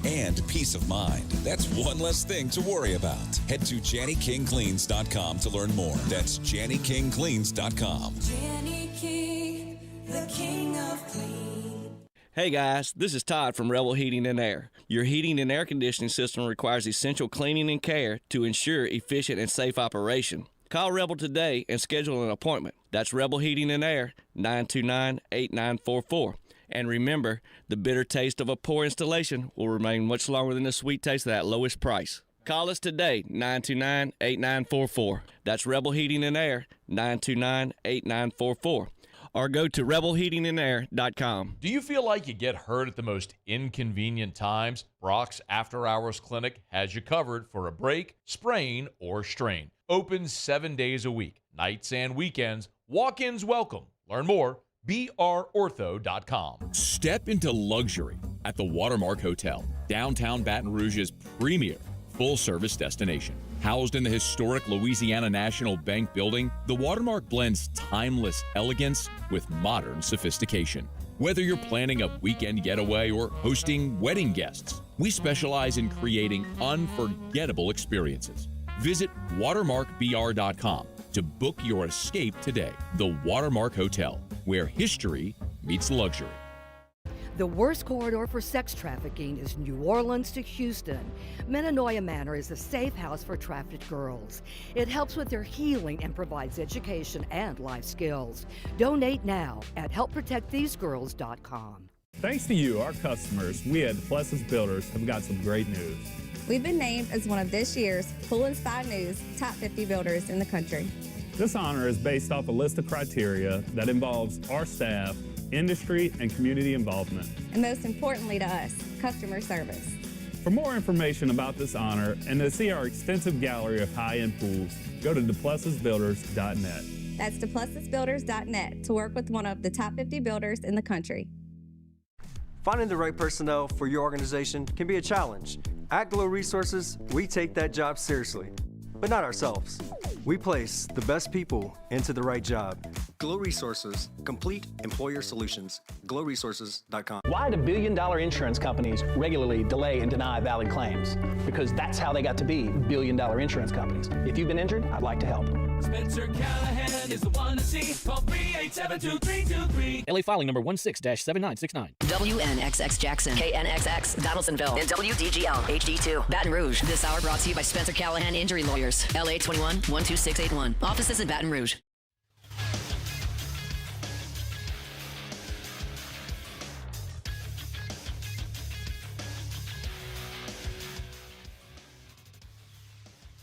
and peace of mind. That's one less thing to worry about. Head to JannyKingCleans.com to learn more. That's JannyKingCleans.com. Janny King, the king of clean. Hey guys, this is Todd from Rebel Heating and Air. Your heating and air conditioning system requires essential cleaning and care to ensure efficient and safe operation. Call Rebel today and schedule an appointment. That's Rebel Heating and Air, 929-8944. And remember, the bitter taste of a poor installation will remain much longer than the sweet taste of that lowest price. Call us today, 929-8944. That's Rebel Heating and Air, 929-8944. Or go to rebelheatingandair.com. Do you feel like you get hurt at the most inconvenient times? Brock's After Hours Clinic has you covered for a break, sprain, or strain. Open 7 days a week, nights and weekends. Walk-ins welcome. Learn more, brortho.com. Step into luxury at the Watermark Hotel, downtown Baton Rouge's premier full-service destination. Housed in the historic Louisiana National Bank building, the Watermark blends timeless elegance with modern sophistication. Whether you're planning a weekend getaway or hosting wedding guests, we specialize in creating unforgettable experiences. Visit watermarkbr.com to book your escape today. The Watermark Hotel, where history meets luxury. The worst corridor for sex trafficking is New Orleans to Houston. Meninoia Manor is a safe house for trafficked girls. It helps with their healing and provides education and life skills. Donate now at helpprotectthesegirls.com. Thanks to you, our customers, we at Duplessis Builders have got some great news. We've been named as one of this year's Pool and Spa News Top 50 Builders in the country. This honor is based off a list of criteria that involves our staff, industry, and community involvement. And most importantly to us, customer service. For more information about this honor and to see our extensive gallery of high-end pools, go to duplessisbuilders.net. That's duplessisbuilders.net to work with one of the top 50 builders in the country. Finding the right personnel for your organization can be a challenge. At Glow Resources, we take that job seriously, but not ourselves. We place the best people into the right job. Glow Resources, complete employer solutions. GlowResources.com. Why do billion-dollar insurance companies regularly delay and deny valid claims? Because that's how they got to be billion-dollar insurance companies. If you've been injured, I'd like to help. Spencer Callahan is the one to see. Call 387-2323. LA filing number 16-7969. WNXX Jackson, KNXX Donaldsonville, and WDGL HD2 Baton Rouge. This hour brought to you by Spencer Callahan Injury Lawyers. LA 21-12681. Offices in Baton Rouge.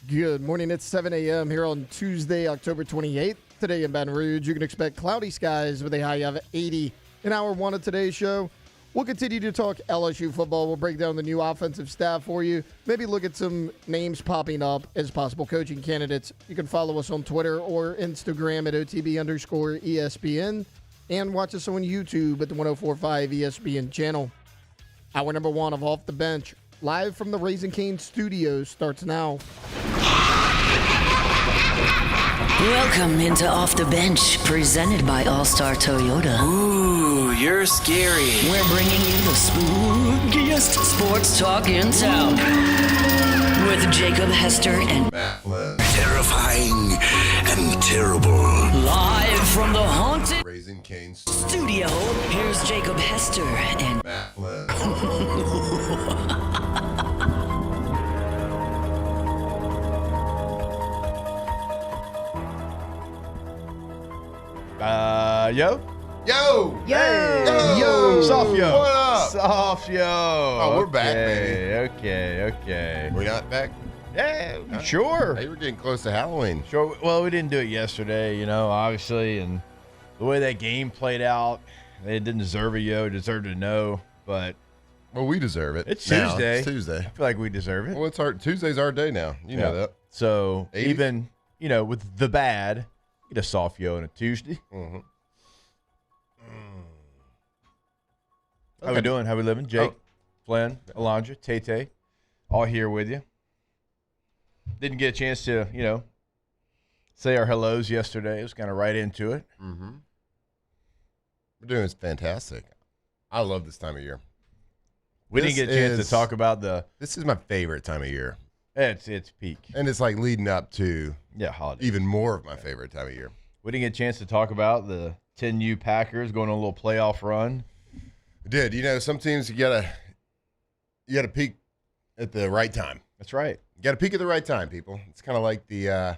Good morning. It's 7 a.m. here on Tuesday, October 28th. Today in Baton Rouge, you can expect cloudy skies with a high of 80 in hour one of today's show. We'll continue to talk LSU football. We'll break down the new offensive staff for you. Maybe look at some names popping up as possible coaching candidates. You can follow us on Twitter or Instagram at OTB_ESPN and watch us on YouTube at the 104.5 ESPN channel. Hour number one of Off the Bench, live from the Raising Cane Studios, starts now. Welcome into Off the Bench, presented by All-Star Toyota. Ooh, you're scary. We're bringing you the spookiest sports talk in town. With Jacob, Hester, and Matt Flynn. Terrifying and terrible. Live from the haunted Raising Cane Studio, here's Jacob, Hester, and Matt Flynn. Yo. Soft yo. What up? Soft yo. Oh, we're back, baby. Okay. We're not back? Yeah, sure. Hey, we're getting close to Halloween. Sure. Well, we didn't do it yesterday, obviously, and the way that game played out, they didn't deserve a yo, deserved a no, but well, we deserve it. It's now. Tuesday. It's Tuesday. I feel like we deserve it. Well, Tuesday's our day now. You know that. So 80s? even, with the bad, get a soft yo on a Tuesday. Mm-hmm. How we doing? How we living? Jake, Flynn, Alondra, Tay, all here with you. Didn't get a chance to, say our hellos yesterday. It was kind of right into it. Mm-hmm. We're doing fantastic. I love this time of year. We didn't get a chance to talk about This is my favorite time of year. It's peak. And it's like leading up to holidays. Even more of my favorite time of year. We didn't get a chance to talk about the 10U Packers going on a little playoff run. Did some teams you gotta peak at the right time. That's right. You gotta peak at the right time, people. It's kind of like the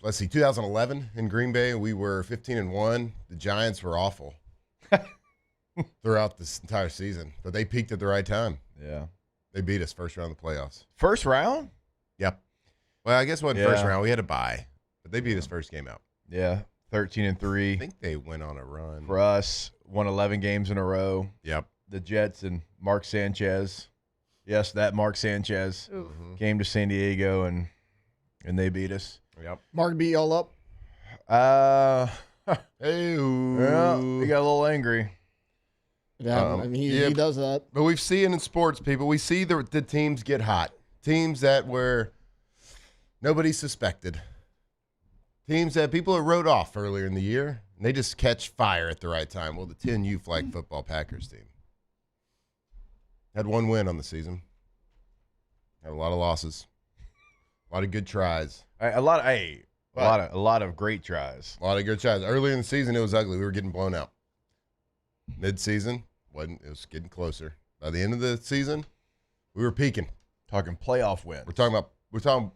2011 in Green Bay. We were 15-1. The Giants were awful throughout this entire season, but they peaked at the right time. Yeah, they beat us first round of the playoffs. First round? Yep. Well, I guess it wasn't first round. We had a bye, but they beat us first game out. Yeah, 13-3. I think they went on a run. For us, won 11 games in a row. Yep. The Jets and Mark Sanchez. Yes, that Mark Sanchez came to San Diego and they beat us. Yep. Mark beat y'all up? Hey, yeah, he got a little angry. Yeah, he does that. But we've seen in sports, people. We see the teams get hot. Teams that were nobody suspected. Teams that people had wrote off earlier in the year, and they just catch fire at the right time. Well, the 10U flag football Packers team had one win on the season. Had a lot of losses. A lot of good tries. A lot of great tries. A lot of good tries. Earlier in the season, it was ugly. We were getting blown out. Mid-season, it was getting closer. By the end of the season, we were peaking. Talking playoff wins. We're talking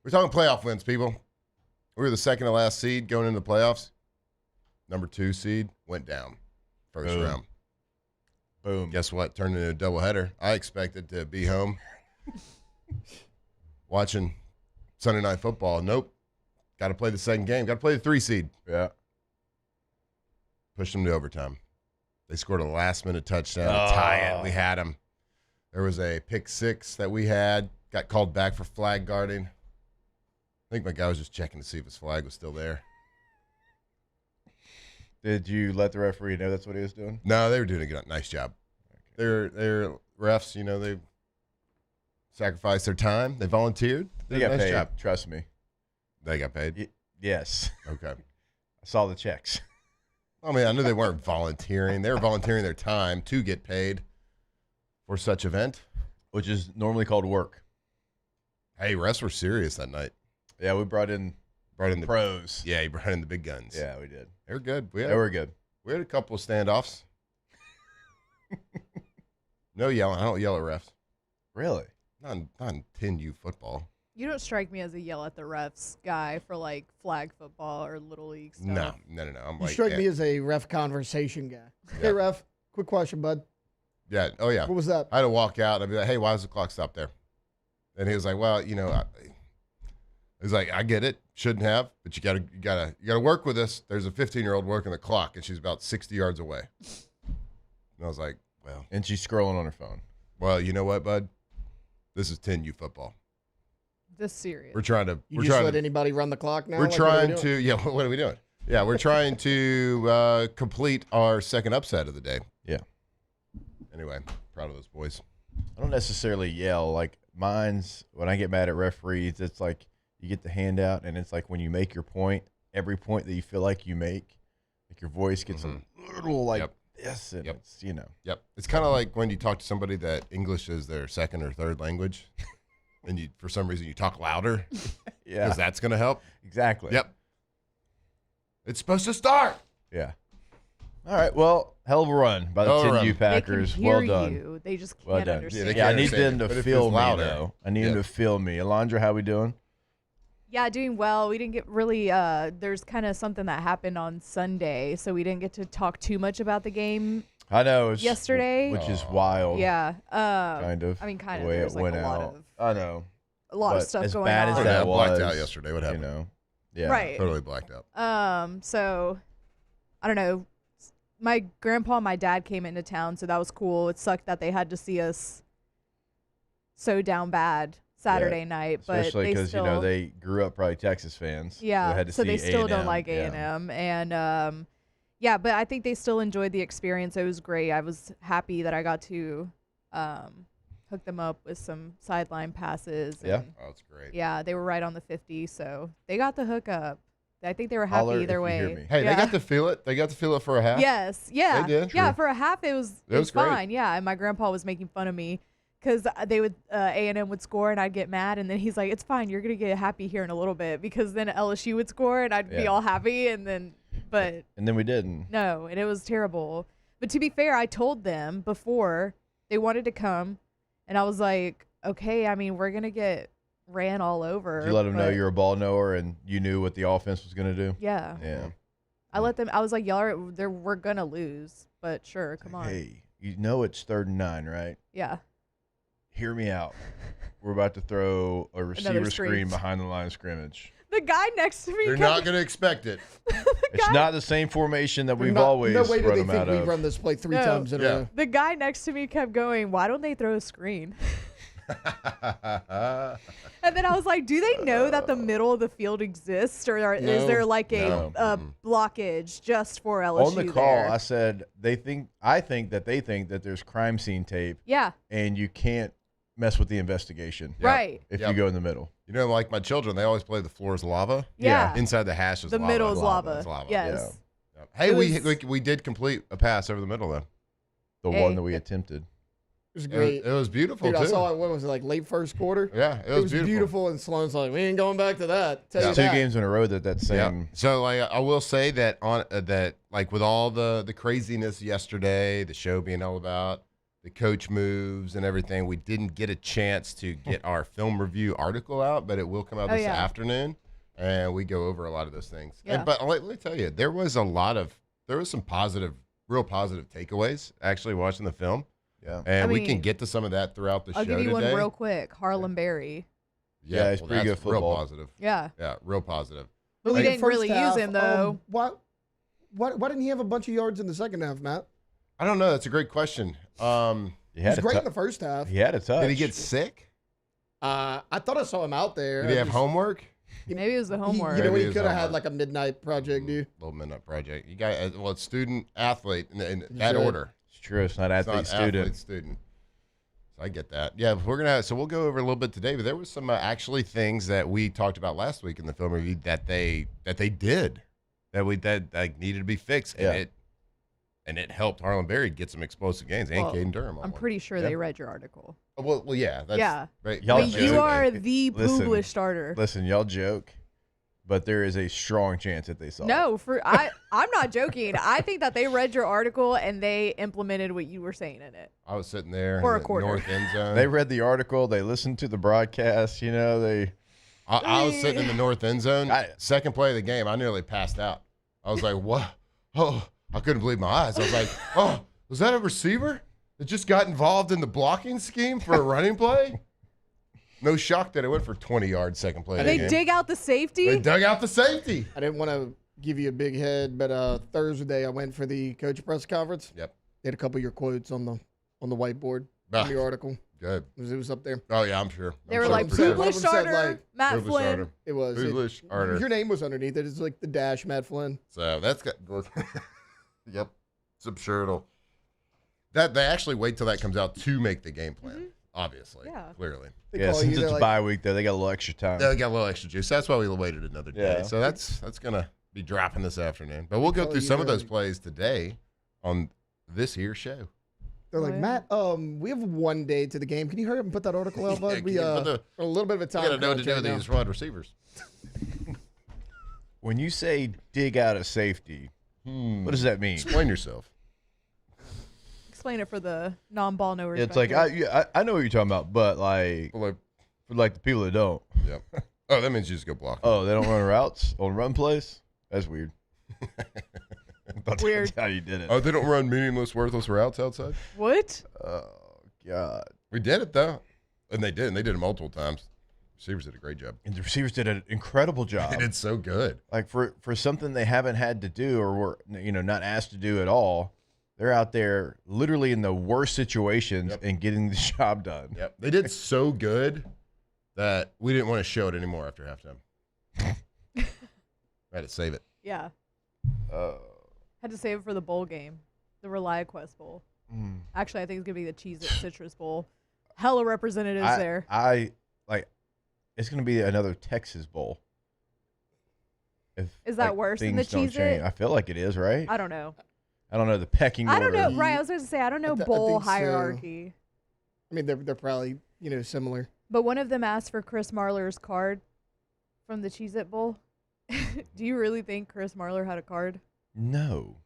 playoff wins, people. We were the second to last seed going into the playoffs. Number 2 seed went down first round. Boom. Guess what? Turned into a doubleheader. I expected to be home watching Sunday Night Football. Nope. Got to play the second game. Got to play the 3 seed. Yeah. Pushed them to overtime. They scored a last-minute touchdown to tie it. We had them. There was a pick 6 that we had. Got called back for flag guarding. I think my guy was just checking to see if his flag was still there. Did you let the referee know that's what he was doing? No, they were doing a nice job. Okay. They're refs, they sacrificed their time. They volunteered. They got paid. Job. Trust me. They got paid? Yes. Okay. I saw the checks. I mean, I knew they weren't volunteering. They were volunteering their time to get paid for such event. Which is normally called work. Hey, refs were serious that night. Yeah, we brought in the pros. Yeah, you brought in the big guns. Yeah, we did. They were good. They were good. We had a couple of standoffs. No yelling. I don't yell at refs. Really? Not in 10U football. You don't strike me as a yell at the refs guy for like flag football or little league stuff. No. You strike me as a ref conversation guy. Yeah. Hey, ref, quick question, bud. Yeah. Oh, yeah. What was that? I had to walk out. I'd be like, hey, why does the clock stop there? And he was like, well, he's like, I get it. Shouldn't have, but you gotta work with this. There's a 15-year-old working the clock, and she's about 60 yards away. And I was like, well. And she's scrolling on her phone. Well, you know what, bud? This is 10U football. This serious. We're trying to. You just let anybody run the clock now? We're trying to. Yeah. What are we doing? Yeah, we're trying to complete our second upset of the day. Yeah. Anyway, proud of those boys. I don't necessarily yell. Like mine's when I get mad at referees, it's like you get the handout, and it's like when you make your point, every point that you feel like you make, like your voice gets a little like this, and it's Yep. It's kind of like when you talk to somebody that English is their second or third language. And you, for some reason, you talk louder. Yeah. Because that's going to help. Exactly. Yep. It's supposed to start. Yeah. All right. Well, hell of a run by the 10U Packers. They can hear well done. You. They just can't understand. Yeah, I need them to feel me, though. I need them to feel me. Alondra, how we doing? Yeah, doing well. We didn't get really there's kind of something that happened on Sunday, so we didn't get to talk too much about the game. I know. Yesterday. Which is wild. Yeah. Kind of. I mean, kind the of. way There's it like went a lot out. of. I know. A lot of stuff going on. As bad as that was. Blacked out yesterday. What happened? Yeah. Right. Totally blacked out. So, I don't know. My grandpa and my dad came into town, so that was cool. It sucked that they had to see us so down bad Saturday night, but especially because still, they grew up probably Texas fans. Yeah, so they still A&M. don't like A&M, and but I think they still enjoyed the experience. It was great. I was happy that I got to hook them up with some sideline passes. Yeah, that's great. Yeah, they were right on the 50, so they got the hookup. I think they were happy Holler either if you hear way. me. Hey, they got to feel it. They got to feel it for a half. Yes, yeah, They did. yeah. True. For a half, it was great. fine. Yeah, and my grandpa was making fun of me because they would A&M would score and I'd get mad, and then he's like, "It's fine, you're gonna get happy here in a little bit," because then LSU would score and I'd be all happy, and then we didn't. No, and it was terrible. But to be fair, I told them before they wanted to come, and I was like, "Okay, I mean, we're gonna get ran all over." Did you let them know you're a ball knower and you knew what the offense was going to do? Yeah. Yeah. I let them. I was like, "Y'all, we're gonna lose, but sure, come on." Hey, you know it's 3rd and 9, right? Yeah. Hear me out. We're about to throw a receiver screen. screen behind the line of scrimmage. The guy next to me. They're not going to expect it. It's not the same formation that we've always No way do run they them think out we of. run this play 3 times in a row. The guy next to me kept going, "Why don't they throw a screen?" And then I was like, "Do they know that the middle of the field exists, or is there like a blockage just for LSU?" On the call, there? I said I think that they think that there's crime scene tape. Yeah. And you can't mess with the investigation. Right. If you go in the middle. You know, like my children, they always play the floor is lava. Yeah. Inside the hash is The lava. middle is lava. It's lava. Yes. Yeah. Hey, It we did complete a pass over the middle though. The one that we attempted. It was great. It was beautiful Dude, too. I saw it. What was it, like late first quarter? Yeah, it was beautiful. And Sloan's like, "We ain't going back to that." Tell you 2 that. games in a row that same. Yeah. So like, I will say that like with all the craziness yesterday, the show being all about the coach moves and everything, we didn't get a chance to get our film review article out, but it will come out this afternoon, and we go over a lot of those things. Yeah. But let me tell you, there was some real positive takeaways actually watching the film. Yeah. And we mean, can get to some of that throughout the show I'll give you today. one real quick. Harlem Berry. Yeah, he's pretty good that's real football. positive. Yeah. Yeah, real positive. But we didn't really use him though. Why didn't he have a bunch of yards in the second half, Matt? I don't know. That's a great question. He was great in the first half. He had a touch. Did he get sick? I thought I saw him out there. Did he have homework? Maybe it was the homework. You know, Maybe he it could was have had homework. like a midnight project, dude. Little midnight project. You got it's student athlete in that should. order. It's true. It's not athlete student. student. So I get that. Yeah, we'll go over a little bit today. But there was some actually things that we talked about last week in the film review that they did that needed to be fixed, and it helped Harlan Berry get some explosive gains and Caden Durham. I'm pretty sure they read your article. Well, yeah. That's, right. Y'all But you joke. are the Listen, published starter. Listen, y'all joke, but there is a strong chance that they saw it. No, I'm not joking. I think that they read your article and they implemented what you were saying in it. I was sitting there For in a the quarter. north end zone. They read the article. They listened to the broadcast. You know, I was sitting in the north end zone. Second play of the game, I nearly passed out. I was like, what? Oh, I couldn't believe my eyes. I was like, oh, was that a receiver that just got involved in the blocking scheme for a running play? No shock that it went for 20 yards second play of the They game. dig out the safety? They dug out the safety. I didn't want to give you a big head, but Thursday I went for the coach press conference. Yep. They had a couple of your quotes on the whiteboard in your article. Good. It was up there. Oh, yeah, I'm sure. They were like, Publish starter, Matt Flynn. It was. Publish starter. Your name was underneath it. It's like the dash, Matt Flynn. So that's got. Yep. It's absurd. That they actually wait till that comes out to make the game plan. Obviously. Yeah. Clearly. Yeah, since it's bye week, though, they got a little extra time. They got a little extra juice. That's why we waited another day. Yeah. So that's gonna be dropping this afternoon. But we'll go through some of those plays today on this here show. They're like, Matt, we have 1 day to the game. Can you hurry up and put that article out, bud? We a a little bit of a time. We gotta know what to do crunch with right these now. wide receivers. When you say dig out of safety, what does that mean? Explain yourself. Explain it for the non-ball knowers. It's back like there. I know what you're talking about, but for the people that don't. Yep. Oh, that means you just go block. Oh, they don't run routes on run plays? That's weird. Weird. That's how you did it. Oh, they don't run meaningless, worthless routes outside? What? Oh, God. We did it, though. And they did. And they did it multiple times. Receivers did a great job. And the receivers did an incredible job. They did so good. Like for something they haven't had to do or were not asked to do at all, they're out there literally in the worst situations and getting the job done. Yep. They did so good that we didn't want to show it anymore after halftime. I had to save it. Yeah. Had to save it for the bowl game, the ReliaQuest Bowl. Actually, I think it's going to be the Cheez-It Citrus Bowl. Hella representatives there. It's going to be another Texas Bowl. Is that worse than the things don't change. Cheez-It? I feel like it is, right? I don't know. I don't know the pecking order. I don't know. Right, I was going to say, I don't know bowl think so. hierarchy. I mean, they're probably, similar. But one of them asked for Chris Marlar's card from the Cheez-It Bowl. Do you really think Chris Marlar had a card? No.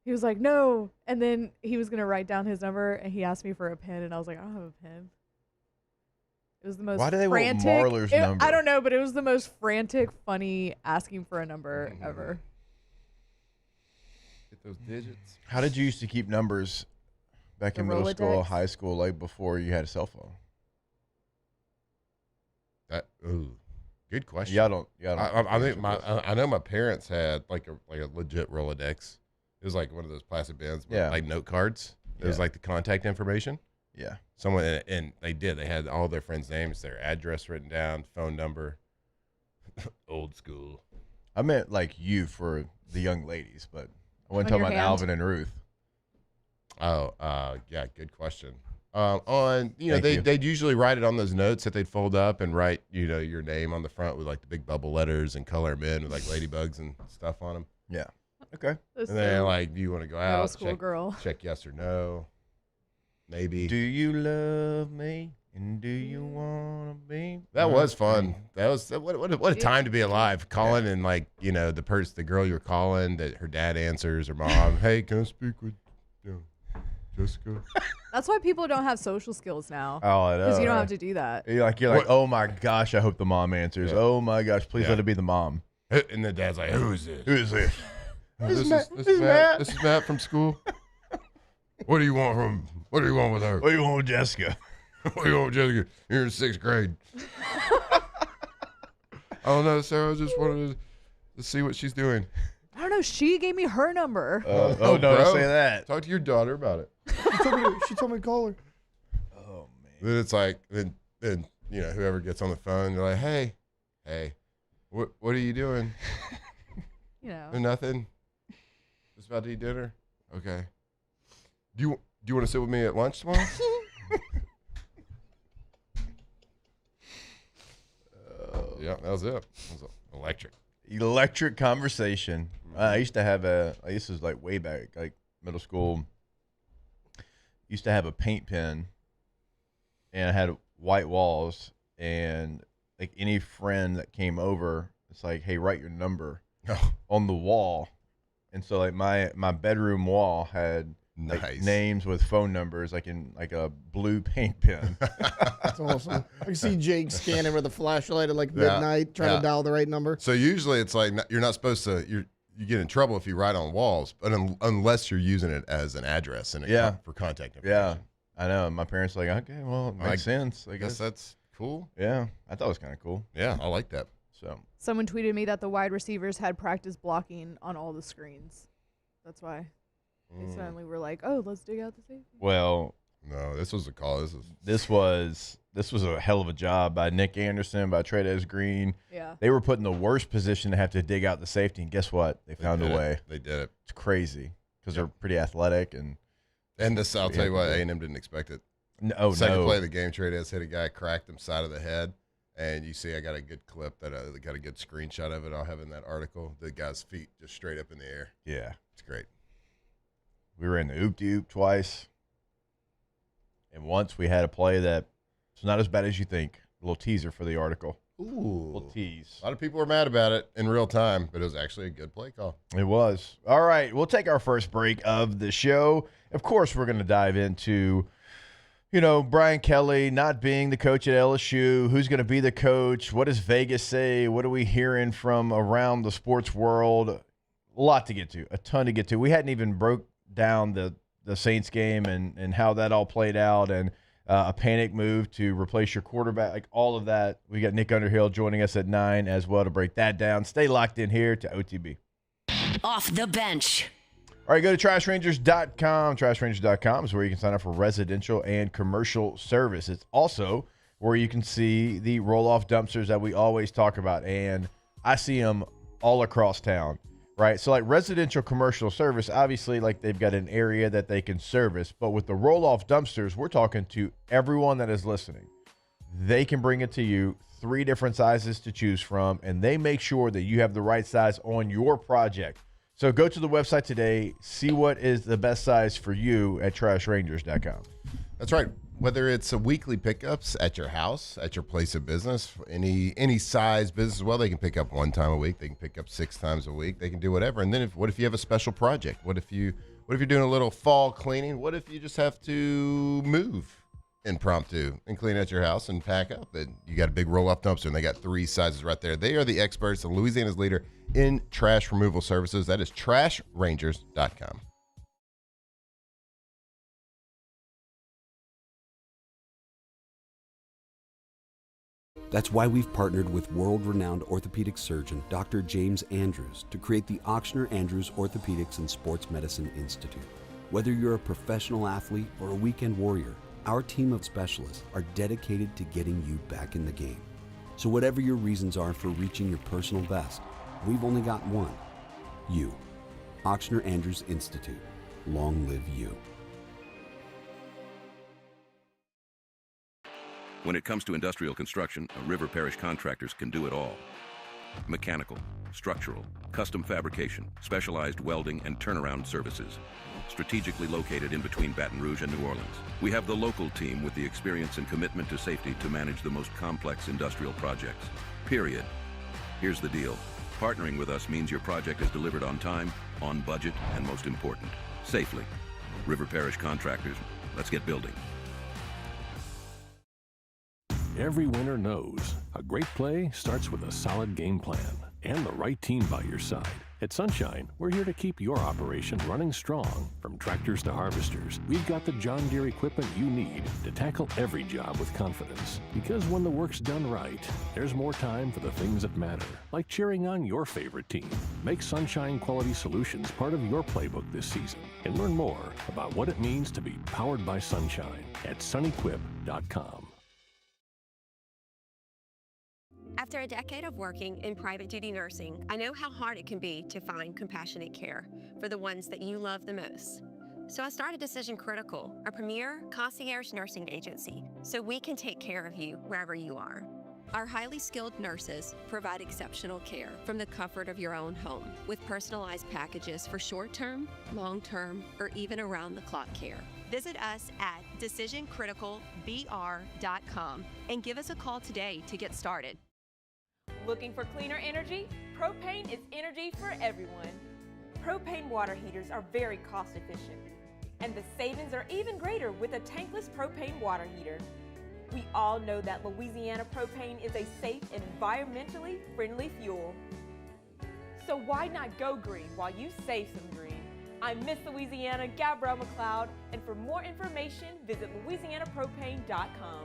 He was like, no. And then he was going to write down his number, and he asked me for a pen, and I was like, I don't have a pen. It was the most Why do they frantic. want Marlar's number? I don't know, but it was the most frantic, funny asking for a number ever. Get those digits. How did you used to keep numbers back in middle school, Rolodex? high school, like before you had a cell phone? Good question. Yeah, I don't. I think I know my parents had like a legit Rolodex. It was like one of those plastic bins, with like note cards. It was like the contact information. Yeah. Someone and they did. They had all their friends' names, their address written down, phone number. Old school. I meant like you for the young ladies, but I wasn't On talking your about hand? Alvin and Ruth. Oh, yeah, good question. They'd usually write it on those notes that they'd fold up and write, your name on the front with like the big bubble letters and color them in with like ladybugs and stuff on them. Yeah. Okay. That's And then so like, do you want to go middle out? school girl. Check yes or no. Maybe. Do you love me? And do you want to be? That was fun. That was what a time to be alive. Calling and like, the girl you're calling that her dad answers or mom. Hey, can I speak with Jessica? That's why people don't have social skills now. Oh, I know. Because you don't right? have to do that. You're like, oh my gosh, I hope the mom answers. Yeah. Oh my gosh, please let it be the mom. And the dad's like, who is this? Who is this? This is Matt. This is Matt from school. What do you want with her? What do you want with Jessica? What do you want with Jessica? You're in 6th grade. I don't know, Sarah. I just wanted to see what she's doing. I don't know. She gave me her number. No, bro. don't say that. Talk to your daughter about it. She told me to call her. Oh man. Then it's like, then whoever gets on the phone, they're like, hey, what are you doing? Nothing. Just about to eat dinner. Okay. Do you want to sit with me at lunch tomorrow? Yeah, that was it. It was electric. Electric conversation. I used to have this was like way back, like middle school. Used to have a paint pen, and I had white walls, and like any friend that came over, it's like, hey, write your number on the wall. And so like my bedroom wall had like names with phone numbers, like in like a blue paint pen. That's awesome. I can see Jake scanning with a flashlight at like midnight, trying to dial the right number. So usually it's like you're not supposed to. You get in trouble if you write on walls, but unless you're using it as an address and for contact information. Yeah, I know. My parents were like, okay, well, it makes sense. I guess that's cool. Yeah, I thought it was kind of cool. Yeah, I like that. So Someone tweeted me that the wide receivers had practice blocking on all the screens. That's why they suddenly were like, oh, let's dig out the safety. Well, no, this was a call. This was a hell of a job by Nick Anderson, by Trades Green. Yeah. They were put in the worst position to have to dig out the safety, and guess what? They found a way. They did it. It's crazy because they're pretty athletic and this. I'll tell you what, A&M didn't expect it. Second play of the game, Trades hit a guy, cracked him side of the head, and you see I got a good clip that I got a good screenshot of it. I'll have in that article. The guy's feet just straight up in the air. Yeah, it's great. We were in the oop-de-oop twice, and once we had a play that it's not as bad as you think. A little teaser for the article. Ooh. A little tease. A lot of people were mad about it in real time, but it was actually a good play call. It was. All right, we'll take our first break of the show. Of course, we're going to dive into, Brian Kelly not being the coach at LSU. Who's going to be the coach? What does Vegas say? What are we hearing from around the sports world? A lot to get to, a ton to get to. We hadn't even broke down the Saints game and how that all played out, and a panic move to replace your quarterback, like all of that. We got Nick Underhill joining us at 9 as well to break that down. Stay locked in here to OTB. Off the bench. All right, go to trashrangers.com. Trashrangers.com is where you can sign up for residential and commercial service. It's also where you can see the roll-off dumpsters that we always talk about, and I see them all across town. Right, so like residential commercial service, obviously like they've got an area that they can service, but with the roll-off dumpsters, we're talking to everyone that is listening. They can bring it to you 3 different sizes to choose from, and they make sure that you have the right size on your project. So go to the website today, see what is the best size for you at trashrangers.com. That's right. Whether it's a weekly pickups at your house, at your place of business, any size business, well, they can pick up 1 time a week. They can pick up 6 times a week. They can do whatever. And then what if you have a special project? What if you're doing a little fall cleaning? What if you just have to move impromptu and clean out your house and pack up? And you got a big roll-off dumpster, and they got 3 sizes right there. They are the experts and Louisiana's leader in trash removal services. That is trashrangers.com. That's why we've partnered with world-renowned orthopedic surgeon Dr. James Andrews to create the Ochsner Andrews Orthopedics and Sports Medicine Institute. Whether you're a professional athlete or a weekend warrior, our team of specialists are dedicated to getting you back in the game. So whatever your reasons are for reaching your personal best, we've only got one: you. Ochsner Andrews Institute. Long live you. When it comes to industrial construction, River Parish Contractors can do it all. Mechanical, structural, custom fabrication, specialized welding and turnaround services. Strategically located in between Baton Rouge and New Orleans, we have the local team with the experience and commitment to safety to manage the most complex industrial projects. Period. Here's the deal. Partnering with us means your project is delivered on time, on budget, and most important, safely. River Parish Contractors, let's get building. Every winner knows a great play starts with a solid game plan and the right team by your side. At Sunshine, we're here to keep your operation running strong. From tractors to harvesters, we've got the John Deere equipment you need to tackle every job with confidence. Because when the work's done right, there's more time for the things that matter, like cheering on your favorite team. Make Sunshine Quality Solutions part of your playbook this season and learn more about what it means to be powered by Sunshine at sunequip.com. After a decade of working in private duty nursing, I know how hard it can be to find compassionate care for the ones that you love the most. So I started Decision Critical, a premier concierge nursing agency, so we can take care of you wherever you are. Our highly skilled nurses provide exceptional care from the comfort of your own home with personalized packages for short-term, long-term, or even around-the-clock care. Visit us at decisioncriticalbr.com and give us a call today to get started. Looking for cleaner energy? Propane is energy for everyone. Propane water heaters are very cost efficient, and the savings are even greater with a tankless propane water heater. We all know that Louisiana propane is a safe and environmentally friendly fuel. So why not go green while you save some green? I'm Miss Louisiana, Gabrielle McLeod, and for more information, visit louisianapropane.com.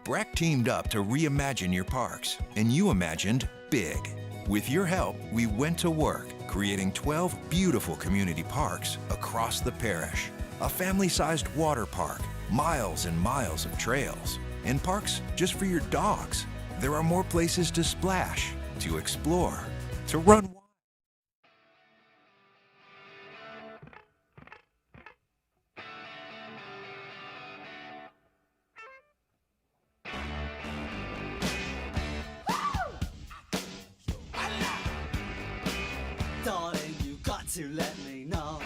BRAC teamed up to reimagine your parks, and you imagined big. With your help, we went to work, creating 12 beautiful community parks across the parish. A family-sized water park, miles and miles of trails, and parks just for your dogs. There are more places to splash, to explore, to run wild. Darling, you got to let me know.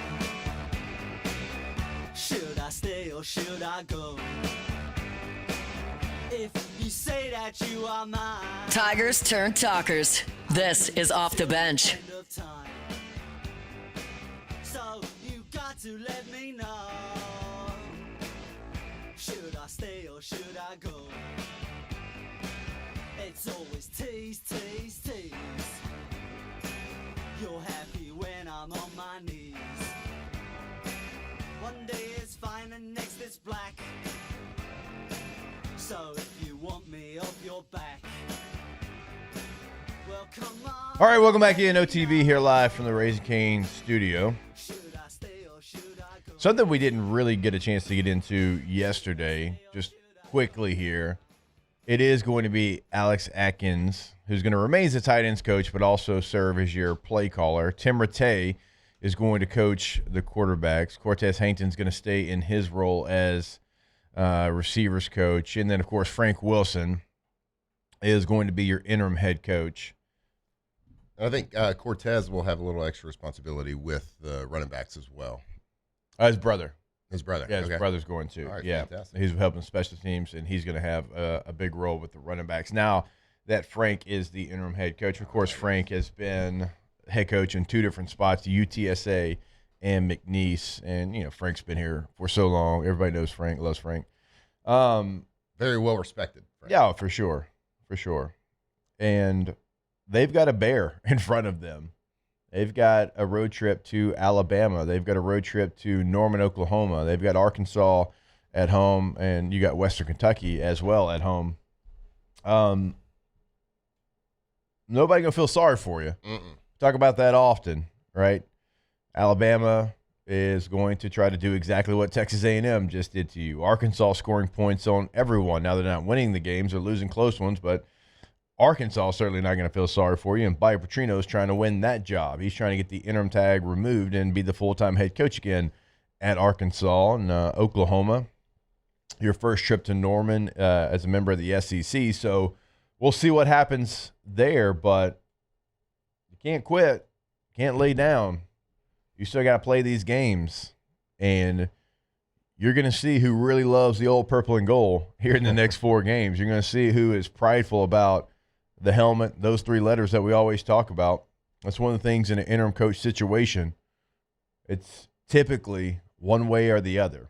Should I stay or should I go? If you say that you are mine. Tigers turn talkers. This is Off the Bench. So you got to let me know. Should I stay or should I go? It's always tease, tease, tease. You're happy when I'm on my knees. One day it's fine and next it's black. So if you want me off your back, well come on. All right, welcome back in OTB here live from the Raising Cane studio. Something we didn't really get a chance to get into yesterday, just quickly here. It is going to be Alex Atkins, who's going to remain as the tight ends coach, but also serve as your play caller. Tim Rattay is going to coach the quarterbacks. Cortez Hankton's going to stay in his role as receivers coach. And then, of course, Frank Wilson is going to be your interim head coach. I think Cortez will have a little extra responsibility with the running backs as well. His brother. Yeah, his brother's going to. All right, yeah, fantastic. he's helping special teams, and he's going to have a big role with the running backs. Now that Frank is the interim head coach, of course, Frank has been head coach in 2 different spots, UTSA and McNeese. And, Frank's been here for so long. Everybody knows Frank, loves Frank. Very well respected. Frank. Yeah, for sure. And they've got a bear in front of them. They've got a road trip to Alabama. They've got a road trip to Norman, Oklahoma. They've got Arkansas at home, and you got Western Kentucky as well at home. Nobody gonna feel sorry for you. Talk about that often, right? Alabama is going to try to do exactly what Texas A&M just did to you. Arkansas scoring points on everyone. Now they're not winning the games; they're losing close ones, but Arkansas is certainly not going to feel sorry for you, and Bio Petrino is trying to win that job. He's trying to get the interim tag removed and be the full-time head coach again at Arkansas and Oklahoma. Your first trip to Norman as a member of the SEC, so we'll see what happens there, but you can't quit, can't lay down. You still got to play these games, and you're going to see who really loves the old purple and gold here in the next 4 games. You're going to see who is prideful about the helmet, those 3 letters that we always talk about. That's one of the things in an interim coach situation. It's typically one way or the other.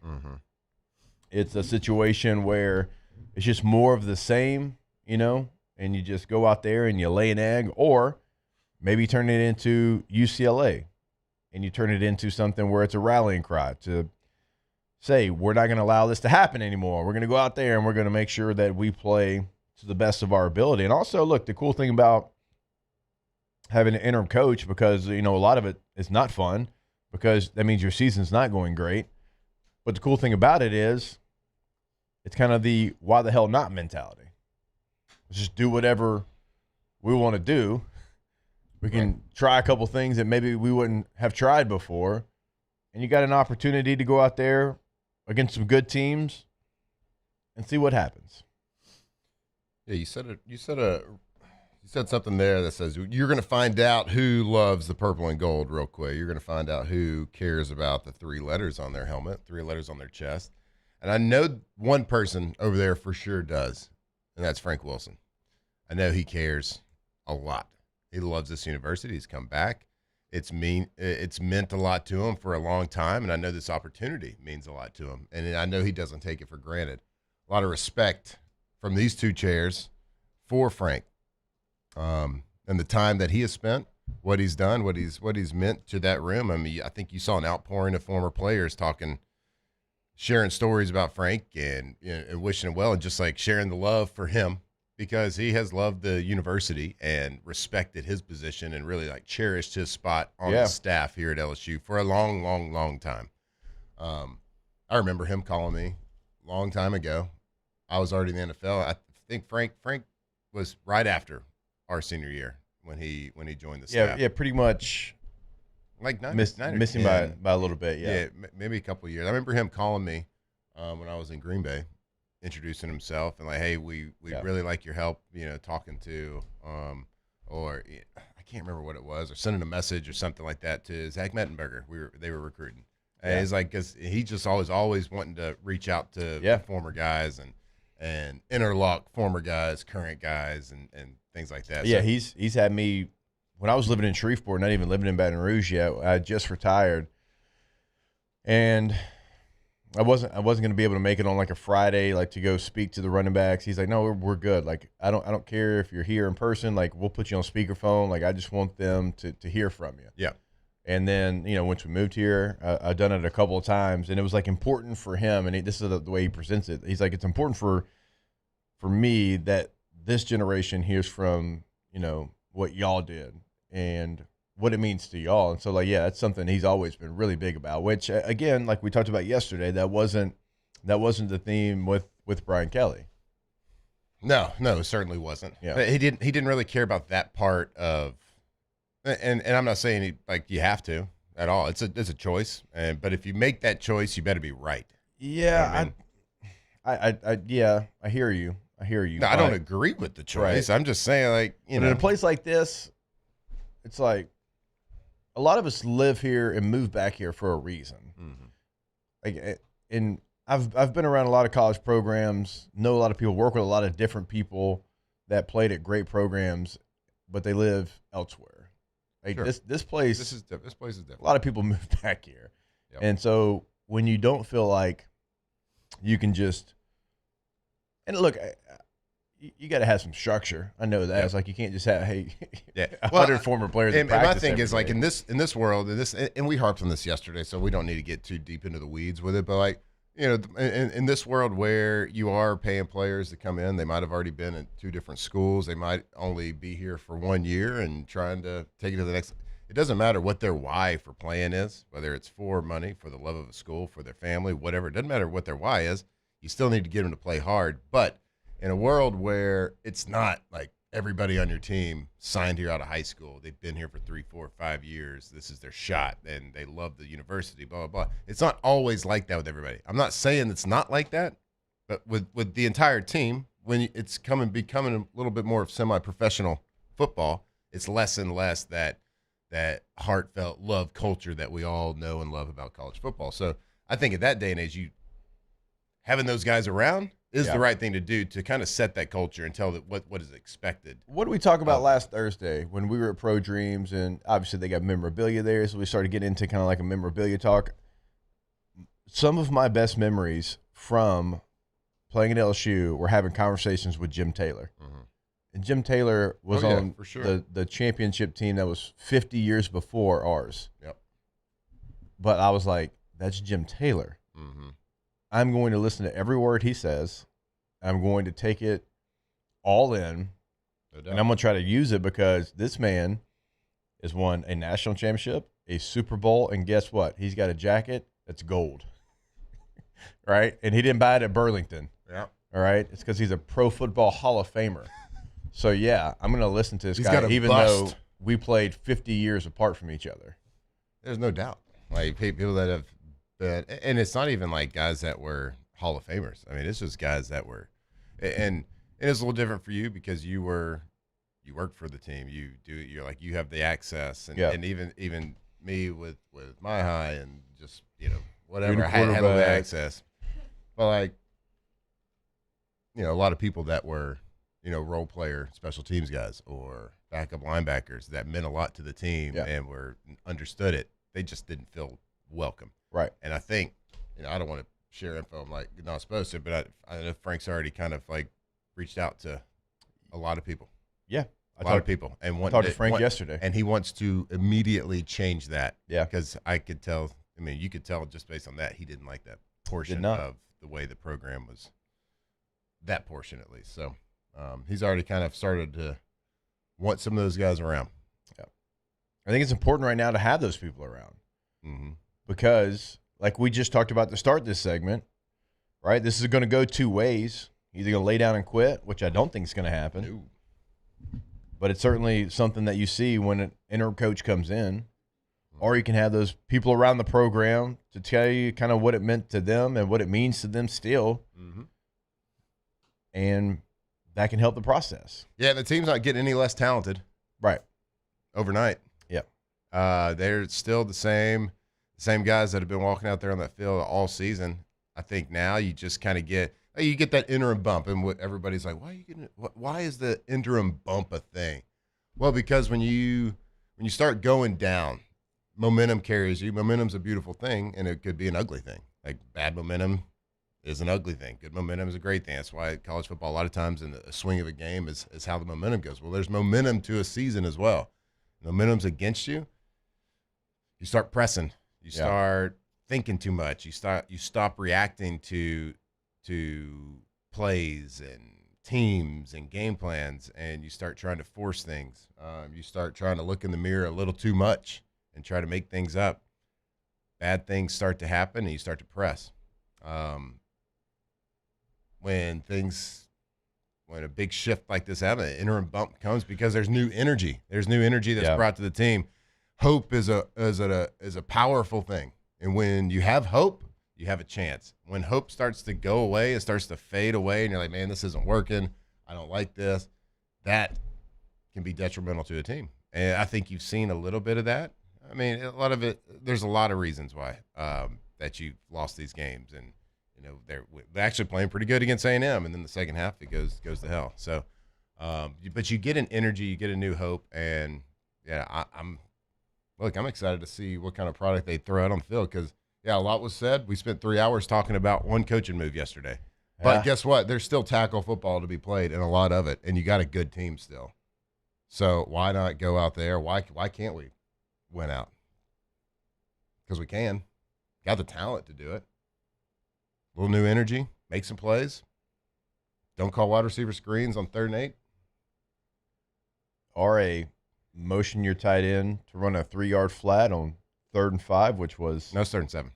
It's a situation where it's just more of the same, and you just go out there and you lay an egg, or maybe turn it into UCLA and you turn it into something where it's a rallying cry to say, we're not going to allow this to happen anymore. We're going to go out there and we're going to make sure that we play to the best of our ability. And also, look, the cool thing about having an interim coach, because, a lot of it is not fun because that means your season's not going great. But the cool thing about it is it's kind of the why the hell not mentality. Let's just do whatever we want to do. We can try a couple things that maybe we wouldn't have tried before. And you got an opportunity to go out there against some good teams and see what happens. Yeah, you said something there that says you're going to find out who loves the purple and gold real quick. You're going to find out who cares about the 3 letters on their helmet, 3 letters on their chest. And I know one person over there for sure does, and that's Frank Wilson. I know he cares a lot. He loves this university. He's come back. It's meant a lot to him for a long time, and I know this opportunity means a lot to him. And I know he doesn't take it for granted. A lot of respect from these 2 chairs for Frank, and the time that he has spent, what he's done, what he's meant to that room. I mean, I think you saw an outpouring of former players sharing stories about Frank and wishing him well, and just like sharing the love for him because he has loved the university and respected his position and really cherished his spot on the staff here at LSU for a long, long, long time. I remember him calling me a long time ago. I was already in the NFL. I think Frank was right after our senior year when he joined the staff. Yeah, pretty much. Missing by a little bit. Yeah, maybe a couple of years. I remember him calling me when I was in Green Bay, introducing himself and hey, we really like your help. Talking to or I can't remember what it was, or sending a message or something like that to Zach Mettenberger. They were recruiting. And he's because he just always wanting to reach out to former guys and interlock former guys, current guys, and things like that. Yeah, so he's had me when I was living in Shreveport, not even living in Baton Rouge yet. I just retired, and I wasn't going to be able to make it on a Friday, to go speak to the running backs. He's like, no, we're good. I don't care if you're here in person. We'll put you on speakerphone. I just want them to hear from you. Yeah. And then, once we moved here, I've done it a couple of times, and it was important for him. And this is the way he presents it. He's like, it's important for me that this generation hears from, what y'all did and what it means to y'all. And so that's something he's always been really big about, which again, like we talked about yesterday, that wasn't the theme with Brian Kelly. No, it certainly wasn't. Yeah. He didn't really care about that part of, and I'm not saying you have to at all. It's a choice. But if you make that choice, you better be right. Yeah. Yeah, I hear you. No, I don't agree with the choice. Right. I'm just saying, like, in a place like this, it's like a lot of us live here and move back here for a reason. Mm-hmm. Like, and I've been around a lot of college programs, know a lot of people, work with a lot of different people that played at great programs, but they live elsewhere. Like Sure. this place This place is different. A lot of people move back here, Yep. and so when you don't feel like you can just, and look, you got to have some structure. I know that. Yep. It's like you can't just have 100 Well, former players. And that my practice thing every is, like, day. in this world, and we harped on this yesterday, so we don't need to get too deep into the weeds with it. But, like, you know, in this world where you are paying players to come in, they might have already been in 2 different schools. They might only be here for 1 year and trying to take it to the next. It doesn't matter what their why for playing is, whether it's for money, for the love of a school, for their family, whatever. It doesn't matter what their why is. You still need to get them to play hard. But in a world where it's not like everybody on your team signed here out of high school, they've been here for 3, 4, 5 years, this is their shot, and they love the university, blah, blah, blah. It's not always like that with everybody. I'm not saying it's not like that, but with the entire team, when it's becoming a little bit more of semi-professional football, it's less and less that heartfelt love culture that we all know and love about college football. So I think at that day and age, having those guys around is the right thing to do to kind of set that culture and tell that what is expected. What did we talk about last Thursday when we were at Pro Dreams, and obviously they got memorabilia there, so we started getting into kind of like a memorabilia talk. Some of my best memories from playing at LSU were having conversations with Jim Taylor. Mm-hmm. And Jim Taylor was on for sure. the championship team that was 50 years before ours. Yep. But I was like, that's Jim Taylor. Mm-hmm. I'm going to listen to every word he says. I'm going to take it all in, and I'm going to try to use it because this man has won a national championship, a Super Bowl, and guess what? He's got a jacket that's gold, right? And he didn't buy it at Burlington. Yeah. All right? It's because he's a Pro Football Hall of Famer. So, yeah, I'm going to listen to this He's guy, got a even bust. though we played 50 years apart from each other. There's no doubt. Like, people that have been, and it's not even like guys that were Hall of Famers. I mean, it's just guys that were, and it's a little different for you because you worked for the team. You're like, you have the access, and even me with my high and just, whatever, I had a little access. But, like, a lot of people that were, role player special teams guys or backup linebackers that meant a lot to the team and were understood it. They just didn't feel welcome. Right. And I think, I don't want to share info I'm like not supposed to, but I know Frank's already kind of like reached out to a lot of people. Yeah. A lot of people. And talked to Frank yesterday. And he wants to immediately change that. Yeah. Because I could tell, you could tell just based on that, he didn't like that portion of the way the program was, that portion at least. So he's already kind of started to want some of those guys around. Yeah. I think it's important right now to have those people around. Mm-hmm. Because, like we just talked about to start this segment, right? This is going to go 2 ways. Either going to lay down and quit, which I don't think is going to happen. No. But it's certainly something that you see when an interim coach comes in. Or you can have those people around the program to tell you kind of what it meant to them and what it means to them still. Mm-hmm. And that can help the process. Yeah, the team's not getting any less talented. Right. Overnight. Yeah. They're still the same guys that have been walking out there on that field all season. I think now you just kind of get that interim bump, and what everybody's like, why is the interim bump a thing? Well, because when you start going down, momentum carries you. Momentum's a beautiful thing, and it could be an ugly thing. Like, bad momentum is an ugly thing. Good momentum is a great thing. That's why college football, a lot of times in the swing of a game, is how the momentum goes. Well, there's momentum to a season as well. Momentum's against you. You start pressing. You start thinking too much. You stop reacting to plays and teams and game plans, and you start trying to force things. You start trying to look in the mirror a little too much and try to make things up. Bad things start to happen, and you start to press. When a big shift like this happens, an interim bump comes because there's new energy. There's new energy that's brought to the team. Hope is a powerful thing, and when you have hope, you have a chance. When hope starts to go away, it starts to fade away, and you're like, man, this isn't working. I don't like this. That can be detrimental to a team. And I think you've seen a little bit of that. I mean, a lot of it, there's a lot of reasons why that you've lost these games. And, you know, they're actually playing pretty good against A&M, and then the second half it goes to hell. So, but you get an energy, you get a new hope, and, yeah, I'm excited to see what kind of product they throw out on the field because, yeah, a lot was said. We spent 3 hours talking about one coaching move yesterday. But guess what? There's still tackle football to be played, and a lot of it, and you got a good team still. So why not go out there? Why can't we win out? Because we can. Got the talent to do it. A little new energy. Make some plays. Don't call wide receiver screens on 3rd and 8. Or motion your tight end to run a 3-yard flat on 3rd and 5, which was... No, it's 3rd and 7.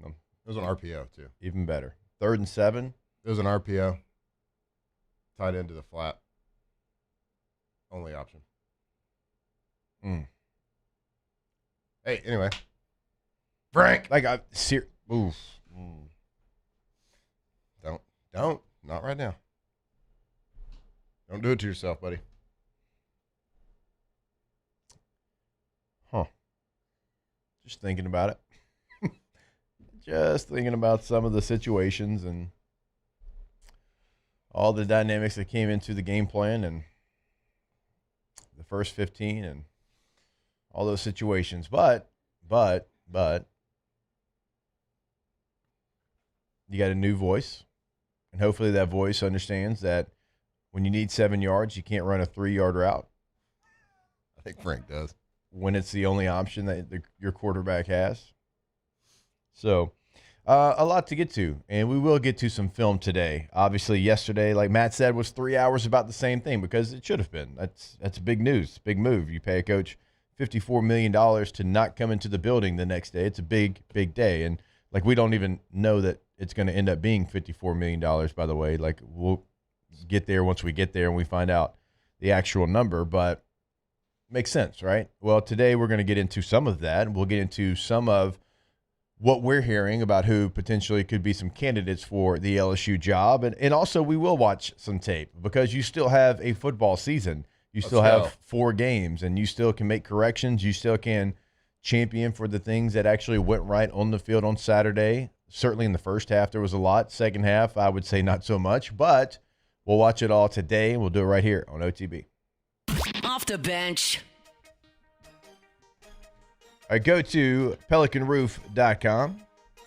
No, it was an RPO, too. Even better. 3rd and 7? It was an RPO. Tight end to the flat. Only option. Hey, anyway. Frank! Oof. Don't. Not right now. Don't do it to yourself, buddy. Huh. Just thinking about it. Just thinking about some of the situations and all the dynamics that came into the game plan and the first 15 and all those situations. But you got a new voice, and hopefully that voice understands that when you need 7 yards, you can't run a 3-yard route. I think Frank does. When it's the only option that your quarterback has. So a lot to get to, and we will get to some film today. Obviously, yesterday, like Matt said, was 3 hours about the same thing because it should have been. That's big news, big move. You pay a coach $54 million to not come into the building the next day. It's a big, big day. And, like, we don't even know that it's going to end up being $54 million, by the way. Like, we'll get there once we get there and we find out the actual number, but makes sense, right? Well, today we're going to get into some of that, and we'll get into some of what we're hearing about who potentially could be some candidates for the LSU job. And also we will watch some tape because you still have a football season. You still have 4 games, and you still can make corrections. You still can champion for the things that actually went right on the field on Saturday. Certainly in the first half there was a lot. Second half, I would say not so much. But we'll watch it all today, and we'll do it right here on OTB. Off the bench. All right, go to pelicanroof.com,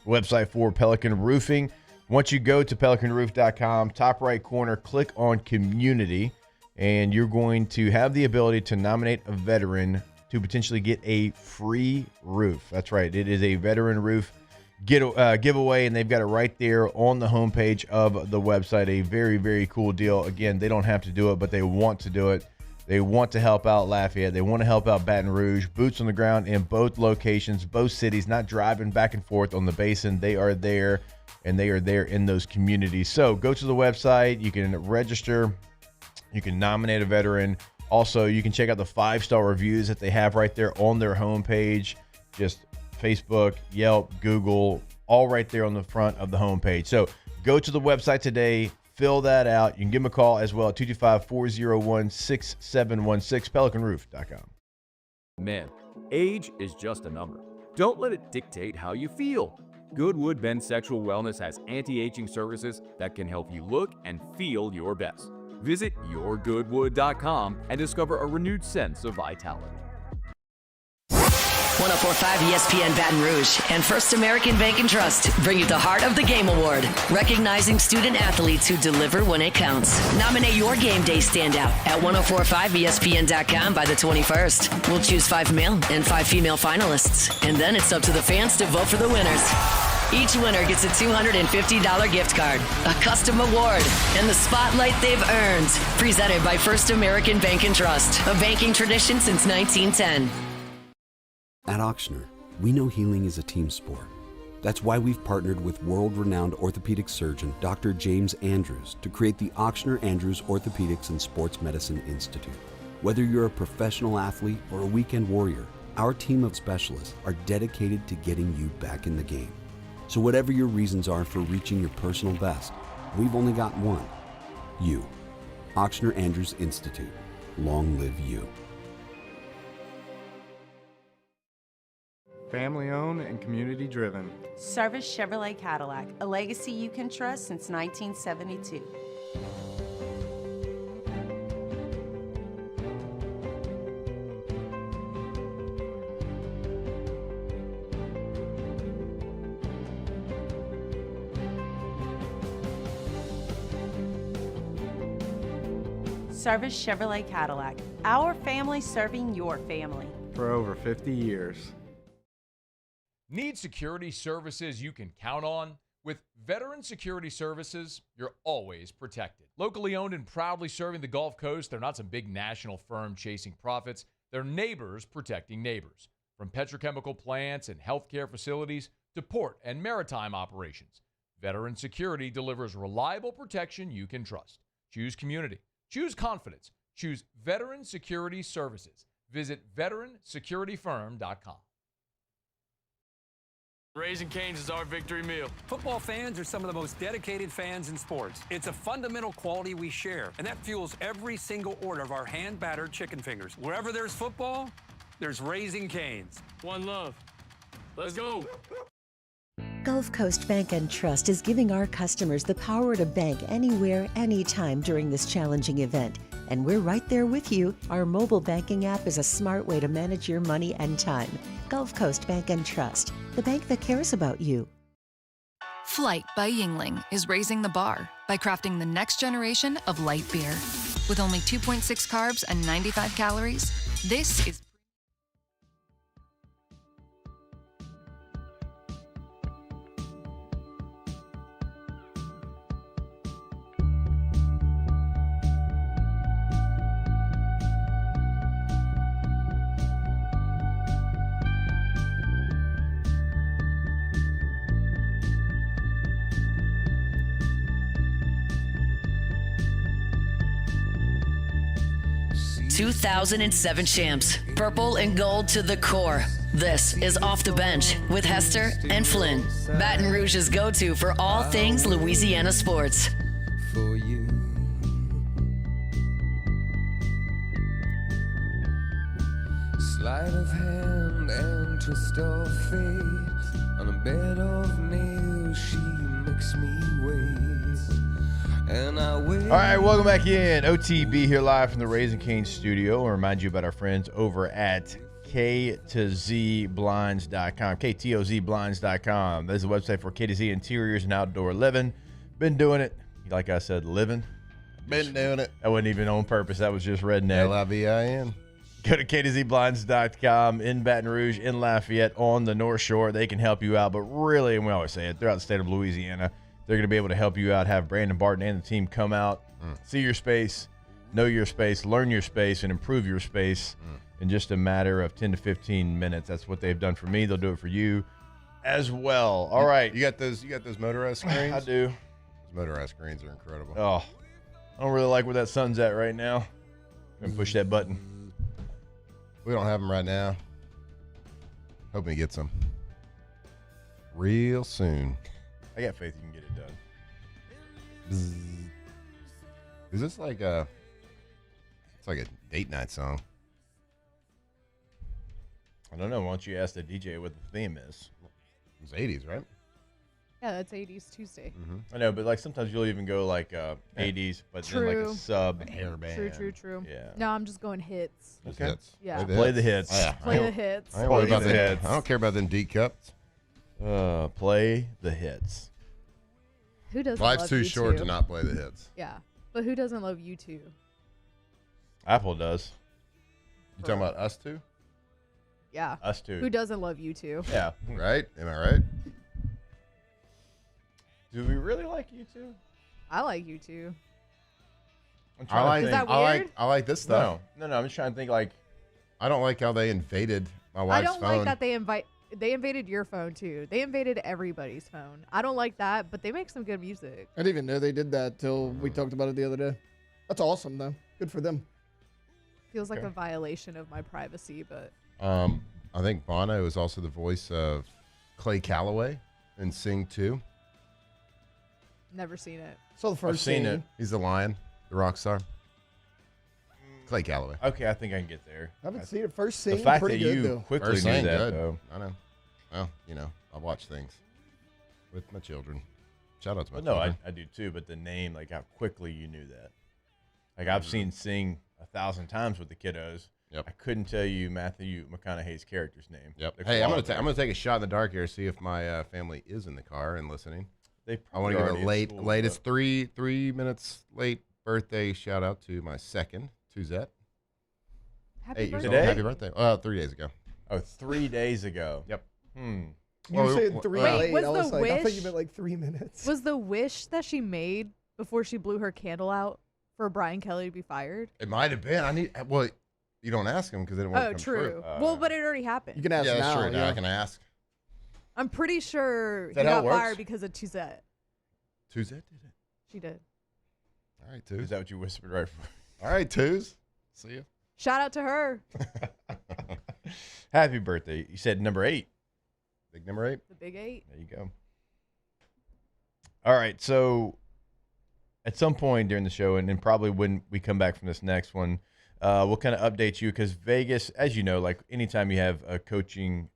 website for Pelican Roofing. Once you go to pelicanroof.com, top right corner, click on Community, and you're going to have the ability to nominate a veteran to potentially get a free roof. That's right. It is a veteran roof giveaway, and they've got it right there on the homepage of the website. A very, very cool deal. Again, they don't have to do it, but they want to do it. They want to help out Lafayette. They want to help out Baton Rouge. Boots on the ground in both locations, both cities, not driving back and forth on the basin. They are there, and they are there in those communities. So go to the website. You can register. You can nominate a veteran. Also, you can check out the 5-star reviews that they have right there on their homepage. Just Facebook, Yelp, Google, all right there on the front of the homepage. So go to the website today. Fill that out. You can give them a call as well at 225-401-6716, pelicanroof.com. Man, age is just a number. Don't let it dictate how you feel. Goodwood Men's Sexual Wellness has anti-aging services that can help you look and feel your best. Visit yourgoodwood.com and discover a renewed sense of vitality. 104.5 ESPN Baton Rouge and First American Bank and Trust bring you the Heart of the Game Award, recognizing student athletes who deliver when it counts. Nominate your game day standout at 1045ESPN.com by the 21st. We'll choose 5 male and 5 female finalists, and then it's up to the fans to vote for the winners. Each winner gets a $250 gift card, a custom award, and the spotlight they've earned. Presented by First American Bank and Trust, a banking tradition since 1910. At Auctioner, we know healing is a team sport. That's why we've partnered with world-renowned orthopedic surgeon Dr. James Andrews to create the Auctioner Andrews Orthopedics and Sports Medicine Institute. Whether you're a professional athlete or a weekend warrior, our team of specialists are dedicated to getting you back in the game. So whatever your reasons are for reaching your personal best, we've only got one. You. Auctioneer Andrews Institute. Long live you. Family owned and community driven. Service Chevrolet Cadillac, a legacy you can trust since 1972. Service Chevrolet Cadillac, our family serving your family. For over 50 years. Need security services you can count on? With Veteran Security Services, you're always protected. Locally owned and proudly serving the Gulf Coast, they're not some big national firm chasing profits. They're neighbors protecting neighbors. From petrochemical plants and healthcare facilities to port and maritime operations, Veteran Security delivers reliable protection you can trust. Choose community. Choose confidence. Choose Veteran Security Services. Visit veteransecurityfirm.com. Raising Cane's is our victory meal. Football fans are some of the most dedicated fans in sports. It's a fundamental quality we share, and that fuels every single order of our hand-battered chicken fingers. Wherever there's football, there's Raising Cane's. One love. Let's go. Gulf Coast Bank and Trust is giving our customers the power to bank anywhere, anytime during this challenging event. And we're right there with you. Our mobile banking app is a smart way to manage your money and time. Gulf Coast Bank and Trust, the bank that cares about you. Flight by Yingling is raising the bar by crafting the next generation of light beer. With only 2.6 carbs and 95 calories, this is ...2007 champs, purple and gold to the core. This is Off the Bench with Hester and Flynn, Baton Rouge's go-to for all things Louisiana sports. For you. Sleight of hand and twist of fate. On a bed of nails, she makes me wait. And I wait. All right, welcome back in. OTB here live from the Raising Cane's studio. I'll remind you about our friends over at K2ZBlinds.com. KTOZBlinds.com. That is the website for K2Z Interiors and Outdoor Living. Been doing it. Like I said, living. Been doing it. That wasn't even on purpose. That was just redneck. L-I-V-I-N. Go to KTZBlinds.com in Baton Rouge, in Lafayette, on the North Shore. They can help you out. But really, and we always say it, throughout the state of Louisiana, they're going to be able to help you out, have Brandon Barton and the team come out, see your space, know your space, learn your space, and improve your space in just a matter of 10 to 15 minutes. That's what they've done for me. They'll do it for you as well. All right. You got those motorized screens? I do. Those motorized screens are incredible. Oh, I don't really like where that sun's at right now. I'm going to push that button. We don't have them right now. Hoping to get some real soon. I got faith you can get it done. Is this like it's like a date night song? I don't know. Why don't you ask the DJ what the theme is? It's 80s, right? Yeah, that's 80s Tuesday. I know, but like sometimes you'll even go like 80s, but then like a sub True. Yeah. No, I'm just going hits. Just hits. Yeah. Play the hits. Play the hits. I don't care about them deep cups. Play the hits. Who doesn't Life's love too U2? short to not play the hits. Yeah, but who doesn't love U2? Apple does. You talking about us two? Yeah. Us two. Who doesn't love U2? Yeah. Right? Am I right? Do we really like U2? I like U2. I like. Is that weird? I like this stuff. No. I'm just trying to think like. I don't like how they invaded my wife's phone. I don't like that they invaded your phone too. They invaded everybody's phone. I don't like that, but they make some good music. I didn't even know they did that till we talked about it the other day. That's awesome, though. Good for them. Feels like a violation of my privacy, but. I think Bono is also the voice of Clay Calloway in Sing 2? Never seen it. So the first I've seen scene. it. He's the lion, the rock star. Clay Calloway. Okay, I think I can get there. I haven't seen it. First scene, The fact pretty that good you though. quickly First knew scene, that, good. though. I know. Well, I watch things with my children. Shout out to my Well, no, children. I do too, but the name, like how quickly you knew that. Like I've seen Sing 1,000 times with the kiddos. Yep. I couldn't tell you Matthew McConaughey's character's name. Yep. The Hey, I'm claw there. gonna take a shot in the dark here, see if my family is in the car and listening. I want to give a latest 3 minutes late birthday shout out to my second, Suzette. Happy 8 years birthday. old. Happy birthday. 3 days ago. Oh, 3 days ago. Yep. You said 3 Wait, late. was I was the like, I thought wish- you meant like 3 minutes. Was the wish that she made before she blew her candle out for Brian Kelly to be fired? It might have been. Well, you don't ask him because they don't want Oh, to come true. through. Well, but it already happened. You can ask yeah, that's now. true. Now yeah. I can ask. I'm pretty sure Is he that how got it works? fired because of Tuzette. Suzette did it. She did. All right, Is Tuz. that what you whispered right before? All right, Tuz. See you. Shout out to her. Happy birthday. You said number 8. Big number 8. The big 8. There you go. All right, so at some point during the show, and then probably when we come back from this next one, we'll kind of update you because Vegas, as you know, like anytime you have a coaching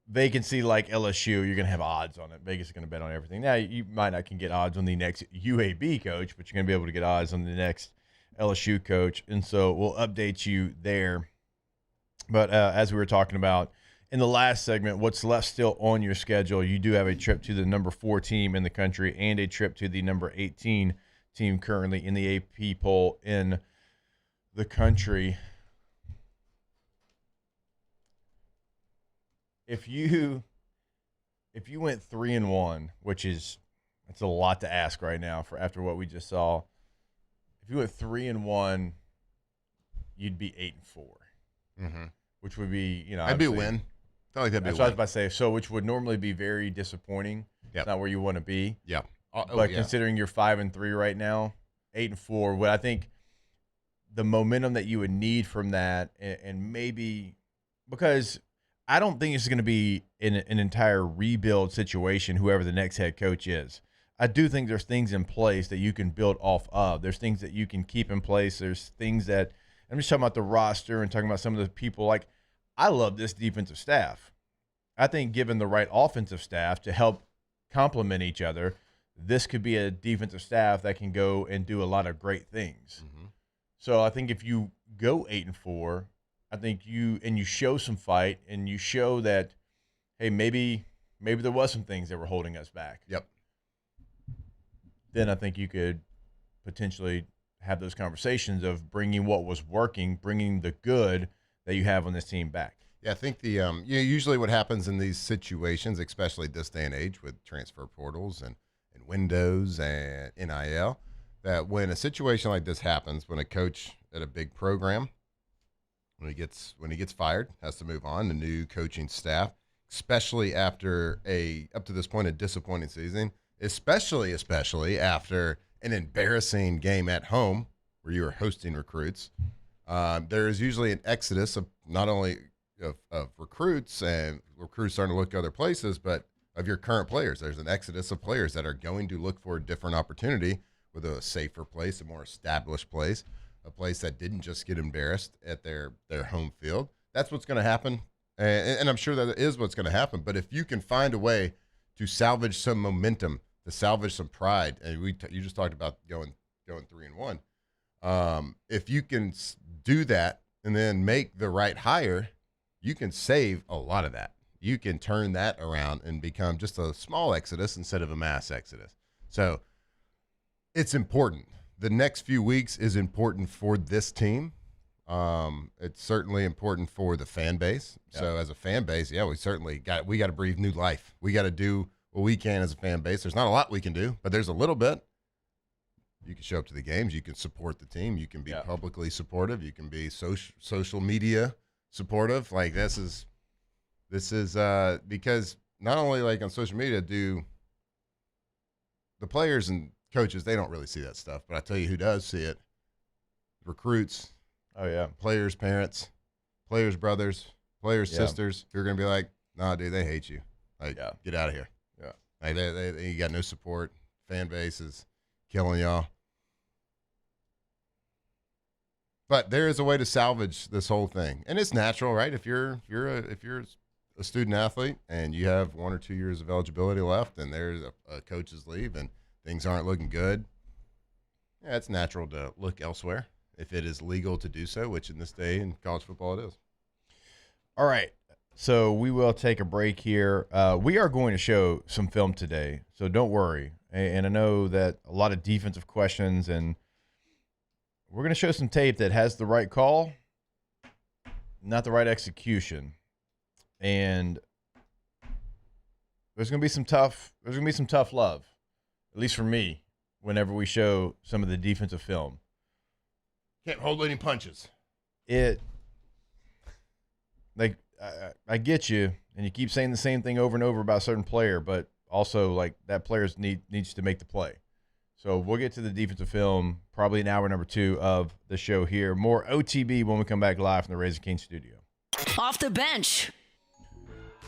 vacancy like LSU, you're going to have odds on it. Vegas is going to bet on everything. Now, you might not can get odds on the next UAB coach, but you're going to be able to get odds on the next LSU coach. And so we'll update you there. But as we were talking about in the last segment, what's left still on your schedule, you do have a trip to the number 4 team in the country and a trip to the number 18 team currently in the AP poll in the country. If you went 3-1, which is it's a lot to ask right now for after what we just saw. If you went 3-1, you'd be 8-4, Mm-hmm. which would be That'd be a win. I feel like that'd be a that's what I was win. about to say. So, which would normally be very disappointing. Yep. It's not where you want to be. Yeah. But considering you're 5-3 right now, 8-4, what I think the momentum that you would need from that, and maybe because I don't think it's going to be an entire rebuild situation, whoever the next head coach is. I do think there's things in place that you can build off of. There's things that you can keep in place. There's things that I'm just talking about the roster and talking about some of the people. Like, I love this defensive staff. I think given the right offensive staff to help complement each other, this could be a defensive staff that can go and do a lot of great things. Mm-hmm. So I think if you go 8-4, I think you show some fight and you show that, hey, maybe there was some things that were holding us back. Yep. Then I think you could potentially have those conversations of bringing what was working, bringing the good that you have on this team back. Yeah, I think usually what happens in these situations, especially this day and age with transfer portals and windows and NIL, that when a situation like this happens, when a coach at a big program, when he gets fired, has to move on, the new coaching staff, especially after up to this point a disappointing season, especially after an embarrassing game at home where you were hosting recruits, there is usually an exodus of not only of recruits and recruits starting to look other places, but of your current players. There's an exodus of players that are going to look for a different opportunity with a safer place, a more established place, a place that didn't just get embarrassed at their home field. That's what's going to happen, and I'm sure that is what's going to happen. But if you can find a way to salvage some momentum, to salvage some pride, and you just talked about going 3-1. If you can do that and then make the right hire, you can save a lot of that. You can turn that around and become just a small exodus instead of a mass exodus. So it's important. The next few weeks is important for this team. It's certainly important for the fan base. Yep. So as a fan base, yeah, we got to breathe new life. We got to do what we can as a fan base. There's not a lot we can do, but there's a little bit. You can show up to the games. You can support the team. You can be publicly supportive. You can be social media supportive. Like this is because not only like on social media do the players and coaches, they don't really see that stuff, but I tell you who does see it: recruits. Oh yeah, players' parents, players' brothers, players' sisters. Who are going to be like, nah, dude, they hate you. Like, get out of here. Yeah. Like, you got no support. Fan base is killing y'all. But there is a way to salvage this whole thing, and it's natural, right? If you're a student athlete and you have 1 or 2 years of eligibility left, and there's a coach's leave and things aren't looking good, yeah, it's natural to look elsewhere if it is legal to do so, which in this day in college football it is. All right. So we will take a break here. We are going to show some film today, so don't worry. And I know that a lot of defensive questions, and we're going to show some tape that has the right call, not the right execution. And there's going to be some tough love, at least for me, whenever we show some of the defensive film. Can't hold any punches. I get you, and you keep saying the same thing over and over about a certain player, but also like that player needs to make the play. So we'll get to the defensive film probably in hour number 2 of the show here. More OTB when we come back live from the Raising Cane's studio. Off the bench.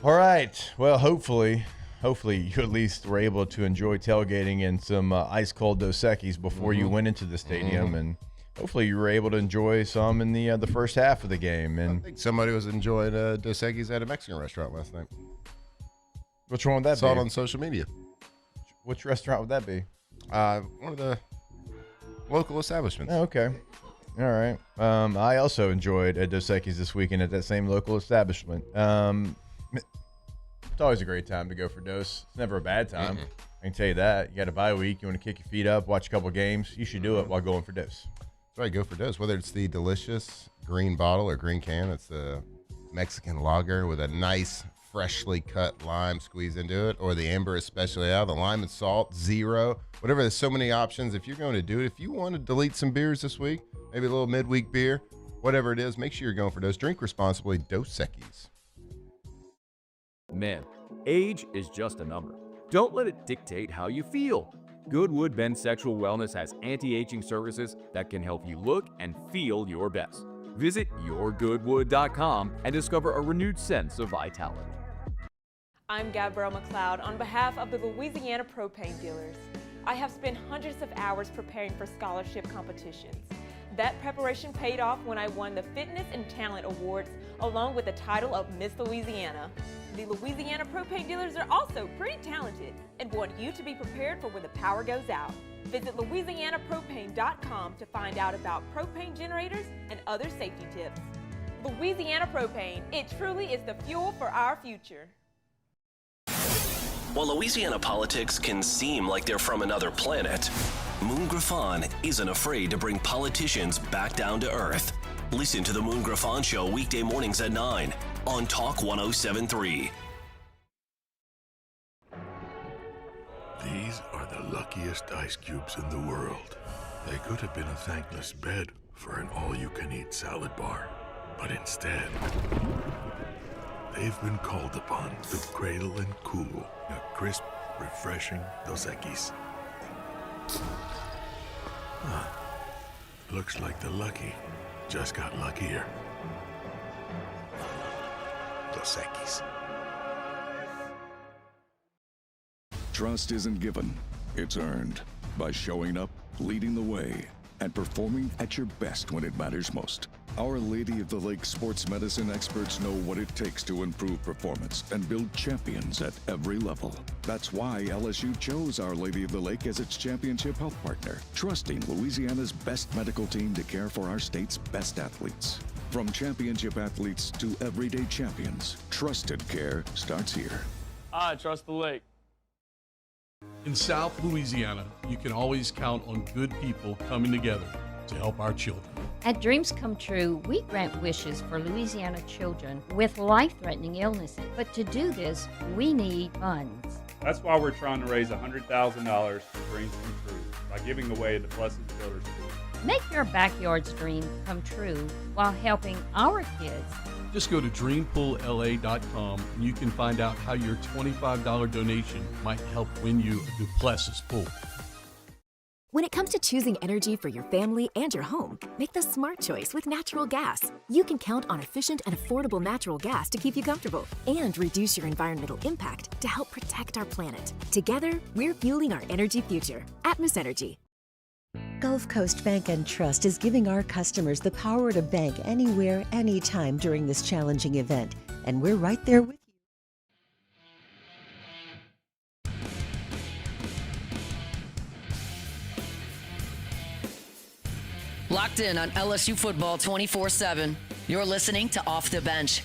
All right. Well, hopefully you at least were able to enjoy tailgating and some ice-cold Dos Equis before you went into the stadium, and hopefully you were able to enjoy some in the first half of the game. And I think somebody was enjoying Dos Equis at a Mexican restaurant last night. Which one would that be? Saw it on social media. Which restaurant would that be? One of the local establishments. Oh, okay. All right. I also enjoyed Dos Equis this weekend at that same local establishment. It's always a great time to go for Dos. It's never a bad time. I can tell you that. You got a bye week. You want to kick your feet up, watch a couple games. You should do it while going for Dos. That's right. Go for Dos. Whether it's the delicious green bottle or green can, it's the Mexican lager with a nice, freshly cut lime squeezed into it, or the Amber Especial, the lime and salt, zero, whatever. There's so many options. If you're going to do it, if you want to delete some beers this week, maybe a little midweek beer, whatever it is, make sure you're going for Dos. Drink responsibly. Dos Equis. Man, age is just a number. Don't let it dictate how you feel. Goodwood Men's Sexual Wellness has anti-aging services that can help you look and feel your best. Visit yourgoodwood.com and discover a renewed sense of vitality. I'm Gabrielle McLeod on behalf of the Louisiana Propane Dealers. I have spent hundreds of hours preparing for scholarship competitions. That preparation paid off when I won the Fitness and Talent Awards along with the title of Miss Louisiana. The Louisiana Propane Dealers are also pretty talented and want you to be prepared for when the power goes out. Visit louisianapropane.com to find out about propane generators and other safety tips. Louisiana Propane, it truly is the fuel for our future. While Louisiana politics can seem like they're from another planet, Moon Griffon isn't afraid to bring politicians back down to earth. Listen to the Moon Griffon Show weekday mornings at 9 on Talk 107.3. These are the luckiest ice cubes in the world. They could have been a thankless bed for an all-you-can-eat salad bar, but instead, they've been called upon to cradle and cool a crisp, refreshing Dos Equis. Looks like the lucky just got luckier. Dos Equis. Trust isn't given, it's earned by showing up, leading the way, and performing at your best when it matters most. Our Lady of the Lake sports medicine experts know what it takes to improve performance and build champions at every level. That's why LSU chose Our Lady of the Lake as its championship health partner, trusting Louisiana's best medical team to care for our state's best athletes. From championship athletes to everyday champions, trusted care starts here. I trust the lake. In South Louisiana, you can always count on good people coming together to help our children. At Dreams Come True, we grant wishes for Louisiana children with life-threatening illnesses. But to do this, we need funds. That's why we're trying to raise $100,000 for Dreams Come True by giving away the Blessed Children's School. Make your backyard's dream come true while helping our kids. Just go to dreampoolla.com and you can find out how your $25 donation might help win you a Duplessis pool. When it comes to choosing energy for your family and your home, make the smart choice with natural gas. You can count on efficient and affordable natural gas to keep you comfortable and reduce your environmental impact to help protect our planet. Together, we're fueling our energy future. Atmos Energy. Gulf Coast Bank and Trust is giving our customers the power to bank anywhere, anytime during this challenging event. And we're right there with you. Locked in on LSU football 24/7. You're listening to Off the Bench.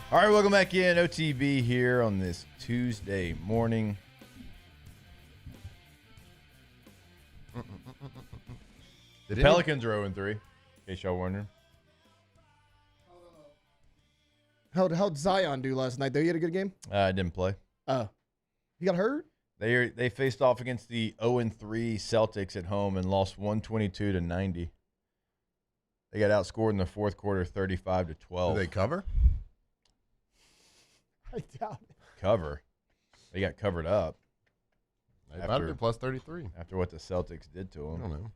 All right, welcome back in. OTB here on this Tuesday morning. The Pelicans are 0-3, in case y'all wondering. How'd Zion do last night, though? He had a good game? I didn't play. Oh. He got hurt? They faced off against the 0-3 Celtics at home and lost 122-90. They got outscored in the fourth quarter 35-12. Did they cover? I doubt it. Cover. They got covered up. They might have been plus 33. After what the Celtics did to them. I don't know.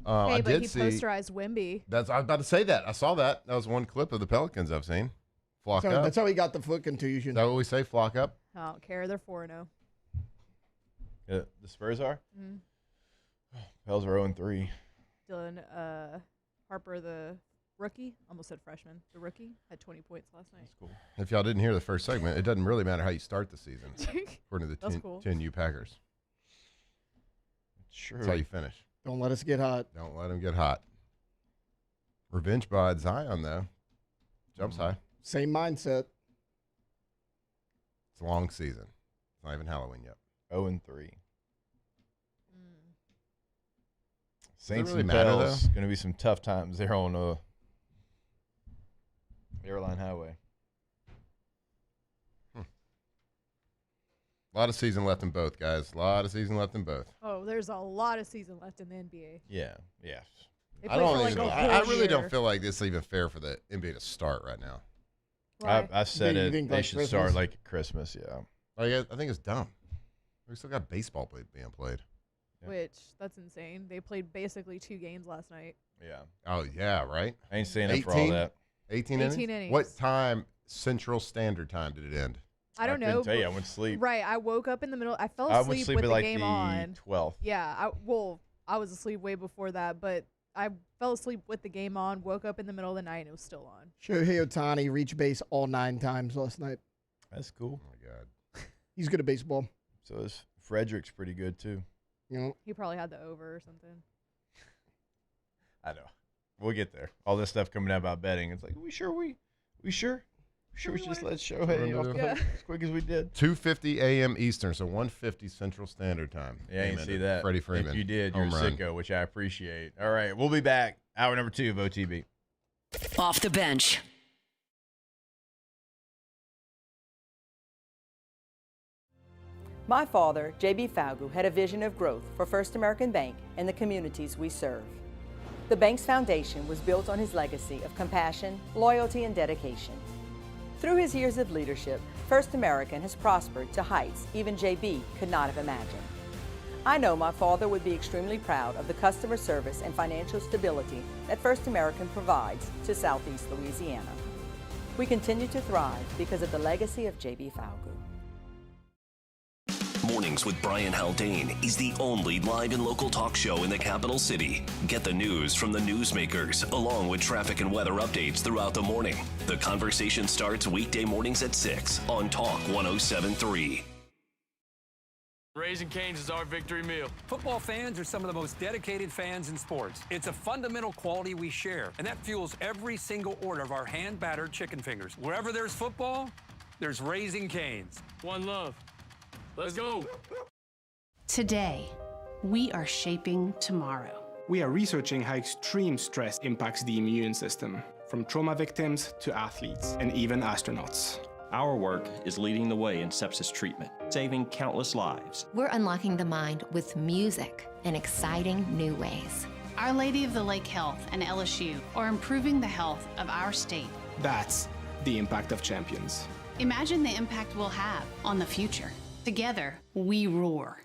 Hey, I but did he see. posterized Wemby. I was about to say that. I saw that. That was one clip of the Pelicans I've seen. Flock up. That's how he got the foot contusion. Is that what we say? Flock up? I don't care. They're 4-0. The Spurs are? Mm-hmm. Pels are 0-3. Dylan Harper, the rookie, almost said freshman. The rookie had 20 points last night. That's cool. If y'all didn't hear the first segment, it doesn't really matter how you start the season, according to the That's cool. 10U Packers. Sure. That's how you finish. Don't let us get hot. Don't let them get hot. Revenge by Zion, though. Jumps high. Same mindset. It's a long season. It's not even Halloween yet. 0-3. Saints really and matter, Pels. though? Going to be some tough times there on Airline Highway. A lot of season left in both, guys. A lot of season left in both. Oh, there's a lot of season left in the NBA. Yeah. Yes. They I play don't for like even. a I whole really year. don't feel like this is even fair for the NBA to start right now. I said You it. think They like should start Christmas? like at Christmas, yeah. Like, I think it's dumb. We still got baseball being played. Which, that's insane. They played basically 2 games last night. Yeah. Oh, yeah, right? I ain't staying up for all that. 18 innings? What time, Central Standard Time, did it end? I don't know. couldn't tell you. I went to sleep. Right. I woke up in the middle. I fell I asleep went to sleep with at the like game the on. 12th. Yeah. I was asleep way before that, but I fell asleep with the game on, woke up in the middle of the night, and it was still on. Shohei Ohtani reached base all 9 times last night. That's cool. Oh, my God. He's good at baseball. So is Frederick's pretty good, too. You know? He probably had the over or something. I know. We'll get there. All this stuff coming out about betting. It's like, we sure we should just let Shohei off the hook as quick as we did. 2:50 a.m. Eastern, so 1:50 Central Standard Time. Yeah, you see that. Freddie Freeman. If you did, you're a home run. sicko, which I appreciate. All right, we'll be back. Hour number 2 of OTB. Off the bench. My father, J.B. Falgu, had a vision of growth for First American Bank and the communities we serve. The bank's foundation was built on his legacy of compassion, loyalty, and dedication. Through his years of leadership, First American has prospered to heights even J.B. could not have imagined. I know my father would be extremely proud of the customer service and financial stability that First American provides to Southeast Louisiana. We continue to thrive because of the legacy of J.B. Falgu. Mornings with Brian Haldane is the only live and local talk show in the capital city. Get the news from the newsmakers, along with traffic and weather updates throughout the morning. The conversation starts weekday mornings at 6 on Talk 107.3. Raising Cane's is our victory meal. Football fans are some of the most dedicated fans in sports. It's a fundamental quality we share, and that fuels every single order of our hand-battered chicken fingers. Wherever there's football, there's Raising Cane's. One love. Let's go. Today, we are shaping tomorrow. We are researching how extreme stress impacts the immune system, from trauma victims to athletes and even astronauts. Our work is leading the way in sepsis treatment, saving countless lives. We're unlocking the mind with music in exciting new ways. Our Lady of the Lake Health and LSU are improving the health of our state. That's the impact of champions. Imagine the impact we'll have on the future. Together, we roar.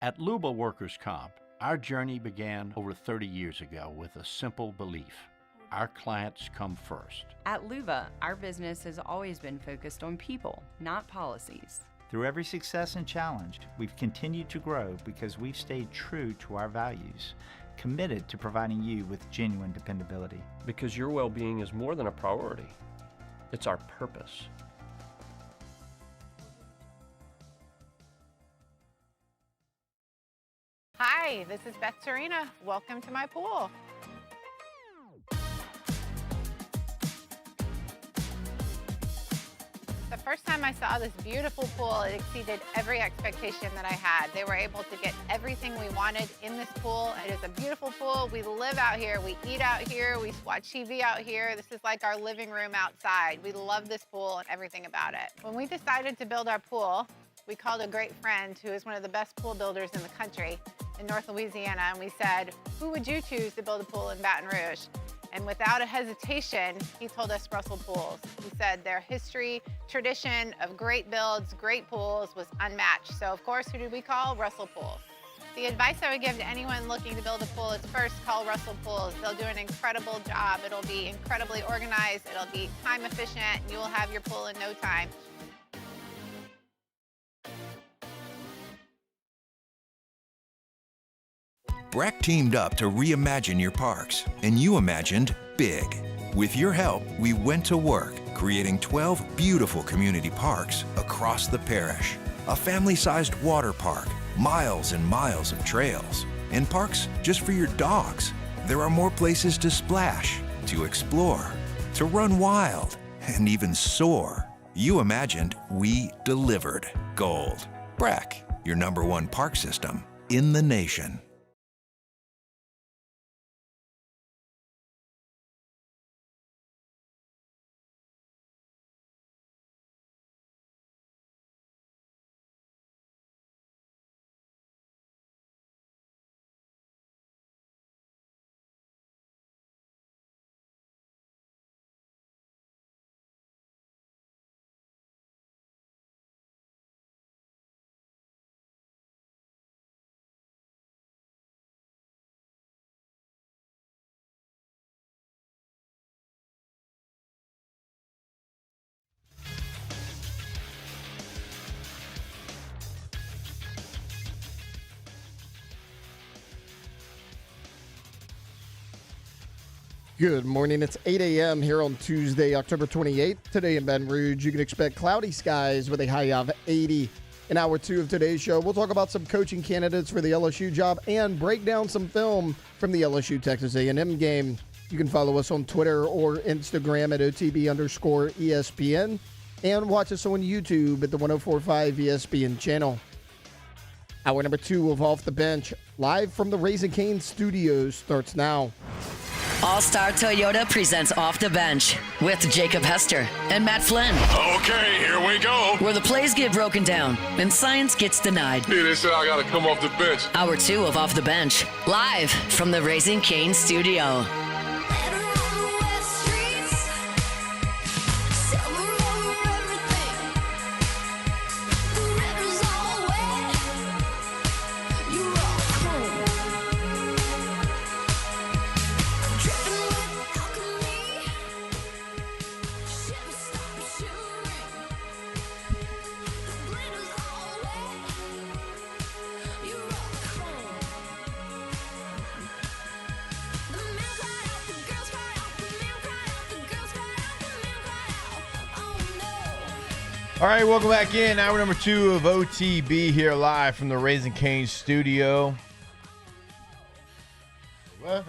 At Luba Workers' Comp, our journey began over 30 years ago with a simple belief. Our clients come first. At Luba, our business has always been focused on people, not policies. Through every success and challenge, we've continued to grow because we've stayed true to our values, committed to providing you with genuine dependability. Because your well-being is more than a priority. It's our purpose. Hi, this is Beth Serena. Welcome to my pool. The first time I saw this beautiful pool, it exceeded every expectation that I had. They were able to get everything we wanted in this pool. It is a beautiful pool. We live out here, we eat out here, we watch TV out here. This is like our living room outside. We love this pool and everything about it. When we decided to build our pool, we called a great friend who is one of the best pool builders in the country in North Louisiana, and we said, who would you choose to build a pool in Baton Rouge? And without a hesitation, he told us Russell Pools. He said their history, tradition of great builds, great pools was unmatched. So of course, who did we call? Russell Pools. The advice I would give to anyone looking to build a pool is first call Russell Pools. They'll do an incredible job. It'll be incredibly organized. It'll be time efficient. And you will have your pool in no time. Breck teamed up to reimagine your parks, and you imagined big. With your help, we went to work, creating 12 beautiful community parks across the parish. A family-sized water park, miles and miles of trails, and parks just for your dogs. There are more places to splash, to explore, to run wild, and even soar. You imagined, we delivered. Gold. Breck, your #1 park system in the nation. Good morning. It's 8 a.m. here on Tuesday, October 28th. Today in Baton Rouge, you can expect cloudy skies with a high of 80. In hour 2 of today's show, we'll talk about some coaching candidates for the LSU job and break down some film from the LSU-Texas A&M game. You can follow us on Twitter or Instagram at OTB_ESPN and watch us on YouTube at the 104.5 ESPN channel. Hour number 2 of Off the Bench, live from the Raising Cane's studios, starts now. All-Star Toyota presents Off the Bench with Jacob Hester and Matt Flynn. Okay, here we go. Where the plays get broken down and science gets denied. Hey, they said I gotta come off the bench. Hour 2 of Off the Bench, live from the Raising Cane's studio. All right, welcome back in. Hour number 2 of OTB here live from the Raising Cane's studio. Whoa.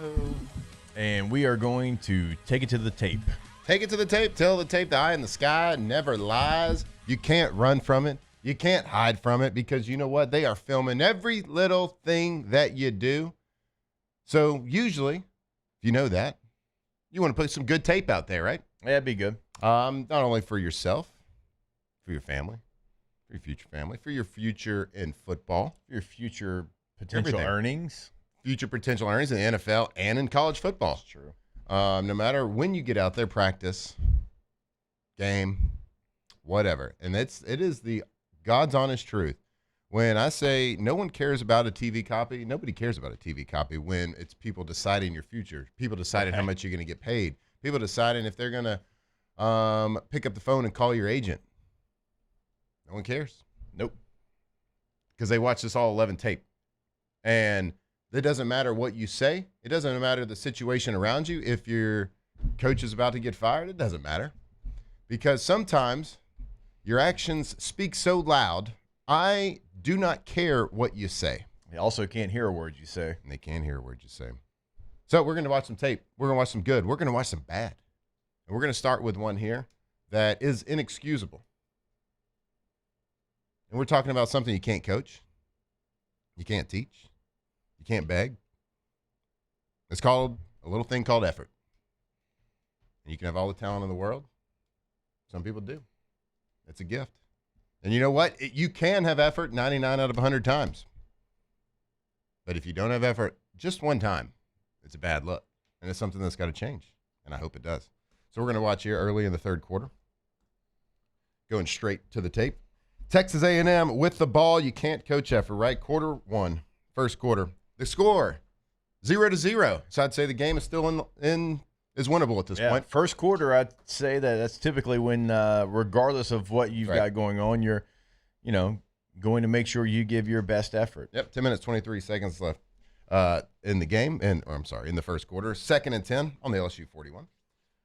And we are going to take it to the tape. Take it to the tape. Tell the tape the eye in the sky never lies. You can't run from it. You can't hide from it because you know what? They are filming every little thing that you do. So usually, if you know that, you want to put some good tape out there, right? Yeah, that'd be good. Not only for yourself, for your family, for your future family, for your future in football, your future potential earnings. Future potential earnings in the NFL and in college football. That's true. No matter when you get out there, practice, game, whatever. And it is the God's honest truth. When I say no one cares about a TV copy, nobody cares about a TV copy when it's people deciding your future, people deciding how much you're going to get paid, people deciding if they're going to pick up the phone and call your agent. No one cares. Nope. Because they watch this all 11 tape. And it doesn't matter what you say. It doesn't matter the situation around you. If your coach is about to get fired, it doesn't matter. Because sometimes your actions speak so loud, I do not care what you say. They also can't hear a word you say. And they can't hear a word you say. So we're going to watch some tape. We're going to watch some good. We're going to watch some bad. And we're going to start with one here that is inexcusable. And we're talking about something you can't coach. You can't teach. You can't beg. It's called a little thing called effort. And you can have all the talent in the world. Some people do. It's a gift. And you know what? You can have effort 99 out of 100 times. But if you don't have effort just one time, it's a bad look. And it's something that's got to change. And I hope it does. So we're going to watch here early in the third quarter. Going straight to the tape. Texas A&M with the ball. You can't coach effort, right? Quarter one, first quarter. The score, 0-0. So I'd say the game is still is winnable at this point. First quarter, I'd say that's typically when, regardless of what you've got going on, you're, going to make sure you give your best effort. Yep, 10 minutes, 23 seconds left in the game. In the first quarter. 2nd and 10 on the LSU 41.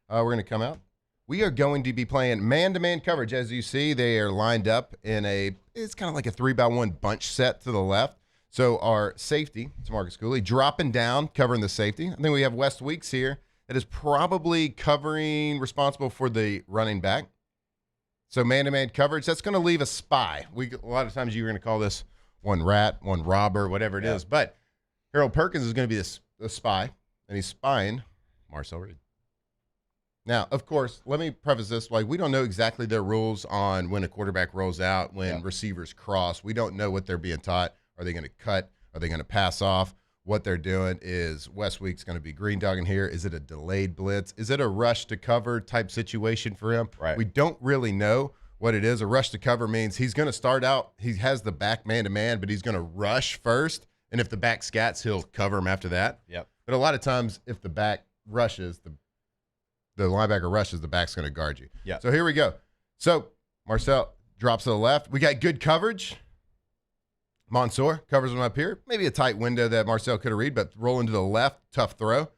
We're going to come out. We are going to be playing man-to-man coverage. As you see, they are lined up in it's kind of like a 3-by-1 bunch set to the left. So our safety, it's Marcus Cooley, dropping down, covering the safety. I think we have West Weeks here that is probably responsible for the running back. So man-to-man coverage, that's going to leave a spy. A lot of times you're going to call this one rat, one robber, whatever it is. But Harold Perkins is going to be a spy, and he's spying Marcel Reed. Now, of course, let me preface this. We don't know exactly their rules on when a quarterback rolls out, when receivers cross. We don't know what they're being taught. Are they going to cut? Are they going to pass off? What they're doing is West Week's going to be green dogging here. Is it a delayed blitz? Is it a rush to cover type situation for him? Right. We don't really know what it is. A rush to cover means he's going to start out. He has the back man-to-man, but he's going to rush first. And if the back scats, he'll cover him after that. Yep. But a lot of times, if the back rushes, the linebacker rushes, the back's going to guard you. Yeah. So here we go. So Marcel drops to the left. We got good coverage. Mansour covers him up here. Maybe a tight window that Marcel could have read, but rolling to the left, tough throw.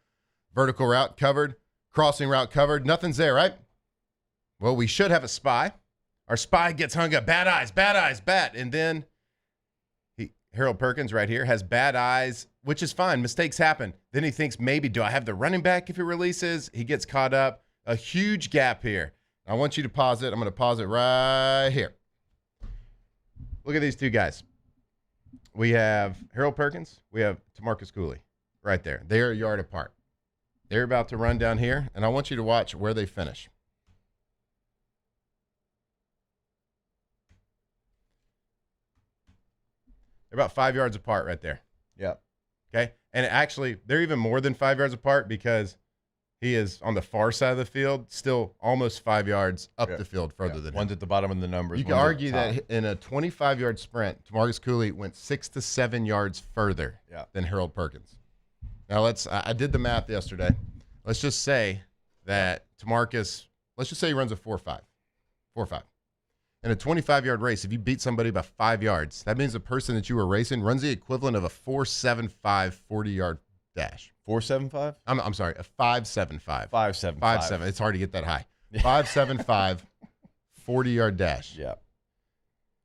Vertical route covered. Crossing route covered. Nothing's there, right? Well, we should have a spy. Our spy gets hung up. Bad eyes, bat. And then Harold Perkins right here has bad eyes, which is fine. Mistakes happen. Then he thinks, maybe, do I have the running back if he releases? He gets caught up. A huge gap here. I want you to pause it. I'm going to pause it right here. Look at these two guys. We have Harold Perkins. We have Tamarcus Cooley right there. They're a yard apart. They're about to run down here, and I want you to watch where they finish. They're about 5 yards apart right there. Yep. Okay? And actually, they're even more than 5 yards apart because he is on the far side of the field, still almost 5 yards up the field further than him. One's at the bottom of the numbers. You can argue that in a 25-yard sprint, Tamarcus Cooley went 6 to 7 yards further than Harold Perkins. Now, I did the math yesterday. Let's just say that Tamarcus, let's just say he runs a 4.5. 4.5. In a 25-yard race, if you beat somebody by 5 yards, that means the person that you were racing runs the equivalent of a 4.75 40-yard dash. 4.75? I'm sorry, a 5.75. 5.75. 5.7. It's hard to get that high. 5.75 40-yard dash. Yeah.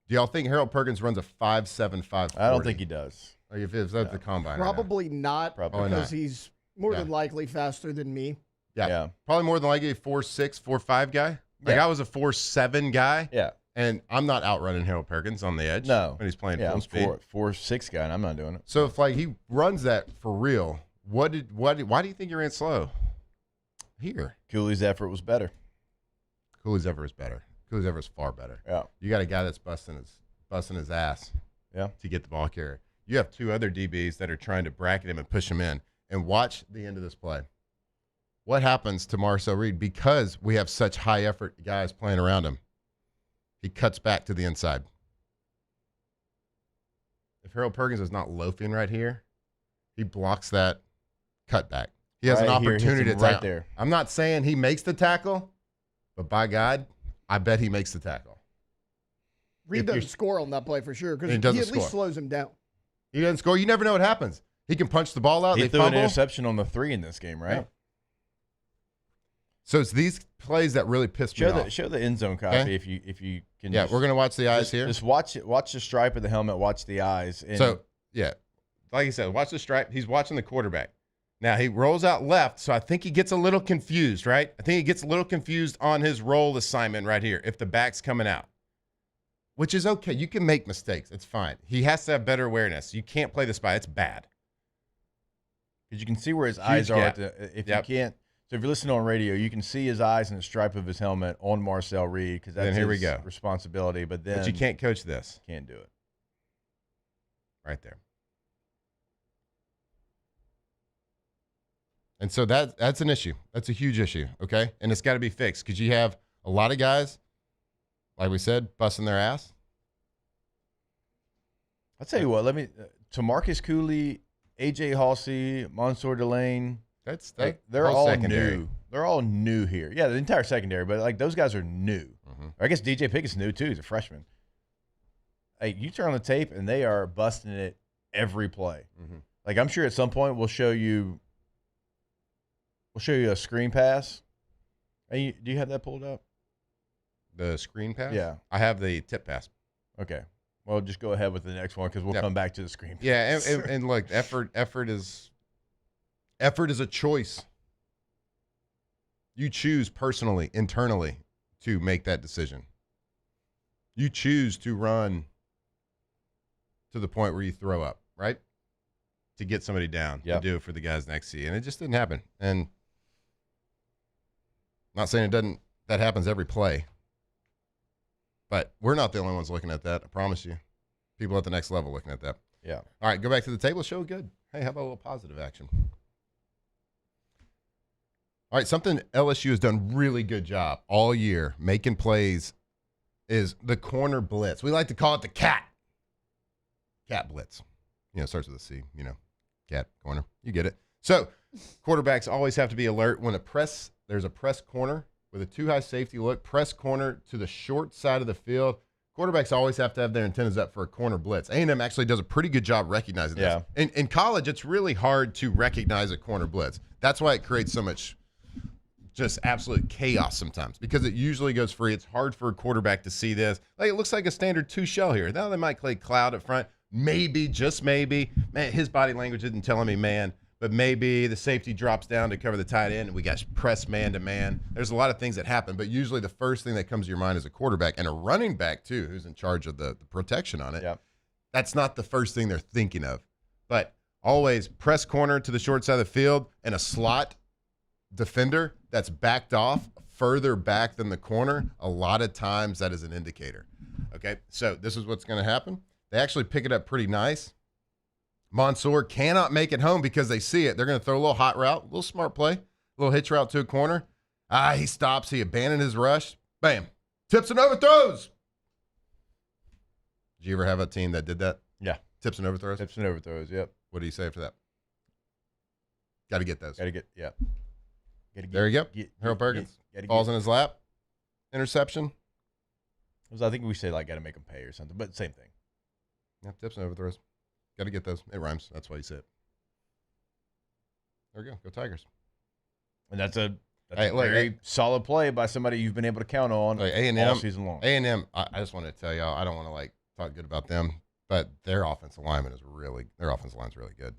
Do y'all think Harold Perkins runs a 5.75 40? I don't think he does. Like if it's at the combine. Probably not, Probably because not. he's more than likely faster than me. Yeah. Probably more than likely a 4.6, 4.5 guy. Like I was a 4.7 guy. Yeah. And I'm not outrunning Harold Perkins on the edge. No. When he's playing Yeah, full I'm speed. 4.6 guy, and I'm not doing it. So if like he runs that for real, why do you think he ran slow? Here. Cooley's effort was better. Cooley's effort is better. Cooley's effort is far better. Yeah. You got a guy that's busting his ass. Yeah. To get the ball carrier. You have two other DBs that are trying to bracket him and push him in. And watch the end of this play. What happens to Marcel Reed because we have such high effort guys playing around him? He cuts back to the inside. If Harold Perkins is not loafing right here, he blocks that cutback. He has an opportunity to tackle. There. I'm not saying he makes the tackle, but by God, I bet he makes the tackle. Reed doesn't score on that play for sure, because He he doesn't at least score. slows him down. He doesn't score. You never know what happens. He can punch the ball out. He They threw an fumble. interception on the 3 in this game, right? Yeah. So it's these plays that really piss me off. Show the end zone copy Okay? if you can. Yeah, just- we're gonna watch the eyes here. Just watch the stripe of the helmet. Watch the eyes. And So yeah, like I said, watch the stripe. He's watching the quarterback. Now he rolls out left, so I think he gets a little confused, right? I think he gets a little confused on his roll assignment right here. If the back's coming out, which is okay, you can make mistakes. It's fine. He has to have better awareness. You can't play the spy. It's bad. because you can see where his Huge eyes are. gap. If Yep. you can't, so if you're listening on radio, you can see his eyes and the stripe of his helmet on Marcel Reed because that's Then here we his go. responsibility. But then you can't coach this. Can't do it. Right there. And so that's an issue. That's a huge issue, okay? And it's got to be fixed because you have a lot of guys, like we said, busting their ass. I'll tell you what. Let me to Marcus Cooley, AJ Halsey, Mansour Delane. They're all secondary. new. They're all new here. Yeah, the entire secondary, but like those guys are new. I guess DJ Pickett's new too. He's a freshman. Hey, you turn on the tape and they are busting it every play. Like I'm sure at some point we'll show you a screen pass. Hey, do you have that pulled up? The screen pass? Yeah. I have the tip pass. Okay. Well, just go ahead with the next one because we'll come back to the screen pass. Yeah, and look, effort is a choice. You choose personally, internally, to make that decision. You choose to run to the point where you throw up, right? To get somebody down, to do it for the guys next to you. And it just didn't happen. And I'm not saying that happens every play. But we're not the only ones looking at that, I promise you. People at the next level looking at that. Yeah. All right, go back to the table. Show good. Hey, how about a little positive action? All right, something LSU has done really good job all year making plays is the corner blitz. We like to call it the cat blitz. You know, starts with a C, you know, cat, corner. You get it. So quarterbacks always have to be alert when there's a press corner with a too-high safety look, press corner to the short side of the field. Quarterbacks always have to have their antennas up for a corner blitz. A&M actually does a pretty good job recognizing this. In college, it's really hard to recognize a corner blitz. That's why it creates so much just absolute chaos sometimes because it usually goes free. It's hard for a quarterback to see this. Like it looks like a standard 2 shell here. Now they might play cloud up front. Maybe, just maybe. Man, his body language isn't telling me, man. But maybe the safety drops down to cover the tight end, and we got press man-to-man. There's a lot of things that happen, but usually the first thing that comes to your mind is a quarterback and a running back, too, who's in charge of the protection on it. That's not the first thing they're thinking of. But always press corner to the short side of the field and a slot defender that's backed off further back than the corner. A lot of times that is an indicator. Okay, so this is what's going to happen. They actually pick it up pretty nice. Mansour cannot make it home because they see it. They're going to throw a little hot route, a little smart play, a little hitch route to a corner. He stops. He abandoned his rush. Bam. Tips and overthrows. Did you ever have a team that did that? Yeah. Tips and overthrows? Tips and overthrows, yep. What do you say after that? Got to get those. Got to get, yeah. There you go. Harold Perkins. Falls in his lap. Interception. I think we say, like, got to make them pay or something, but same thing. Yeah, tips and overthrows. Got to get those. It rhymes. That's why you say it. There we go. Go Tigers. And that's a That's a very solid play by somebody you've been able to count on all season long. A&M, I just want to tell y'all, I don't want to talk good about them, but their offensive lineman is really good.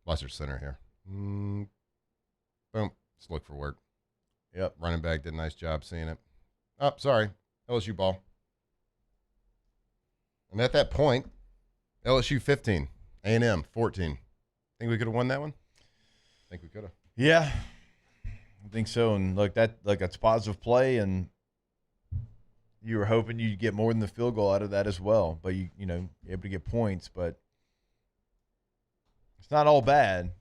Watch their center here. Boom. Let's look for work. Yep. Running back did a nice job seeing it. Oh, sorry. LSU ball. And at that point, LSU 15, A&M 14. Think we could have won that one? I think we could have. Yeah, I think so. And look, that's positive play, and you were hoping you'd get more than the field goal out of that as well. But you're able to get points, but it's not all bad.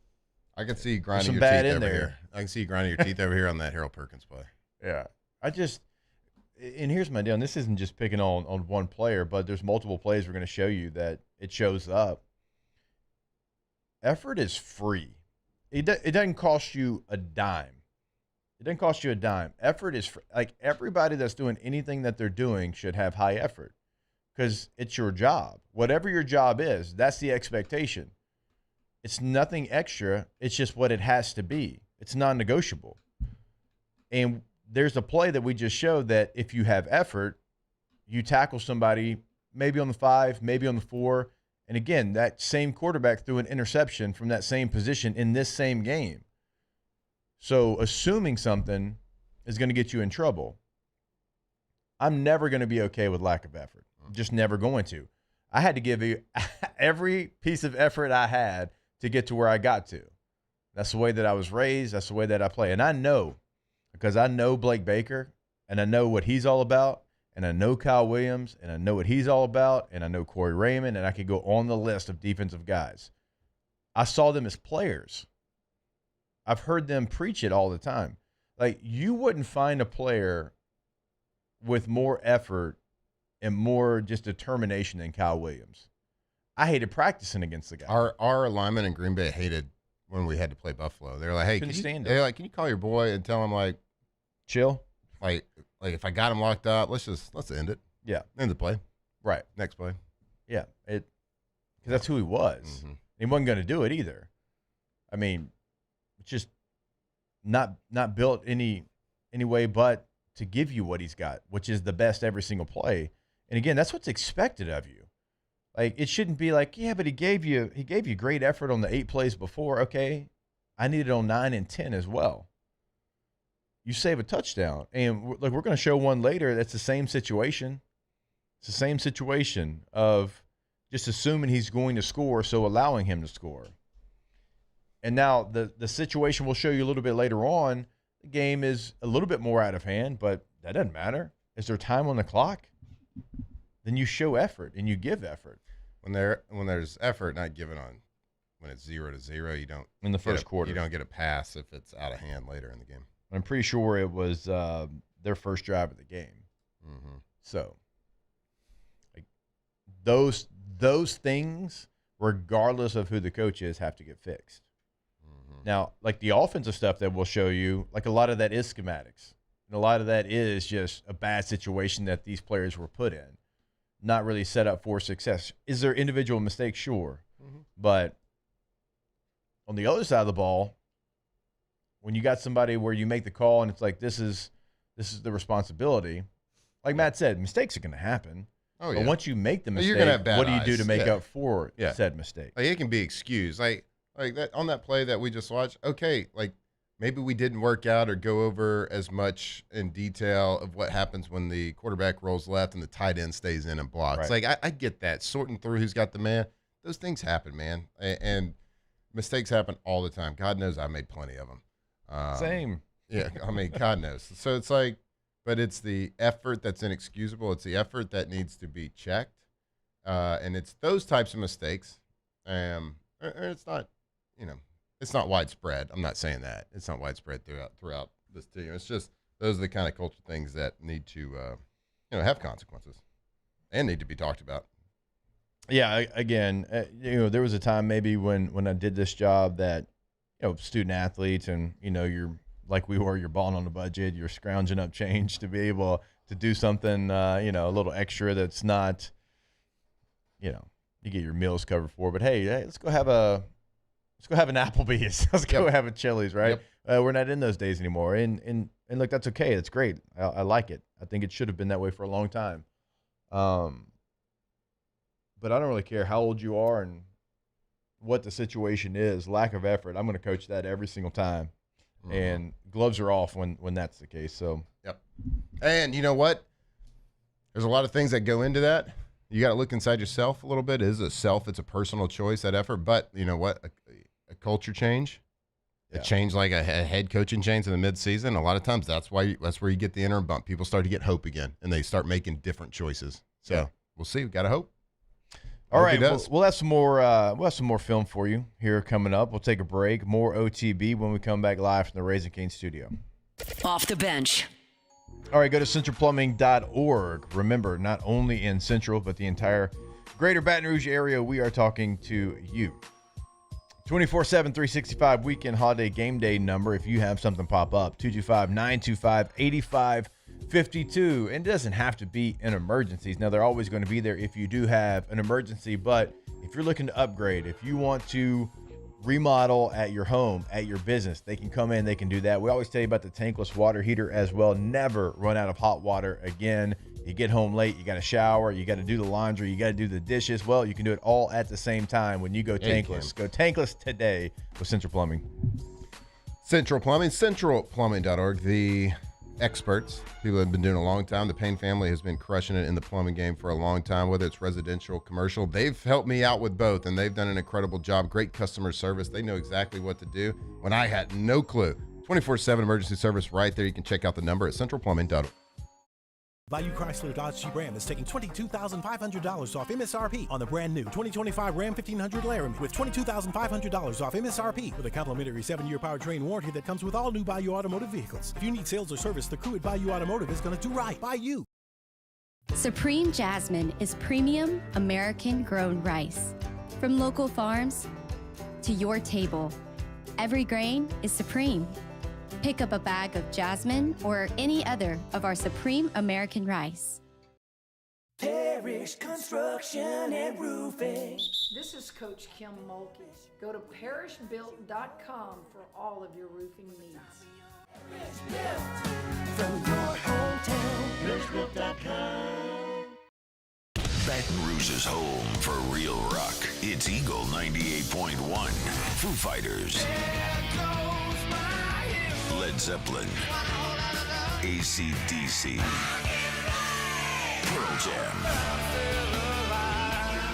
I can see you grinding some your bad teeth in over there. here. I can see you grinding your teeth over here on that Harold Perkins play. Yeah, and here's my deal. And this isn't just picking on one player, but there's multiple plays we're going to show you that it shows up. Effort is free. It doesn't cost you a dime. It doesn't cost you a dime. Effort is free. Like, everybody that's doing anything that they're doing should have high effort because it's your job. Whatever your job is, that's the expectation. It's nothing extra. It's just what it has to be. It's non-negotiable. And there's a play that we just showed that if you have effort, you tackle somebody maybe on the 5, maybe on the 4. And again, that same quarterback threw an interception from that same position in this same game. So assuming something is going to get you in trouble, I'm never going to be okay with lack of effort. I'm just never going to. I had to give you every piece of effort I had to get to where I got to. That's the way that I was raised. That's the way that I play. And I know, because I know Blake Baker, and I know what he's all about, and I know Kyle Williams, and I know what he's all about, and I know Corey Raymond, and I could go on the list of defensive guys. I saw them as players. I've heard them preach it all the time. Like, you wouldn't find a player with more effort and more just determination than Kyle Williams. I hated practicing against the guy. Our linemen in Green Bay hated when we had to play Buffalo. They were like, "Hey, can you call your boy and tell him chill? Like if I got him locked up, let's end it. Yeah, end the play. Right, next play. Yeah, because that's who he was. Mm-hmm. He wasn't going to do it either. I mean, just not built any way but to give you what he's got, which is the best every single play. And again, that's what's expected of you. Like, it shouldn't be like, yeah, but he gave you great effort on the 8 plays before. Okay, I need it on 9 and 10 as well. You save a touchdown. And we're going to show one later that's the same situation. It's the same situation of just assuming he's going to score, so allowing him to score. And now the situation we'll show you a little bit later on, the game is a little bit more out of hand, but that doesn't matter. Is there time on the clock? Then you show effort and you give effort. When there's effort not given on, when it's 0-0, you don't in the first quarter. You don't get a pass if it's out of hand later in the game. I'm pretty sure it was their first drive of the game. Mm-hmm. So, like, those things, regardless of who the coach is, have to get fixed. Mm-hmm. Now, like the offensive stuff that we'll show you, like a lot of that is schematics, and a lot of that is just a bad situation that these players were put in. Not really set up for success. Is there individual mistakes? Sure. Mm-hmm. But on the other side of the ball, when you got somebody where you make the call and it's like, this is the responsibility, like Matt said, mistakes are going to happen. Oh, yeah. But once you make the mistake, you're gonna have bad what do you do eyes. to make up for said mistake? Like, it can be excused. Like that on that play that we just watched, okay, like maybe we didn't work out or go over as much in detail of what happens when the quarterback rolls left and the tight end stays in and blocks. Right. Like, I get that. Sorting through who's got the man. Those things happen, man. And mistakes happen all the time. God knows I made plenty of them. Same. Yeah, I mean, God knows. So it's like, but it's the effort that's inexcusable. It's the effort that needs to be checked. And it's those types of mistakes. Or it's not, it's not widespread. I'm not saying that. It's not widespread throughout this team. It's just those are the kind of culture things that need to, have consequences and need to be talked about. Yeah, again, there was a time maybe when I did this job that, student athletes and, you're like we were, you're balling on the budget, you're scrounging up change to be able to do something, a little extra that's not, you get your meals covered for. But, hey, let's go have let's go have an Applebee's. Let's go have a Chili's, right? We're not in those days anymore. And look, that's okay. That's great. I like it. I think it should have been that way for a long time. But I don't really care how old you are and what the situation is. Lack of effort, I'm going to coach that every single time. And gloves are off when that's the case. So, And you know what? There's a lot of things that go into that. You got to look inside yourself a little bit. It is a self. It's a personal choice, that effort. But you know what? A culture change, a change like a head coaching change in the midseason. A lot of times that's where you get the interim bump. People start to get hope again, and they start making different choices. So we'll see. We got to hope. All right, we'll have some more film for you here coming up. We'll take a break. More OTB when we come back live from the Raising Cane studio. Off the bench. All right, go to centralplumbing.org. Remember, not only in Central, but the entire greater Baton Rouge area, we are talking to you. 24/7, 365 weekend holiday game day number. If you have something pop up, 225-925-8552. And it doesn't have to be an emergency. Now, they're always going to be there if you do have an emergency. But if you're looking to upgrade, if you want to remodel at your home, at your business, they can come in, they can do that. We always tell you about the tankless water heater as well. Never run out of hot water again. You get home late, you got to shower, you got to do the laundry, you got to do the dishes. Well, you can do it all at the same time when you go tankless. Go tankless today with Central Plumbing. Central Plumbing, centralplumbing.org. The experts, people that have been doing it a long time. The Payne family has been crushing it in the plumbing game for a long time, whether it's residential, commercial. They've helped me out with both, and they've done an incredible job. Great customer service. They know exactly what to do when I had no clue. 24/7 emergency service right there. You can check out the number at centralplumbing.org. Bayou Chrysler Dodge Jeep Ram is taking $22,500 off MSRP on the brand new 2025 Ram 1500 Laramie with $22,500 off MSRP with a complimentary 7-year powertrain warranty that comes with all new Bayou Automotive vehicles. If you need sales or service, the crew at Bayou Automotive is going to do right by you. Supreme Jasmine is premium American-grown rice. From local farms to your table, every grain is supreme. Pick up a bag of Jasmine or any other of our Supreme American rice. Parish Construction and Roofing. This is Coach Kim Mulkey. Go to parishbuilt.com for all of your roofing needs. From your hometown, parishbuilt.com. Baton Rouge's home for real rock. It's Eagle 98.1. Foo Fighters. Led Zeppelin, AC/DC, Pearl Jam,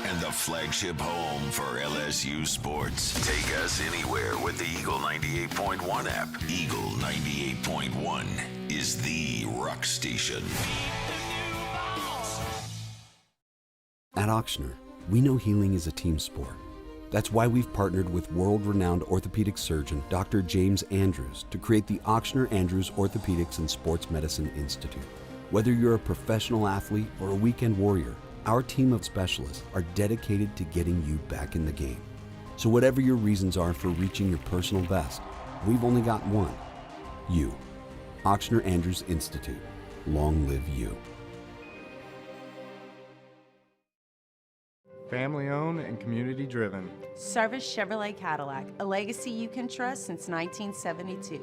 and the flagship home for LSU sports. Take us anywhere with the Eagle 98.1 app. Eagle 98.1 is the rock station. At Ochsner, we know healing is a team sport. That's why we've partnered with world-renowned orthopedic surgeon Dr. James Andrews to create the Ochsner Andrews Orthopedics and Sports Medicine Institute. Whether you're a professional athlete or a weekend warrior, our team of specialists are dedicated to getting you back in the game. So whatever your reasons are for reaching your personal best, we've only got one: you. Ochsner Andrews Institute. Long live you. Family-owned and community-driven. Service Chevrolet Cadillac, a legacy you can trust since 1972.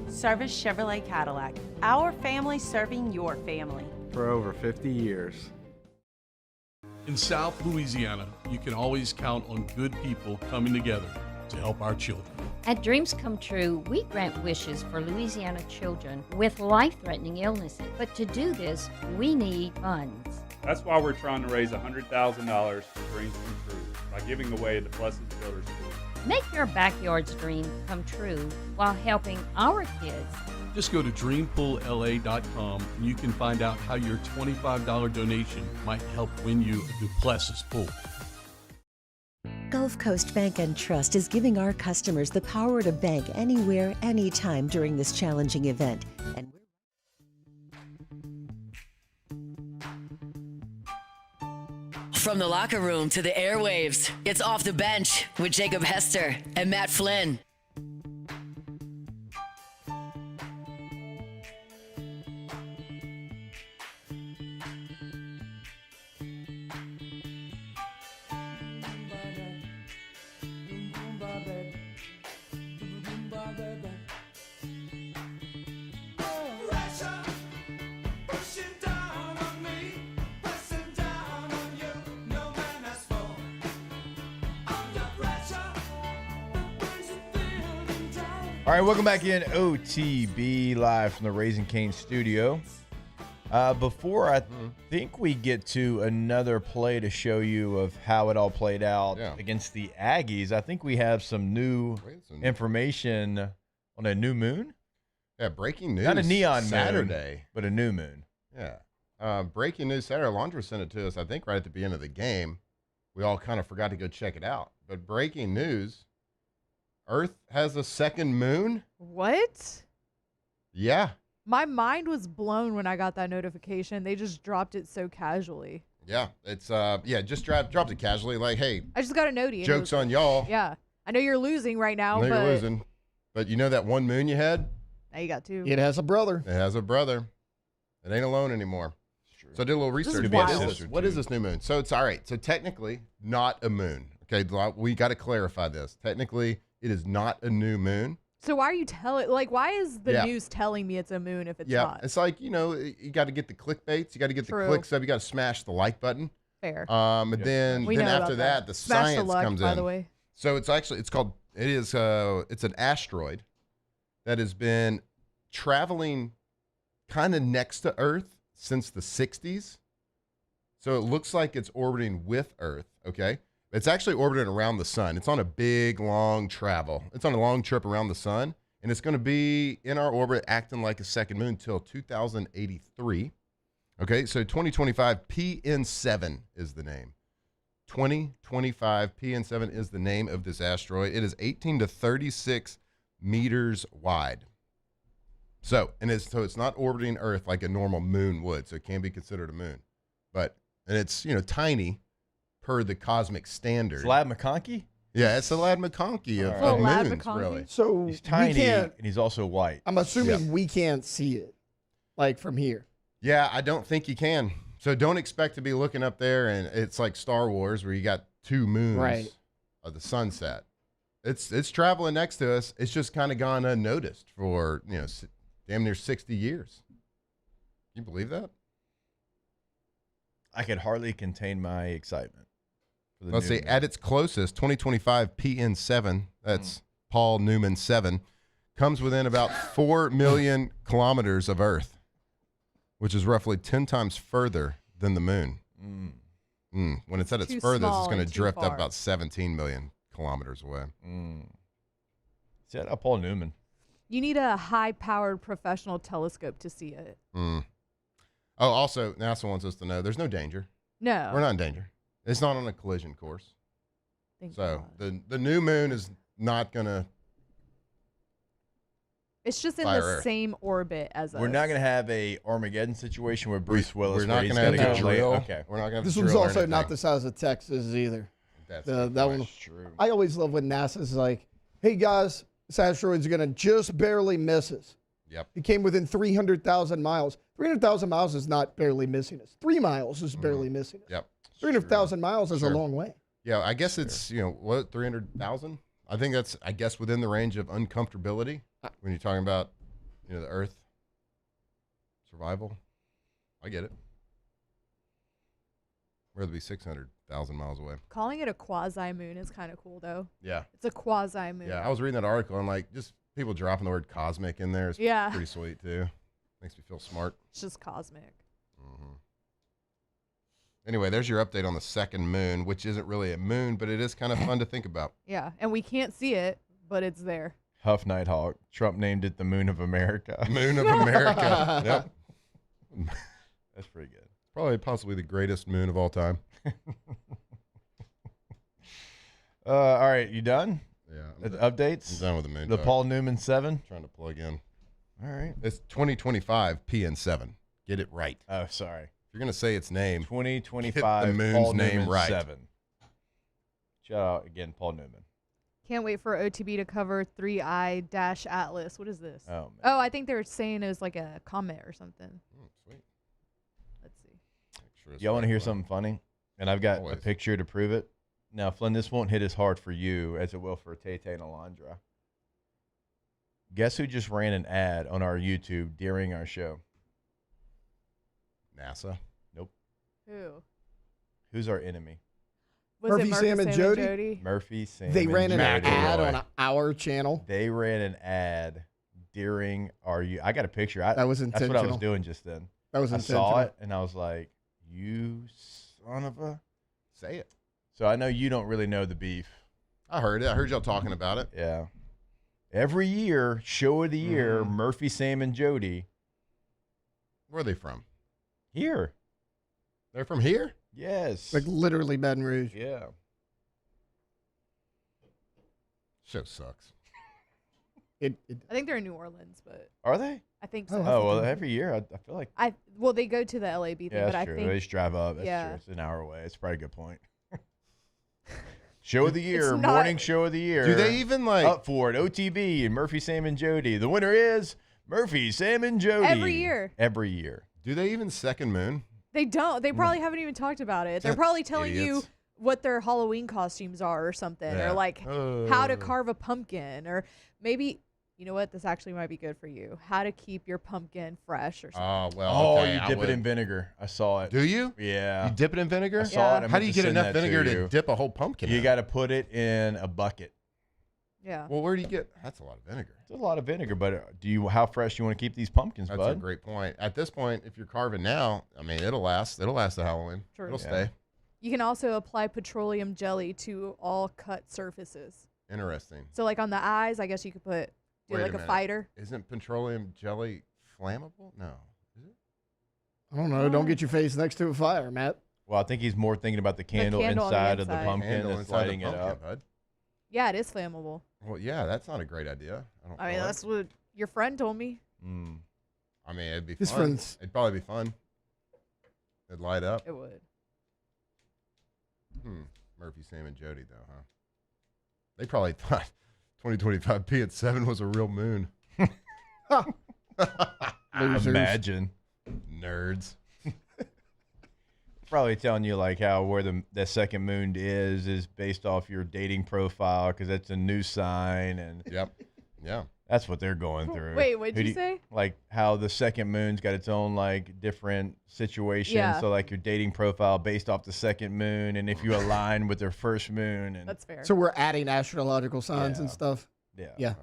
Service Chevrolet Cadillac, our family serving your family. For over 50 years. In South Louisiana, you can always count on good people coming together to help our children. At Dreams Come True, we grant wishes for Louisiana children with life-threatening illnesses. But to do this, we need funds. That's why we're trying to raise $100,000 for Dreams Come True by giving away the Blessed Builders School. Make your backyard's dream come true while helping our kids. Just go to dreampoolla.com and you can find out how your $25 donation might help win you a Duplessis pool. Gulf Coast Bank and Trust is giving our customers the power to bank anywhere, anytime during this challenging event. And From the locker room to the airwaves, it's Off the Bench with Jacob Hester and Matt Flynn. All right, welcome back in OTB live from the Raising Cane studio. Before I think we get to another play to show you of how it all played out against the Aggies, I think we have some new information on a new moon. Yeah, breaking news. Not a neon Saturday, moon, but a new moon. Yeah. Breaking news Saturday. Alondra sent it to us, I think, right at the beginning of the game. We all kind of forgot to go check it out. But breaking news. Earth has a second moon? What? Yeah. My mind was blown when I got that notification. They just dropped it so casually. Yeah. It's just dropped it casually. Like, hey, I just got a notie. Joke's on y'all. Yeah. I know you're losing right now, I know but you're losing. But you know that one moon you had? now you got two. It has a brother. It has a brother. It ain't alone anymore. So I did a little research. What is this new moon? So it's all right. So technically, not a moon. Okay, we got to clarify this. Technically, it is not a new moon. So why are you why is the news telling me it's a moon if it's not? It's like, you got to get the clickbaits. You got to get the clicks up. You got to smash the like button. Fair. And then after that, the Smash science the luck, comes by in. the way. So it's an asteroid that has been traveling kind of next to Earth since the 60s. So it looks like it's orbiting with Earth, okay? It's actually orbiting around the sun. It's on a big, long travel. It's on a long trip around the sun, and it's going to be in our orbit acting like a second moon until 2083. Okay, so 2025 PN7 is the name. 2025 PN7 is the name of this asteroid. It is 18 to 36 meters wide. So it's not orbiting Earth like a normal moon would, so it can be considered a moon. And it's, tiny per the cosmic standard. It's Lad McConkey? Yeah, it's the Lad McConkey of moons, really. So he's tiny and he's also white. I'm assuming we can't see it, like from here. Yeah, I don't think you can. So don't expect to be looking up there and it's like Star Wars where you got two moons of the sunset. It's traveling next to us. It's just kind of gone unnoticed for, damn near 60 years. Can you believe that? I could hardly contain my excitement. Let's see, at its closest, 2025 PN7, that's Paul Newman 7, comes within about 4 million kilometers of Earth, which is roughly 10 times further than the moon. When it's at its furthest, it's going to drift up about 17 million kilometers away. Shout out Paul Newman. You need a high-powered professional telescope to see it. Oh, also, NASA wants us to know there's no danger. No. We're not in danger. It's not on a collision course. So the new moon is not going to. It's just in the same orbit as us. We're not going to have a Armageddon situation where Bruce Willis. We're not going to have a drill. Okay. We're not going to. This one's also not the size of Texas either. That one. True. I always love when NASA's like, "Hey guys, this asteroid's going to just barely miss us." Yep. It came within 300,000 miles. 300,000 miles is not barely missing us. 3 miles is barely missing us. Yep. 300,000 miles is a long way. Yeah, I guess it's, 300,000? I think that's, within the range of uncomfortability when you're talking about, the Earth survival. I get it. We'd rather be 600,000 miles away. Calling it a quasi-moon is kind of cool, though. Yeah. It's a quasi-moon. Yeah, I was reading that article and, just people dropping the word cosmic in there is pretty sweet, too. Makes me feel smart. It's just cosmic. Anyway, there's your update on the second moon, which isn't really a moon, but it is kind of fun to think about. Yeah, and we can't see it, but it's there. Huff Nighthawk. Trump named it the Moon of America. Moon of America. Yep. That's pretty good. Probably possibly the greatest moon of all time. All right, you done? Yeah. Updates? I'm done with the moon. The Paul Newman 7? Trying to plug in. All right. It's 2025 PN7. Get it right. Oh, sorry. you're going to say its name, 2025 hit the moon's Paul name Newman right. 7. Shout out again, Paul Newman. Can't wait for OTB to cover 3I-Atlas. What is this? Oh, man. Oh, I think they were saying it was like a comet or something. Sweet. Let's see. Sure Y'all want to hear something funny? And I've got a picture to prove it. Now, Flynn, this won't hit as hard for you as it will for Tay and Alondra. Guess who just ran an ad on our YouTube during our show? NASA. Nope. Who? Who's our enemy? Was Murphy, it Murphy, Sam, and Jody? Murphy, Sam, They and ran an Jody. ad on our channel. They ran an ad during our. I got a picture. That was That's what I was intentional. doing just then. That was I intentional. saw it and I was like, "You son of a." Say it. So I know you don't really know the beef. I heard it. I heard y'all talking about it. Yeah. Every year, show of the year, Murphy, Sam, and Jody. Where are they from? Here. They're from here? Yes. Like literally Baton Rouge. Yeah. Show sucks. I think they're in New Orleans, but Are they? I think so. Oh, well, every year I feel like. Well, they go to the LAB thing, Yeah, but that's I true. think They just drive up. That's yeah. true. It's an hour away. It's probably a good point. Show of the year, It's not- morning show of the year. Do they even like up for it? OTB and Murphy, Sam, and Jody. The winner is Murphy, Sam, and Jody. Every year. Every year. Do they even second moon? They don't. They probably haven't even talked about it. They're probably telling you what their Halloween costumes are or something, Yeah. or like how to carve a pumpkin, or maybe, you know what, this actually might be good for you. How to keep your pumpkin fresh or something. Oh, well, Oh, okay, you I dip would. it in vinegar. I saw it. Do you? Yeah. You dip it in vinegar? I saw it. I How meant do you to get send enough that vinegar to you. dip a whole pumpkin You in? got to put it in a bucket. Yeah. Well, where do you get? That's a lot of vinegar. It's a lot of vinegar, but how fresh do you want to keep these pumpkins, That's bud? a great point. At this point, if you're carving now, I mean, it'll last. It'll last the Halloween. True. It'll Yeah. stay. You can also apply petroleum jelly to all cut surfaces. Interesting. So like on the eyes, I guess you could do Wait like a minute. fighter. Isn't petroleum jelly flammable? No. Is it? I don't know. Don't get your face next to a fire, Matt. Well, I think he's more thinking about the candle, candle on the inside of the inside. pumpkin Candle that's inside the lighting it pumpkin, up. bud. Yeah, it is flammable. Well, yeah, that's not a great idea. I don't. I mean, feel like. that's what your friend told me. I mean, it'd be His fun. friends- It'd probably be fun. It'd light up. It would. Murphy, Sam, and Jody, though, huh? They probably thought 2025 P7 was a real moon. Losers. Imagine. Nerds. Probably telling you like how where the second moon is based off your dating profile because that's a new sign and Yep. Yeah. that's what they're going through. Wait, what'd Who you do say? Like how the second moon's got its own like different situation. Yeah. So like your dating profile based off the second moon and if you align with their first moon and That's fair. So we're adding astrological signs and Yeah. stuff. yeah. Yeah.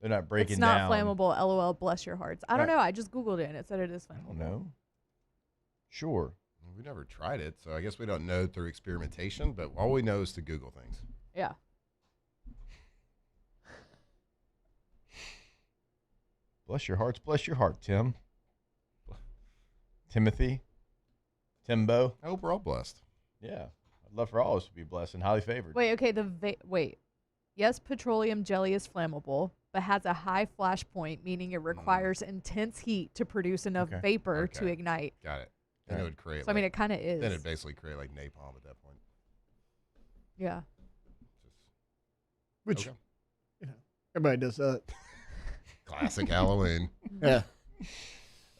They're not breaking It's not down. flammable. LOL. Bless your hearts. I don't Right. know. I just googled it and it said it is I flammable. don't know. Sure. We never tried it, so I guess we don't know through experimentation, but all we know is to Google things. Yeah. Bless your hearts. Bless your heart, Tim. Timothy. Timbo. I hope we're all blessed. Yeah. I'd love for all of us to be blessed and highly favored. Wait. Okay. Wait. Yes, petroleum jelly is flammable, but has a high flash point, meaning it requires intense heat to produce enough Okay. vapor to Okay. ignite. Got it. Then it would create. So I mean, it kind of is. Then it'd basically create like napalm at that point. Yeah. Which, Okay. you know, everybody does that. Classic Halloween. Yeah.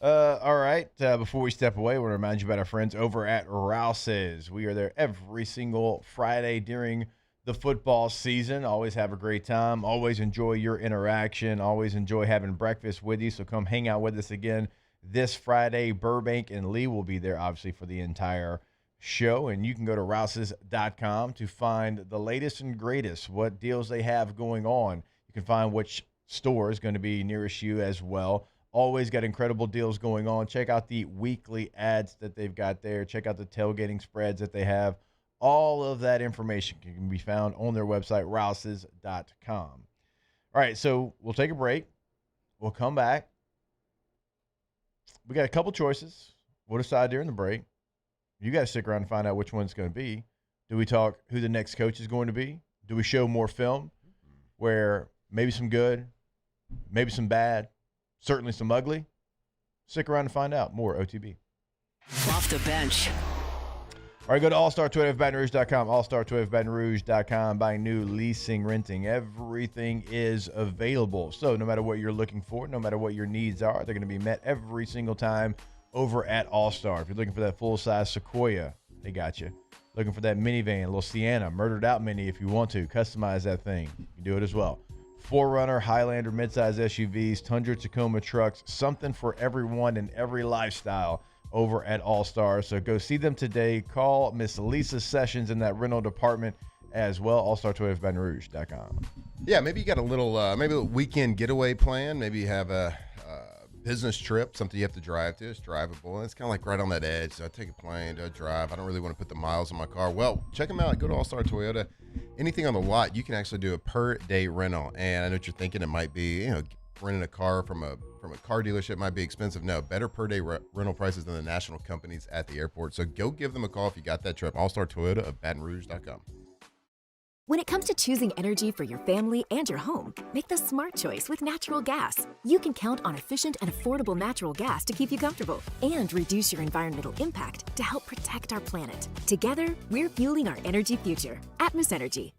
All right. Before we step away, I want to remind you about our friends over at Rouse's. We are there every single Friday during the football season. Always have a great time. Always enjoy your interaction. Always enjoy having breakfast with you. So come hang out with us again this Friday. Burbank and Lee will be there, obviously, for the entire show. And you can go to rouses.com to find the latest and greatest, what deals they have going on. You can find which store is going to be nearest you as well. Always got incredible deals going on. Check out the weekly ads that they've got there. Check out the tailgating spreads that they have. All of that information can be found on their website, rouses.com. All right, so we'll take a break. We'll come back. We got a couple choices. We'll decide during the break. You got to stick around and find out which one it's going to be. Do we talk who the next coach is going to be? Do we show more film where maybe some good, maybe some bad, certainly some ugly? Stick around to find out. More OTB. Off the bench. All right, go to allstar20ofbatonrouge.com, allstar20ofbatonrouge.com. Buying new, leasing, renting. Everything is available. So no matter what you're looking for, no matter what your needs are, they're going to be met every single time over at All-Star. If you're looking for that full-size Sequoia, they got you. Looking for that minivan, little Sienna, murdered out mini if you want to. Customize that thing. You can do it as well. 4Runner, Highlander, midsize SUVs, Tundra, Tacoma trucks, something for everyone and every lifestyle over at All-Star. So go see them today. Call Miss Lisa Sessions in that rental department as well, allstar20ofbatonrouge.com. Yeah, maybe you got a little maybe a weekend getaway plan. Maybe you have a business trip, something you have to drive to. It's drivable. And it's kind of like right on that edge. So I take a plane, do I drive? I don't really want to put the miles on my car. Well, check them out. Go to All-Star Toyota. Anything on the lot, you can actually do a per-day rental. And I know what you're thinking. It might be, renting a car from a car dealership might be expensive. No, better per-day rental prices than the national companies at the airport. So go give them a call if you got that trip. All-Star Toyota of BatonRouge.com. When it comes to choosing energy for your family and your home, make the smart choice with natural gas. You can count on efficient and affordable natural gas to keep you comfortable and reduce your environmental impact to help protect our planet. Together, we're fueling our energy future. Atmos Energy.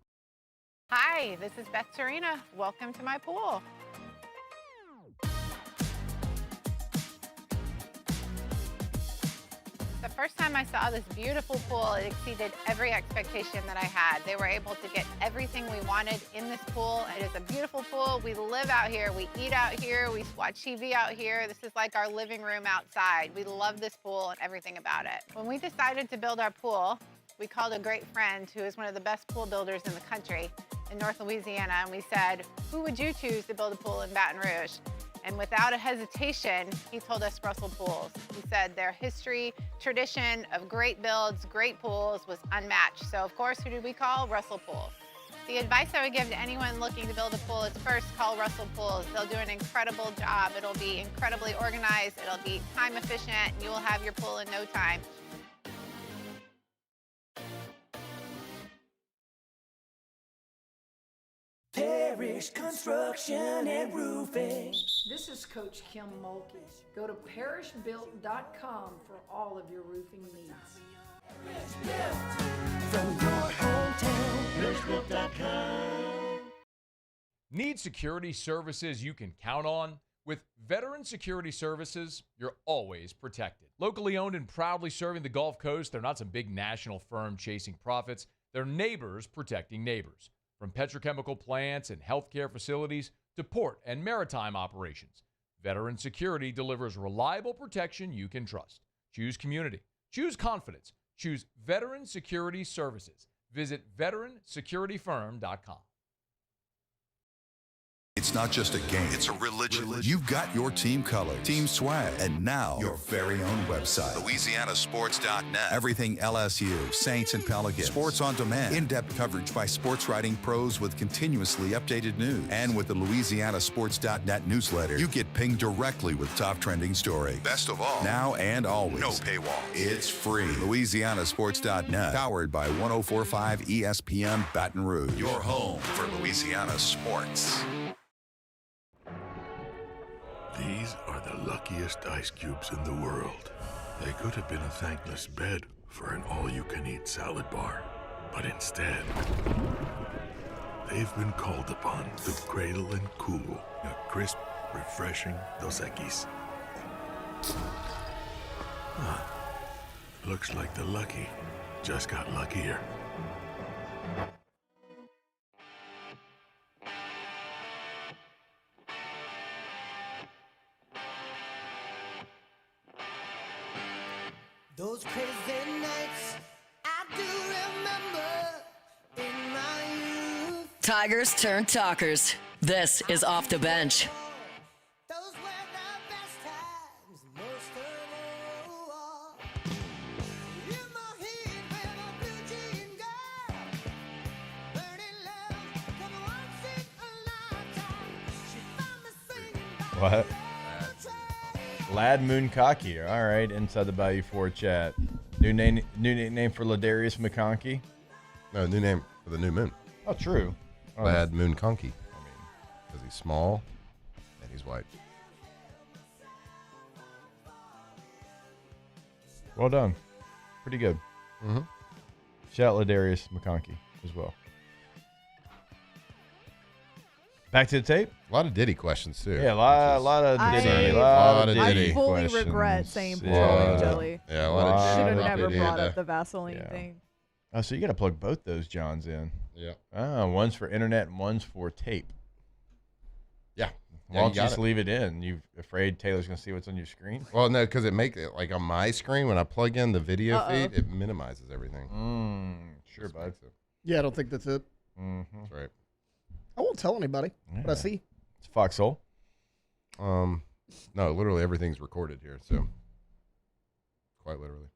Hi, this is Beth Serena. Welcome to my pool. The first time I saw this beautiful pool, it exceeded every expectation that I had. They were able to get everything we wanted in this pool. It is a beautiful pool. We live out here, we eat out here, we watch TV out here. This is like our living room outside. We love this pool and everything about it. When we decided to build our pool, we called a great friend who is one of the best pool builders in the country in North Louisiana, and we said, who would you choose to build a pool in Baton Rouge? And without a hesitation, he told us Russell Pools. He said their history, tradition of great builds, great pools was unmatched. So of course, who did we call? Russell Pools. The advice I would give to anyone looking to build a pool is first call Russell Pools. They'll do an incredible job. It'll be incredibly organized. It'll be time efficient. And you will have your pool in no time. Parish Construction and Roofing. This is Coach Kim Mulkey. Go to parishbuilt.com for all of your roofing needs. From your hometown, parishbuilt.com. Need security services you can count on? With Veteran Security Services, you're always protected. Locally owned and proudly serving the Gulf Coast, they're not some big national firm chasing profits. They're neighbors protecting neighbors. From petrochemical plants and healthcare facilities to port and maritime operations, Veteran Security delivers reliable protection you can trust. Choose community. Choose confidence. Choose Veteran Security Services. Visit veteransecurityfirm.com. It's not just a game, it's a religion. You've got your team colors, team swag, and now your very own website. LouisianaSports.net. Everything LSU, Saints, and Pelicans. Sports on demand. In-depth coverage by sports writing pros with continuously updated news. And with the LouisianaSports.net newsletter, you get pinged directly with top trending stories. Best of all, now and always, no paywall. It's free. LouisianaSports.net. Powered by 104.5 ESPN Baton Rouge. Your home for Louisiana sports. These are the luckiest ice cubes in the world. They could have been a thankless bed for an all-you-can-eat salad bar. But instead, they've been called upon to cradle and cool a crisp, refreshing Dos Equis. Looks like the lucky just got luckier. Those crazy nights I do remember in my youth. Tigers turn talkers. This is Off the Bench. Those were the best times, most of all. In my heat with a blue jean girl, burning love, come once in a lifetime. She found me singing. What? Lad Moonkaki. All right, inside the Bayou 4 chat. New nickname for Ladarius McConkey? No, new name for the new moon. Oh, true. Lad Moonkaki. Because he's small and he's white. Well done. Pretty good. Mm-hmm. Shout out Ladarius McConkey as well. Back to the tape. A lot of Diddy questions too. Yeah, a lot of Diddy. I fully regret saying petroleum jelly. Yeah, a lot of Should have Diddy. never Diddy brought had up the Vaseline thing. Oh, so you got to plug both those Johns in. Yeah. One's for internet and one's for tape. Yeah. Why don't you just leave it in? You afraid Taylor's going to see what's on your screen? Well, no, because it makes it like on my screen when I plug in the video feed, it minimizes everything. Sure, bud. Yeah, I don't think that's it. Mm-hmm. That's right. I won't tell anybody what I see. It's Foxhole. No, literally everything's recorded here, so quite literally.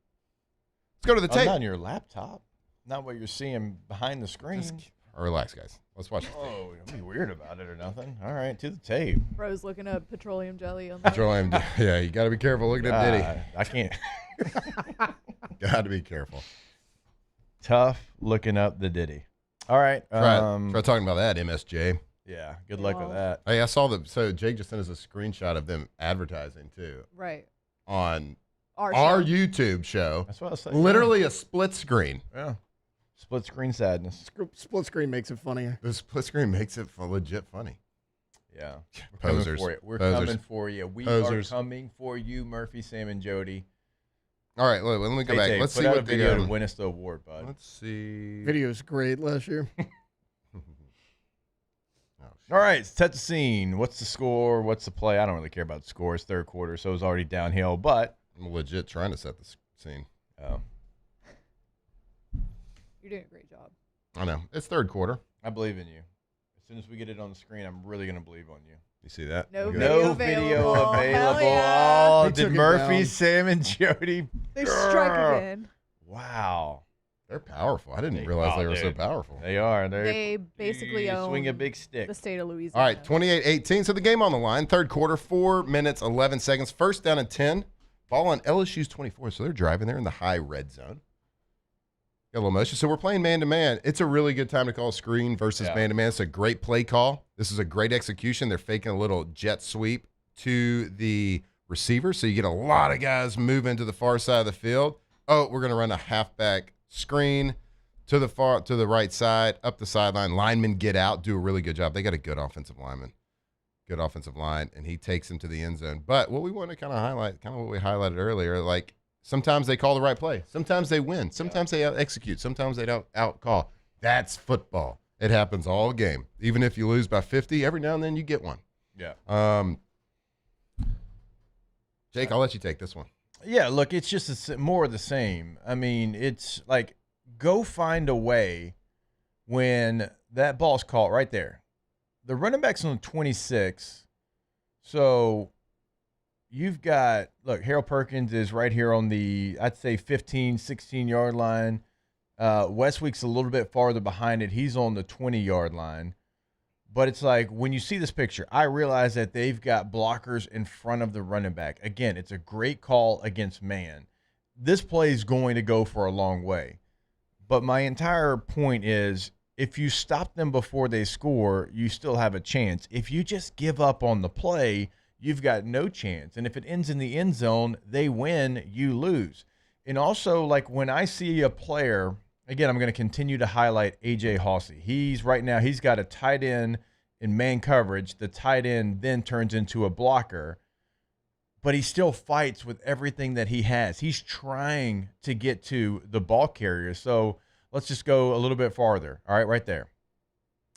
Let's go to the tape. Not on your laptop. Not what you're seeing behind the screen. Relax, guys. Let's watch. Oh, don't be weird about it or nothing. All right, to the tape. Bro's looking up petroleum jelly on the Petroleum. Yeah, you got to be careful looking at Diddy. I can't. Got to be careful. Tough looking up the Diddy. All right. Try talking about that, MSJ. Yeah, good luck with that. Hey, I saw so Jake just sent us a screenshot of them advertising too. Right. On our YouTube show. That's what I was saying. Literally a split screen. Yeah. Split screen sadness. Split screen makes it funnier. The split screen makes it legit funny. Yeah. Posers. We're Posers. coming for you. We Posers. are coming for you, Murphy, Sam, and Jody. All right, let me go back. Let's put see out what a video the to win us the award, bud. Let's see. Video's great last year. All right, set the scene. What's the score? What's the play? I don't really care about the score. It's third quarter, so it's already downhill, but I'm legit trying to set the scene. Oh. You're doing a great job. I know. It's third quarter. I believe in you. As soon as we get it on the screen, I'm really going to believe on you. You see that? No video video available. yeah. Oh, They did took it Murphy, down. Sam, and Jody? They strike again. Wow. They're powerful. I didn't realize they were so powerful. They are. They basically you own swing a big stick. the state of Louisiana. All right, 28-18. So the game on the line. Third quarter, 4 minutes, 11 seconds. First down and 10. Ball on LSU's 24. So they're driving. They're in the high red zone. Got a little motion. So we're playing man-to-man. It's a really good time to call screen versus man-to-man. It's a great play call. This is a great execution. They're faking a little jet sweep to the receiver. So you get a lot of guys moving to the far side of the field. Oh, we're going to run a halfback screen to the right side, up the sideline. Linemen get out, do a really good job. They got a good offensive lineman. Good offensive line, and he takes him to the end zone. But what we want to kind of highlight, kind of what we highlighted earlier, like sometimes they call the right play. Sometimes they win. Sometimes they out-execute. Sometimes they out-call. That's football. It happens all game. Even if you lose by 50, every now and then you get one. Yeah. Jake, I'll let you take this one. Yeah, look, it's just more of the same. I mean, it's like go find a way when that ball's caught right there. The running back's on 26, so you've got, look, Harold Perkins is right here on the, I'd say, 15, 16-yard line. Westweek's a little bit farther behind it. He's on the 20-yard line. But it's like when you see this picture, I realize that they've got blockers in front of the running back. Again, it's a great call against man. This play is going to go for a long way. But my entire point is if you stop them before they score, you still have a chance. If you just give up on the play, you've got no chance. And if it ends in the end zone, they win, you lose. And also, like when I see a player – again, I'm going to continue to highlight A.J. Hawsey. He's got a tight end in man coverage. The tight end then turns into a blocker, but he still fights with everything that he has. He's trying to get to the ball carrier. So let's just go a little bit farther. All right, right there.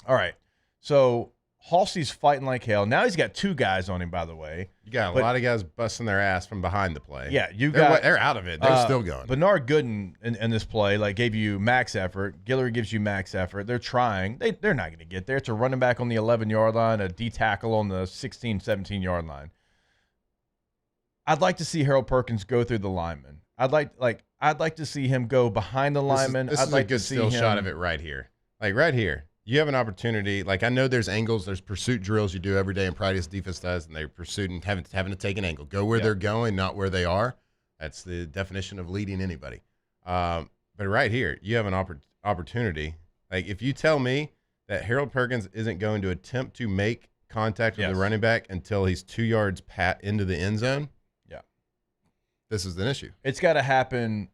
All right. So Halsey's fighting like hell. Now he's got two guys on him, by the way. You got a lot of guys busting their ass from behind the play. Yeah, they're out of it. They're still going. Bernard Gooden in this play gave you max effort. Guillory gives you max effort. They're trying. They're not going to get there. It's a running back on the 11-yard line, a D tackle on the 16, 17-yard line. I'd like to see Harold Perkins go through the lineman. I'd like to see him go behind the lineman. This is a good still shot of it right here. Like right here. You have an opportunity. Like I know there's angles, there's pursuit drills you do every day in practice, defense does, and they're pursuing, having to take an angle. Go where they're going, not where they are. That's the definition of leading anybody. But right here, you have an opportunity. Like if you tell me that Harold Perkins isn't going to attempt to make contact with the running back until he's 2 yards into the end zone, this is an issue. It's got to happen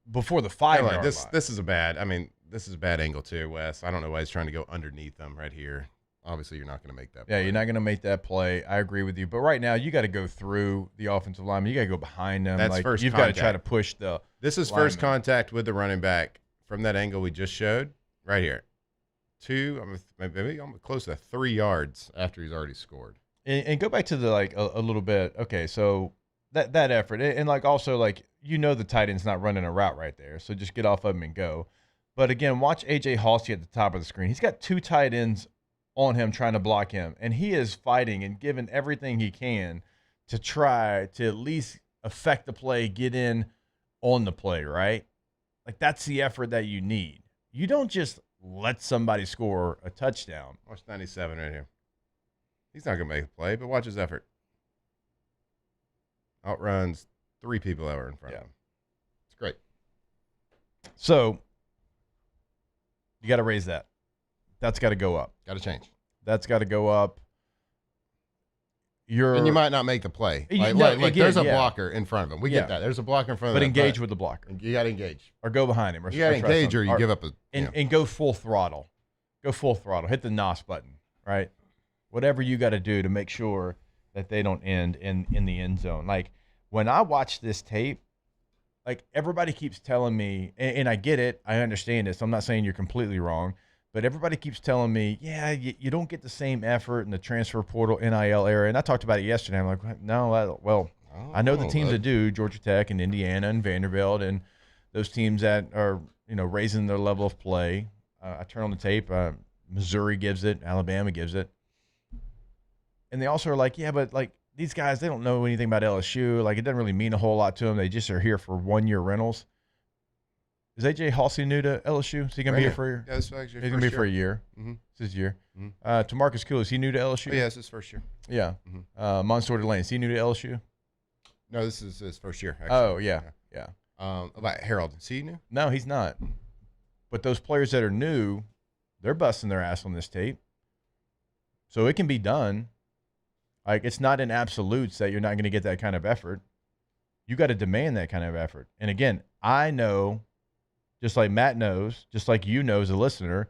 before the 5 yard line. This is a bad. I mean, this is a bad angle too, Wes. I don't know why he's trying to go underneath them right here. Obviously, you're not going to make that play. Yeah, you're not going to make that play. I agree with you. But right now, you got to go through the offensive lineman. You got to go behind them. That's first You've contact. got to try to push the This is lineman. first contact with the running back from that angle we just showed right here. Maybe almost close to 3 yards after he's already scored. And go back to the a little bit. Okay, so that effort and also the tight end's not running a route right there, so just get off of him and go. But again, watch AJ Halsey at the top of the screen. He's got 2 tight ends on him trying to block him, and he is fighting and giving everything he can to try to at least affect the play, get in on the play, right? Like that's the effort that you need. You don't just let somebody score a touchdown. Watch 97 right here. He's not going to make a play, but watch his effort. Outruns 3 people that were in front of him. It's great. So you got to raise that. That's got to go up. Got to change. That's got to go up. And you might not make the play. There's a blocker in front of him. We get that. There's a blocker in front of him. But engage with the blocker. You got to engage. Or go behind him. You got to engage or you give up and go full throttle. Go full throttle. Hit the NOS button, right? Whatever you got to do to make sure that they don't end in the end zone. Like, when I watch this tape, everybody keeps telling me, and I get it, I understand it, so I'm not saying you're completely wrong, but everybody keeps telling me, yeah, you don't get the same effort in the transfer portal NIL era. And I talked about it yesterday. I'm like, no, I know the teams that do, Georgia Tech and Indiana and Vanderbilt, and those teams that are, raising their level of play. I turn on the tape. Missouri gives it. Alabama gives it. And they also are like, yeah, but these guys, they don't know anything about LSU. It doesn't really mean a whole lot to them. They just are here for 1-year rentals. Is AJ Halsey new to LSU? Is he going to be here for a year? Yeah, he's going to be here for a year. Mm-hmm. It's his year. Mm-hmm. TaMarcus Cool, is he new to LSU? Oh, yeah, it's his first year. Yeah. Mm-hmm. Mansour Delane, is he new to LSU? No, this is his first year, actually. Oh, yeah. About Harold, is he new? No, he's not. But those players that are new, they're busting their ass on this tape. So it can be done. It's not in absolutes that you're not going to get that kind of effort. You got to demand that kind of effort. And again, I know, just like Matt knows, just like you know as a listener,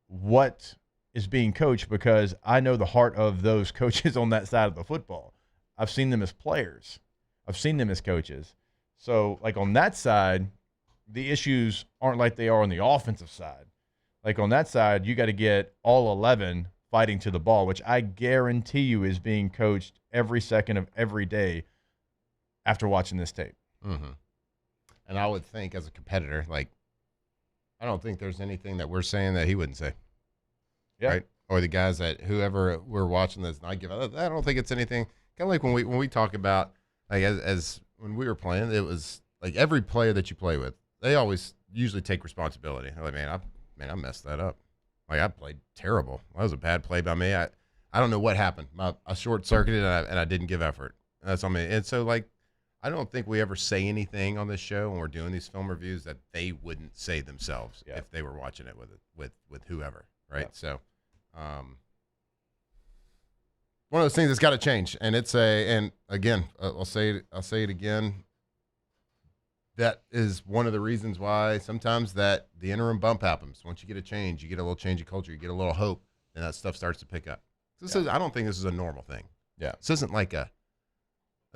what is being coached, because I know the heart of those coaches on that side of the football. I've seen them as players. I've seen them as coaches. So, on that side, the issues aren't like they are on the offensive side. On that side, you got to get all 11 fighting to the ball, which I guarantee you is being coached every second of every day after watching this tape. Mm-hmm. And I would think, as a competitor, I don't think there's anything that we're saying that he wouldn't say. Yeah. Right? Or the guys that whoever we're watching this, I don't think it's anything. Kind of like when we talk about, as when we were playing, it was every player that you play with, they always usually take responsibility. They're like, I messed that up. I played terrible. That was a bad play by me. I don't know what happened. I short-circuited and I didn't give effort. That's on me. And so, I don't think we ever say anything on this show when we're doing these film reviews that they wouldn't say themselves if they were watching it with whoever, right? Yeah. So, one of those things that's got to change, and and again, I'll say it again. That is one of the reasons why sometimes that the interim bump happens. Once you get a change, you get a little change of culture, you get a little hope, and that stuff starts to pick up. I don't think this is a normal thing. Yeah, this isn't like a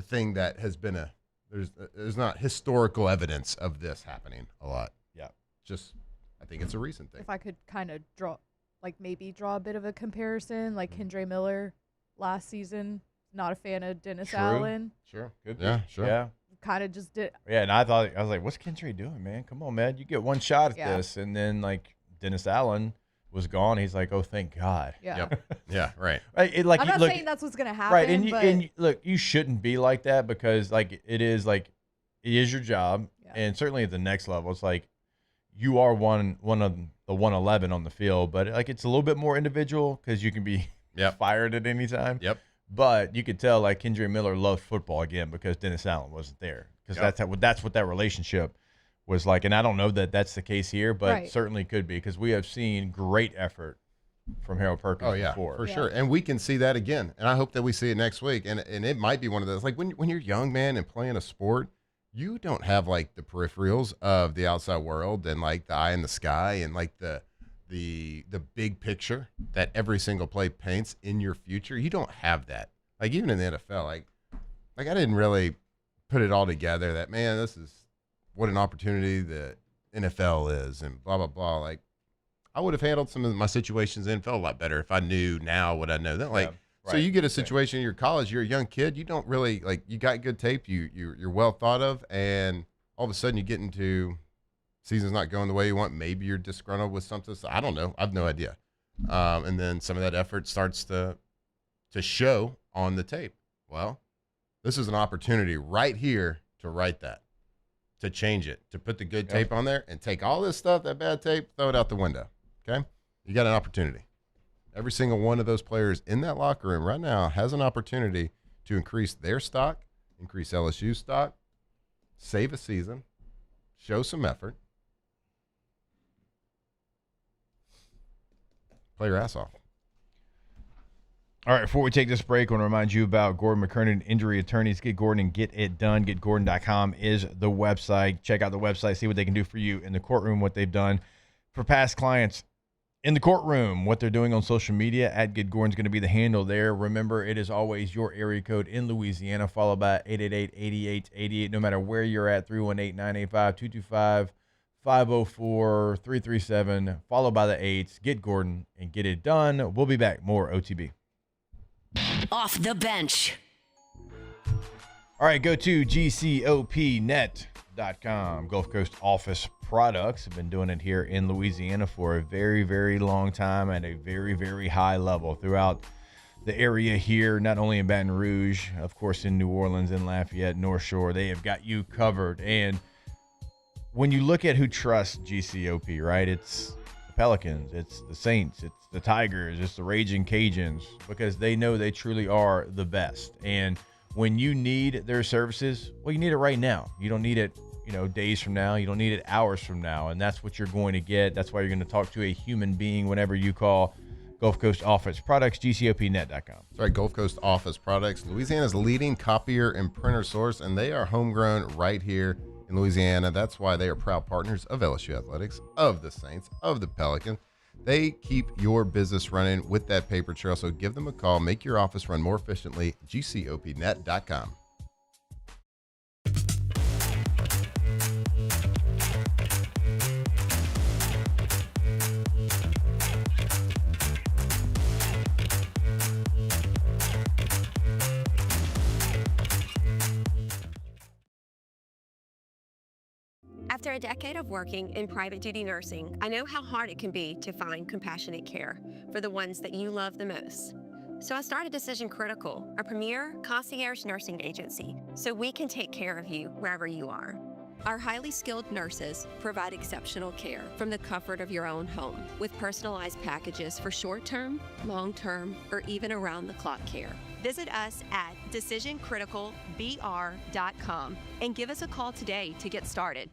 thing that has been there's not historical evidence of this happening a lot. Yeah, I think it's a recent thing. If I could kind of draw a bit of a comparison, Kendre Miller last season, not a fan of Dennis Allen. Sure. Good. Yeah, sure. Yeah. Kind of just did. Yeah, and I was like, what's Kendre doing, man? Come on, man. You get one shot at this. And then, Dennis Allen was gone. He's like, oh, thank God. Yeah. Yep. Yeah, right. I'm not saying that's what's going to happen. Right, and look, you shouldn't be like that, because, it is your job. Yeah. And certainly at the next level, it's you are one of the 111 on the field, but, it's a little bit more individual, because you can be fired at any time. Yep. But you could tell Kendre Miller loved football again because Dennis Allen wasn't there, because that's what that relationship was like. And I don't know that that's the case here, but certainly could be, because we have seen great effort from Harold Perkins. Oh, yeah, before. for sure. And we can see that again. And I hope that we see it next week. And it might be one of those, like when you're young, man, and playing a sport, you don't have like the peripherals of the outside world and like the eye in the sky and like the big picture that every single play paints in your future. You don't have that. Like even in the NFL, like I didn't really put it all together that, man, this is what an opportunity the NFL is and blah, blah, blah. Like I would have handled some of my situations in NFL a lot better if I knew now what I know then. Like, so you get a situation in your college, you're a young kid, you don't really like, you got good tape, you're well thought of, and all of a sudden you get into season's not going the way you want. Maybe you're disgruntled with something. So I don't know. I have no idea. And then some of that effort starts to show on the tape. Well, this is an opportunity right here to write that, to change it, to put the good tape on there and take all this stuff, that bad tape, throw it out the window. Okay? You got an opportunity. Every single one of those players in that locker room right now has an opportunity to increase their stock, increase LSU stock, save a season, show some effort, play your ass off. All right, before we take this break, I want to remind you about Gordon McKernan Injury Attorneys. Get Gordon and get it done. GetGordon.com is the website. Check out the website, see what they can do for you in the courtroom, what they've done for past clients in the courtroom, what they're doing on social media. At Get Gordon's going to be the handle there. Remember, it is always your area code in Louisiana, followed by 888-8888, no matter where you're at, 318-985-225. 504-337, followed by the 8s. Get Gordon and get it done. We'll be back. More OTB. Off the bench. All right, go to GCOPnet.com. Gulf Coast Office Products have been doing it here in Louisiana for a very, very long time at a very, very high level throughout the area here, not only in Baton Rouge, of course, in New Orleans and Lafayette, North Shore. They have got you covered. And when you look at who trusts GCOP, right, it's the Pelicans, it's the Saints, it's the Tigers, it's the Raging Cajuns, because they know they truly are the best. And when you need their services, well, you need it right now. You don't need it, days from now. You don't need it hours from now. And that's what you're going to get. That's why you're going to talk to a human being whenever you call Gulf Coast Office Products, GCOPnet.com. That's right, Gulf Coast Office Products, Louisiana's leading copier and printer source, and they are homegrown right here in Louisiana. That's why they are proud partners of LSU Athletics, of the Saints, of the Pelicans. They keep your business running with that paper trail, so give them a call. Make your office run more efficiently. GCOPnet.com. After a decade of working in private duty nursing, I know how hard it can be to find compassionate care for the ones that you love the most. So I started Decision Critical, a premier concierge nursing agency, so we can take care of you wherever you are. Our highly skilled nurses provide exceptional care from the comfort of your own home with personalized packages for short-term, long-term, or even around-the-clock care. Visit us at decisioncriticalbr.com and give us a call today to get started.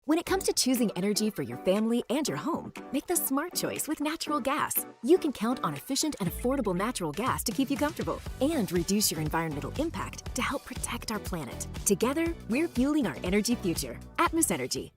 When it comes to choosing energy for your family and your home, make the smart choice with natural gas. You can count on efficient and affordable natural gas to keep you comfortable and reduce your environmental impact to help protect our planet. Together, we're fueling our energy future. Atmos Energy.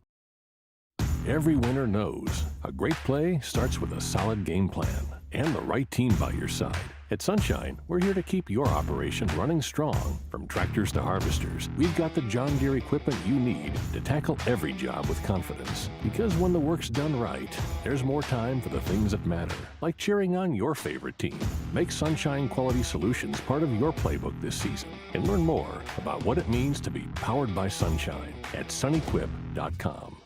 Every winner knows a great play starts with a solid game plan and the right team by your side. At Sunshine, we're here to keep your operation running strong. From tractors to harvesters, we've got the John Deere equipment you need to tackle every job with confidence. Because when the work's done right, there's more time for the things that matter, like cheering on your favorite team. Make Sunshine Quality Solutions part of your playbook this season and learn more about what it means to be powered by Sunshine at sunequip.com.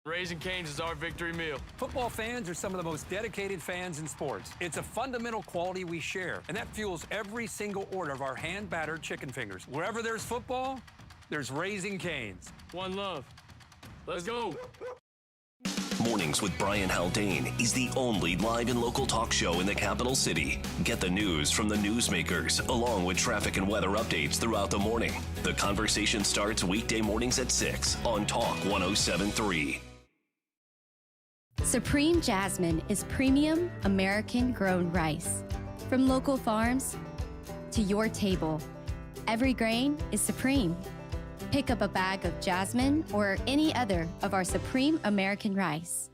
Raising Cane's is our victory meal. Football fans are some of the most dedicated fans in sports. It's a fundamental quality we share, and that fuels every single order of our hand-battered chicken fingers. Wherever there's football, there's Raising Cane's. One love. Let's go. Mornings with Brian Haldane is the only live and local talk show in the capital city. Get the news from the newsmakers, along with traffic and weather updates throughout the morning. The conversation starts weekday mornings at 6 on Talk 107.3. Supreme Jasmine is premium American-grown rice. From local farms to your table, every grain is supreme. Pick up a bag of Jasmine or any other of our Supreme American rice.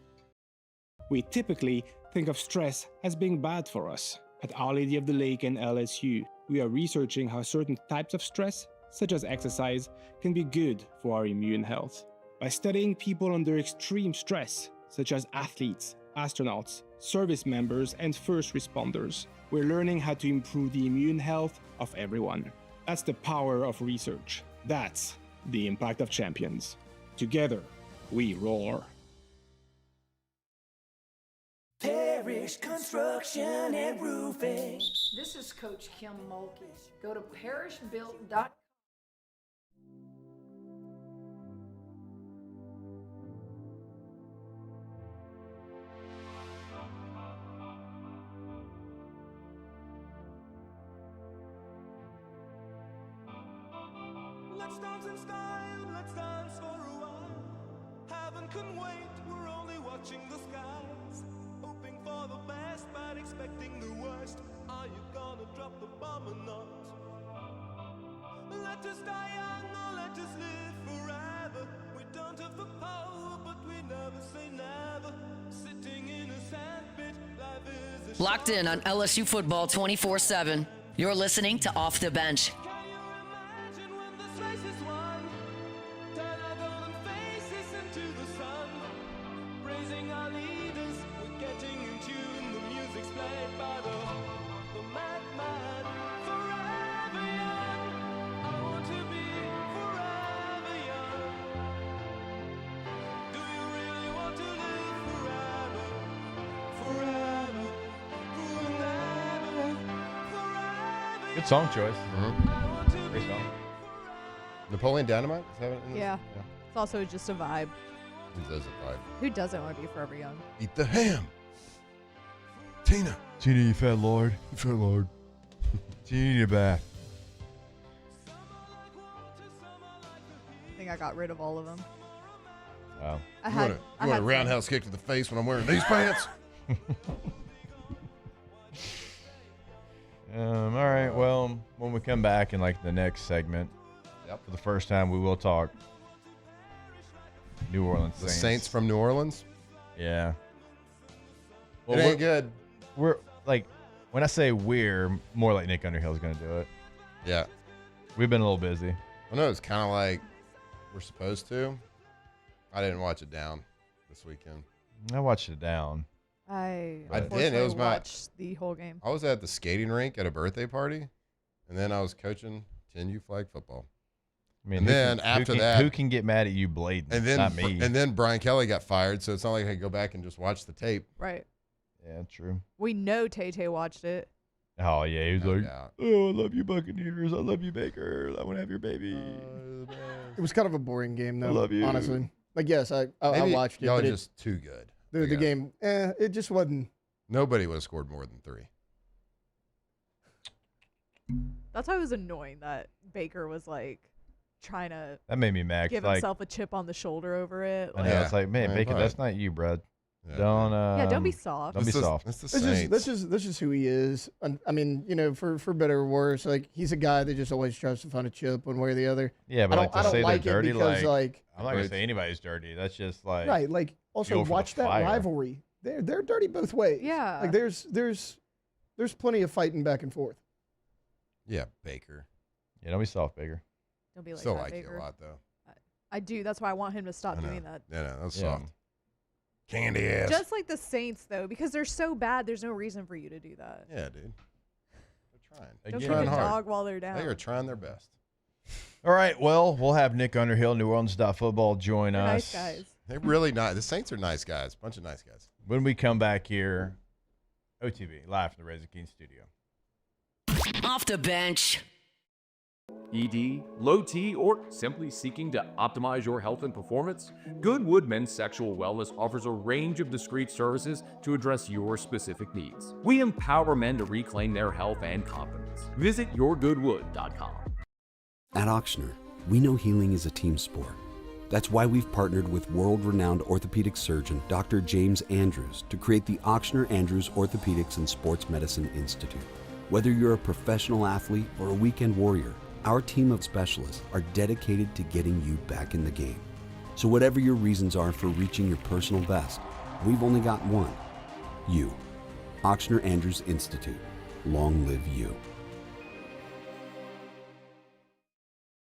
We typically think of stress as being bad for us. At Our Lady of the Lake and LSU, we are researching how certain types of stress, such as exercise, can be good for our immune health. By studying people under extreme stress, such as athletes, astronauts, service members, and first responders, we're learning how to improve the immune health of everyone. That's the power of research. That's the impact of champions. Together, we roar. Parish Construction and Roofing. This is Coach Kim Mulkey. Go to parishbuilt.com. Let's dance in style, let's dance for a while. Heaven can wait, we're only watching the skies. Hoping for the best, but expecting the worst. Are you gonna drop the bomb or not? Let us die young or let us live forever. We don't have the power, but we never say never. Sitting in a sandpit, life is a Locked in on LSU football 24/7. You're listening to Off the Bench. this race is won. Turn our golden faces into the sun. Praising our leaders, we're getting in tune. The music's played by the madman. Forever young, I want to be forever young. Do you really want to live forever? Forever, forever, forever. Good song choice. Great song. Napoleon Dynamite? Is that in this? Yeah. It's also just a vibe. It is a vibe. Who doesn't want to be forever young? Eat the ham. Tina. Tina, you fat lord. You fat lord. Tina, you need a bath. I think I got rid of all of them. Wow. You want a roundhouse kick to the face when I'm wearing these pants? All right. Well, when we come back in like the next segment, for the first time, we will talk New Orleans The Saints. Saints from New Orleans? Yeah. It ain't good. We're like, when I say we're, more like Nick Underhill's going to do it. Yeah. We've been a little busy. I know it's kind of like we're supposed to. I didn't watch it down this weekend. I watched it down. I did. It was watched the whole game. I was at the skating rink at a birthday party, and then I was coaching 10U flag football. I mean, and then after that, who can get mad at you blading? And then, Not me. And then Brian Kelly got fired, so it's not like I could go back and just watch the tape. Right. Yeah, true. We know Tay watched it. Oh, yeah. He was No like, doubt. oh, I love you, Buccaneers. I love you, Baker. I want to have your baby. It was kind of a boring game, though. I love you. Honestly. Like, yes, I Maybe watched it. y'all but are just too good. The game, it just wasn't. Nobody would have scored more than 3. That's why it was annoying that Baker was like trying to That made me mad. give Like, himself a chip on the shoulder over it. I know. It's like, man, Man, Baker, fine. that's not you, bro. Yeah. Don't be soft. Don't be soft. It's the That's Saints. just who he is. I mean, you know, for better or worse, like he's a guy that just always tries to find a chip one way or the other. Yeah, but I like don't to say like they're dirty, it because like I'm not gonna say anybody's dirty. That's just like right, like also fuel for the watch that fire. rivalry. They're dirty both ways. Yeah. Like there's plenty of fighting back and forth. Yeah, Baker. Yeah, don't be soft, Baker. Don't be like Still that, like Baker. you a lot, though. I do. That's why I want him to stop I know. doing that. Yeah, no, that's Yeah. soft. Candy ass. Just like the Saints, though, because they're so bad, there's no reason for you to do that. Yeah, dude. They're trying. Don't They're kick a trying hard. dog while they're down. They are trying their best. All right, well, we'll have Nick Underhill, New Orleans.football, join They're us. nice guys. They're really nice. The Saints are nice guys. Bunch of nice guys. When we come back here, OTB, live from the Raising King studio. Off the bench. ED, low T, or simply seeking to optimize your health and performance? Goodwood Men's Sexual Wellness offers a range of discreet services to address your specific needs. We empower men to reclaim their health and confidence. Visit yourgoodwood.com. At Auctioner, we know healing is a team sport. That's why we've partnered with world-renowned orthopedic surgeon Dr. James Andrews to create the Ochsner Andrews Orthopedics and Sports Medicine Institute. Whether you're a professional athlete or a weekend warrior, our team of specialists are dedicated to getting you back in the game. So whatever your reasons are for reaching your personal best, we've only got one: you. Ochsner Andrews Institute. Long live you.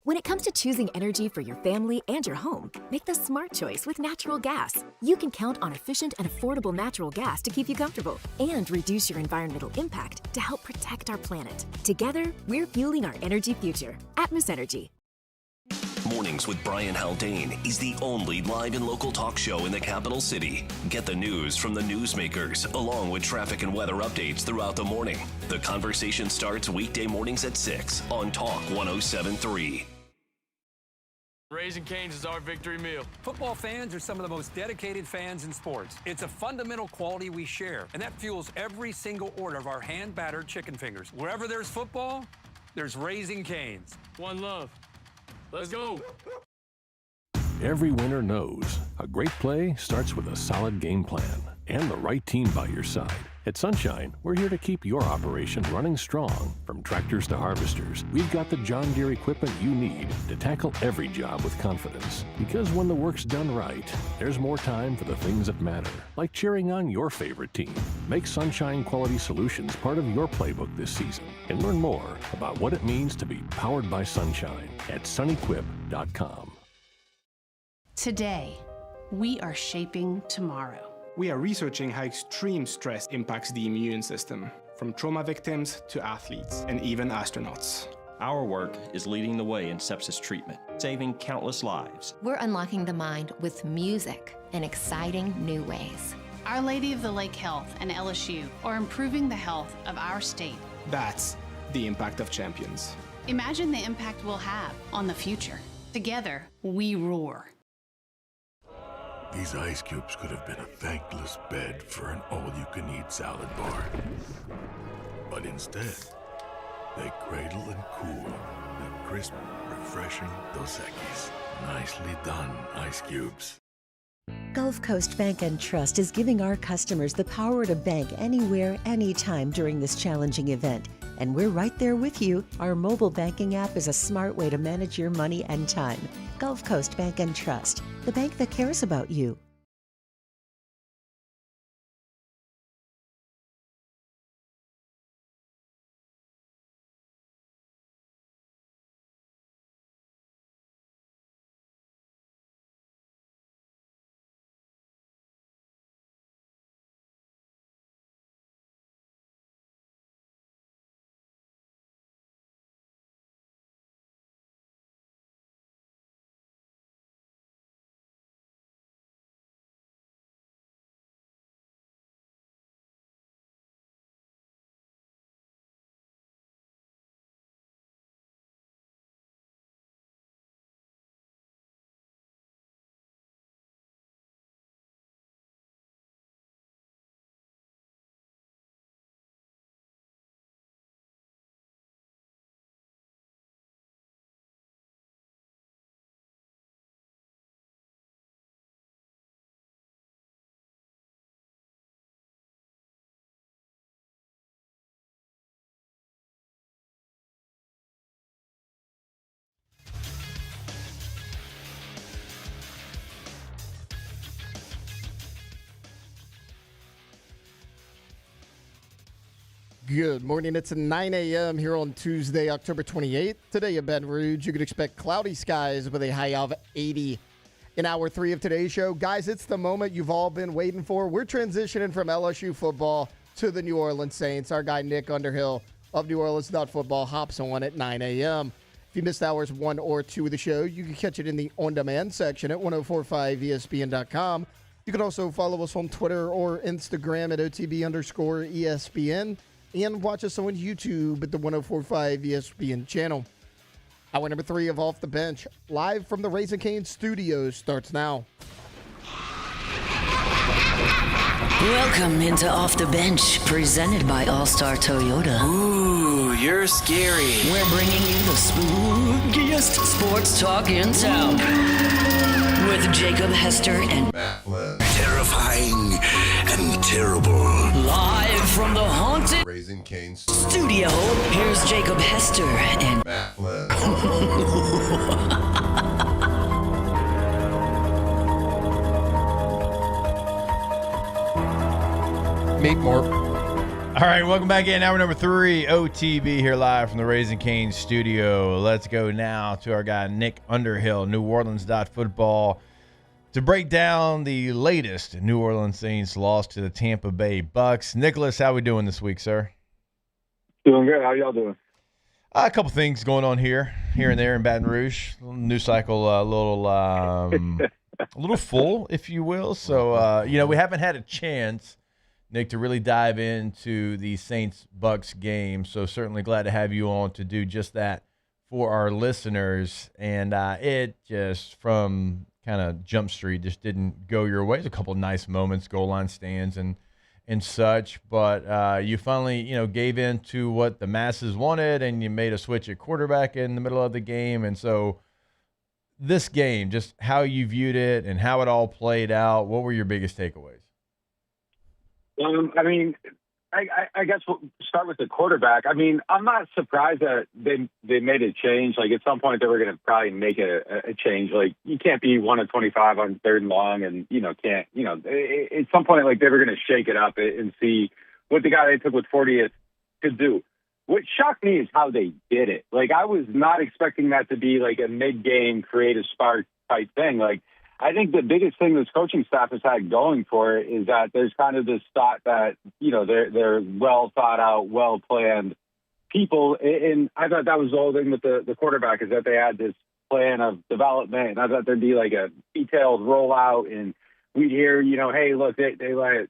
When it comes to choosing energy for your family and your home, make the smart choice with natural gas. You can count on efficient and affordable natural gas to keep you comfortable and reduce your environmental impact to help protect our planet. Together, we're fueling our energy future. Atmos Energy. Mornings with Brian Haldane is the only live and local talk show in the capital city. Get the news from the newsmakers, along with traffic and weather updates throughout the morning. The conversation starts weekday mornings at 6 on Talk 107.3. Raising Cane's is our victory meal. Football fans are some of the most dedicated fans in sports. It's a fundamental quality we share, and that fuels every single order of our hand-battered chicken fingers. Wherever there's football, there's Raising Cane's. One love. Let's go. Every winner knows a great play starts with a solid game plan and the right team by your side. At Sunshine, we're here to keep your operation running strong. From tractors to harvesters, we've got the John Deere equipment you need to tackle every job with confidence. Because when the work's done right, there's more time for the things that matter, like cheering on your favorite team. Make Sunshine Quality Solutions part of your playbook this season and learn more about what it means to be powered by Sunshine at sunequip.com. Today, we are shaping tomorrow. We are researching how extreme stress impacts the immune system, from trauma victims to athletes and even astronauts. Our work is leading the way in sepsis treatment, saving countless lives. We're unlocking the mind with music in exciting new ways. Our Lady of the Lake Health and LSU are improving the health of our state. That's the impact of champions. Imagine the impact we'll have on the future. Together, we roar. These ice cubes could have been a thankless bed for an all-you-can-eat salad bar. But instead, they cradle and cool the crisp, refreshing Dos Equis. Nicely done, ice cubes. Gulf Coast Bank and Trust is giving our customers the power to bank anywhere, anytime during this challenging event. And we're right there with you. Our mobile banking app is a smart way to manage your money and time. Gulf Coast Bank and Trust, the bank that cares about you. Good morning. It's 9 a.m. here on Tuesday, October 28th. Today in Baton Rouge, you can expect cloudy skies with a high of 80. In hour 3 of today's show, guys, it's the moment you've all been waiting for. We're transitioning from LSU football to the New Orleans Saints. Our guy Nick Underhill of New Orleans Football hops on at 9 a.m. If you missed hours 1 or 2 of the show, you can catch it in the on-demand section at 1045ESPN.com. You can also follow us on Twitter or Instagram at OTB_ESPN. And watch us on YouTube at the 1045 ESPN channel. Hour number 3 of Off the Bench, live from the Raising Cane's studios, starts now. Welcome into Off the Bench, presented by All-Star Toyota. Ooh, you're scary. We're bringing you the spookiest sports talk in town. with Jacob, Hester, and Matt Flynn. Terrifying and terrible. live from the haunted Raising Cane's studio. Here's Jacob, Hester, and Matt Flynn. Meet more. All right, welcome back in. Hour number 3, OTB here live from the Raising Cane's studio. Let's go now to our guy, Nick Underhill, New Orleans.football, to break down the latest New Orleans Saints loss to the Tampa Bay Bucks. Nicholas, how we doing this week, sir? Doing good. How y'all doing? A couple things going on here and there in Baton Rouge. News cycle, a little full, if you will. So, we haven't had a chance, Nick, to really dive into the Saints-Bucks game. So certainly glad to have you on to do just that for our listeners. And it just, from kind of Jump Street, just didn't go your way. There's a couple nice moments, goal line stands and such. But you finally, gave in to what the masses wanted, and you made a switch at quarterback in the middle of the game. And so this game, just how you viewed it and how it all played out, what were your biggest takeaways? I guess we'll start with the quarterback. I mean, I'm not surprised that they made a change. Like, at some point, they were going to probably make a change. Like, you can't be 1 of 25 on 3rd and long, and at some point, like, they were going to shake it up and see what the guy they took with 40th could do. What shocked me is how they did it. Like, I was not expecting that to be like a mid-game creative spark type thing. Like, I think the biggest thing this coaching staff has had going for it is that there's kind of this thought that, they're well thought out, well planned people. And I thought that was the whole thing with the quarterback, is that they had this plan of development. And I thought there'd be like a detailed rollout, and we'd hear, hey, look, they let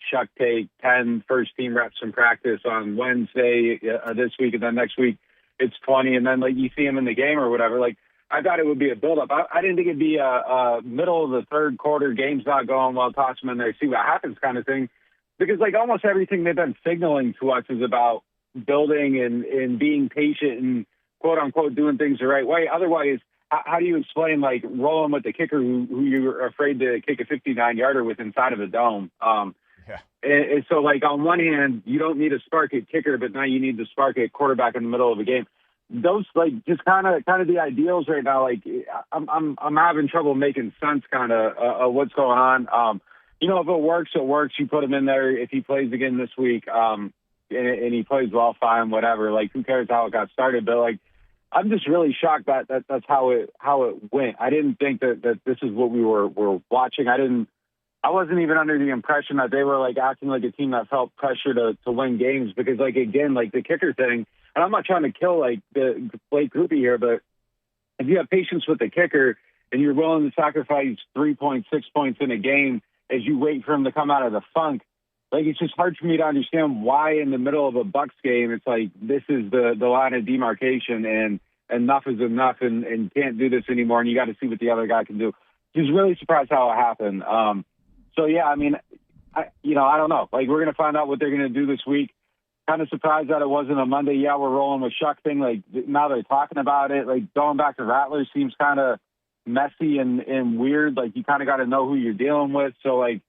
Chuck take 10 first team reps in practice on Wednesday this week, and then next week it's 20. And then like you see him in the game or whatever. Like, I thought it would be a build-up. I didn't think it'd be a middle of the third quarter, game's not going well, toss them in there, see what happens kind of thing. Because, like, almost everything they've been signaling to us is about building and being patient and, quote-unquote, doing things the right way. Otherwise, how do you explain, like, rolling with the kicker who you're afraid to kick a 59-yarder with inside of the dome? And so, like, on one hand, you don't need a spark at kicker, but now you need to spark at quarterback in the middle of a game. Those, like, just kind of the ideals right now. Like, I'm having trouble making sense kind of what's going on. If it works, it works. You put him in there. If he plays again this week, and he plays well, fine, whatever. Like, who cares how it got started? But like, I'm just really shocked that that's how it went. I didn't think that this is what we were watching. I wasn't even under the impression that they were like acting like a team that felt pressure to win games, because, like, again, like the kicker thing. And I'm not trying to kill, like, the Blake Groupie here, but if you have patience with the kicker and you're willing to sacrifice 3 points, 6 points in a game as you wait for him to come out of the funk, like, it's just hard for me to understand why in the middle of a Bucks game it's like this is the line of demarcation and enough is enough and can't do this anymore, and you got to see what the other guy can do. Just really surprised how it happened. So, yeah, I mean, I don't know. Like, we're going to find out what they're going to do this week. Kind of surprised that it wasn't a Monday. Yeah, we're rolling with Shuck thing. Like, now they're talking about it. Like, going back to Rattler seems kind of messy and weird. Like, you kind of got to know who you're dealing with. So, like,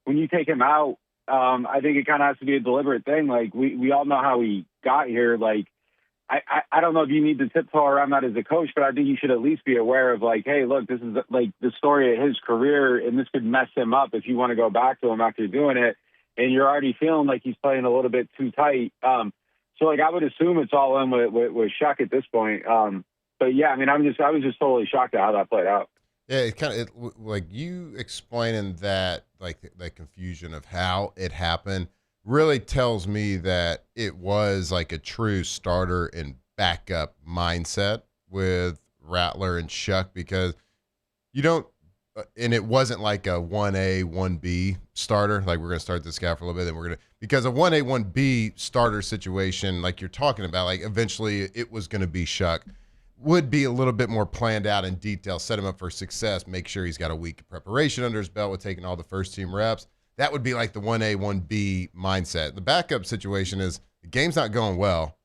when you take him out, I think it kind of has to be a deliberate thing. Like, we all know how he got here. Like, I don't know if you need to tiptoe around that as a coach, but I think you should at least be aware of, like, hey, look, this is like the story of his career, and this could mess him up if you want to go back to him after doing it. And you're already feeling like he's playing a little bit too tight. So, like, I would assume it's all in with Shuck at this point. But, yeah, I mean, I was just totally shocked at how that played out. Yeah, it kind of like you explaining that, like, that confusion of how it happened really tells me that it was like a true starter and backup mindset with Rattler and Shuck, because you don't, and it wasn't like a 1A, 1B starter. Like, we're going to start this guy for a little bit, then we're going to, because a 1A, 1B starter situation, like you're talking about, like, eventually it was going to be Shuck, would be a little bit more planned out in detail, set him up for success, make sure he's got a week of preparation under his belt with taking all the first team reps. That would be like the 1A, 1B mindset. The backup situation is the game's not going well.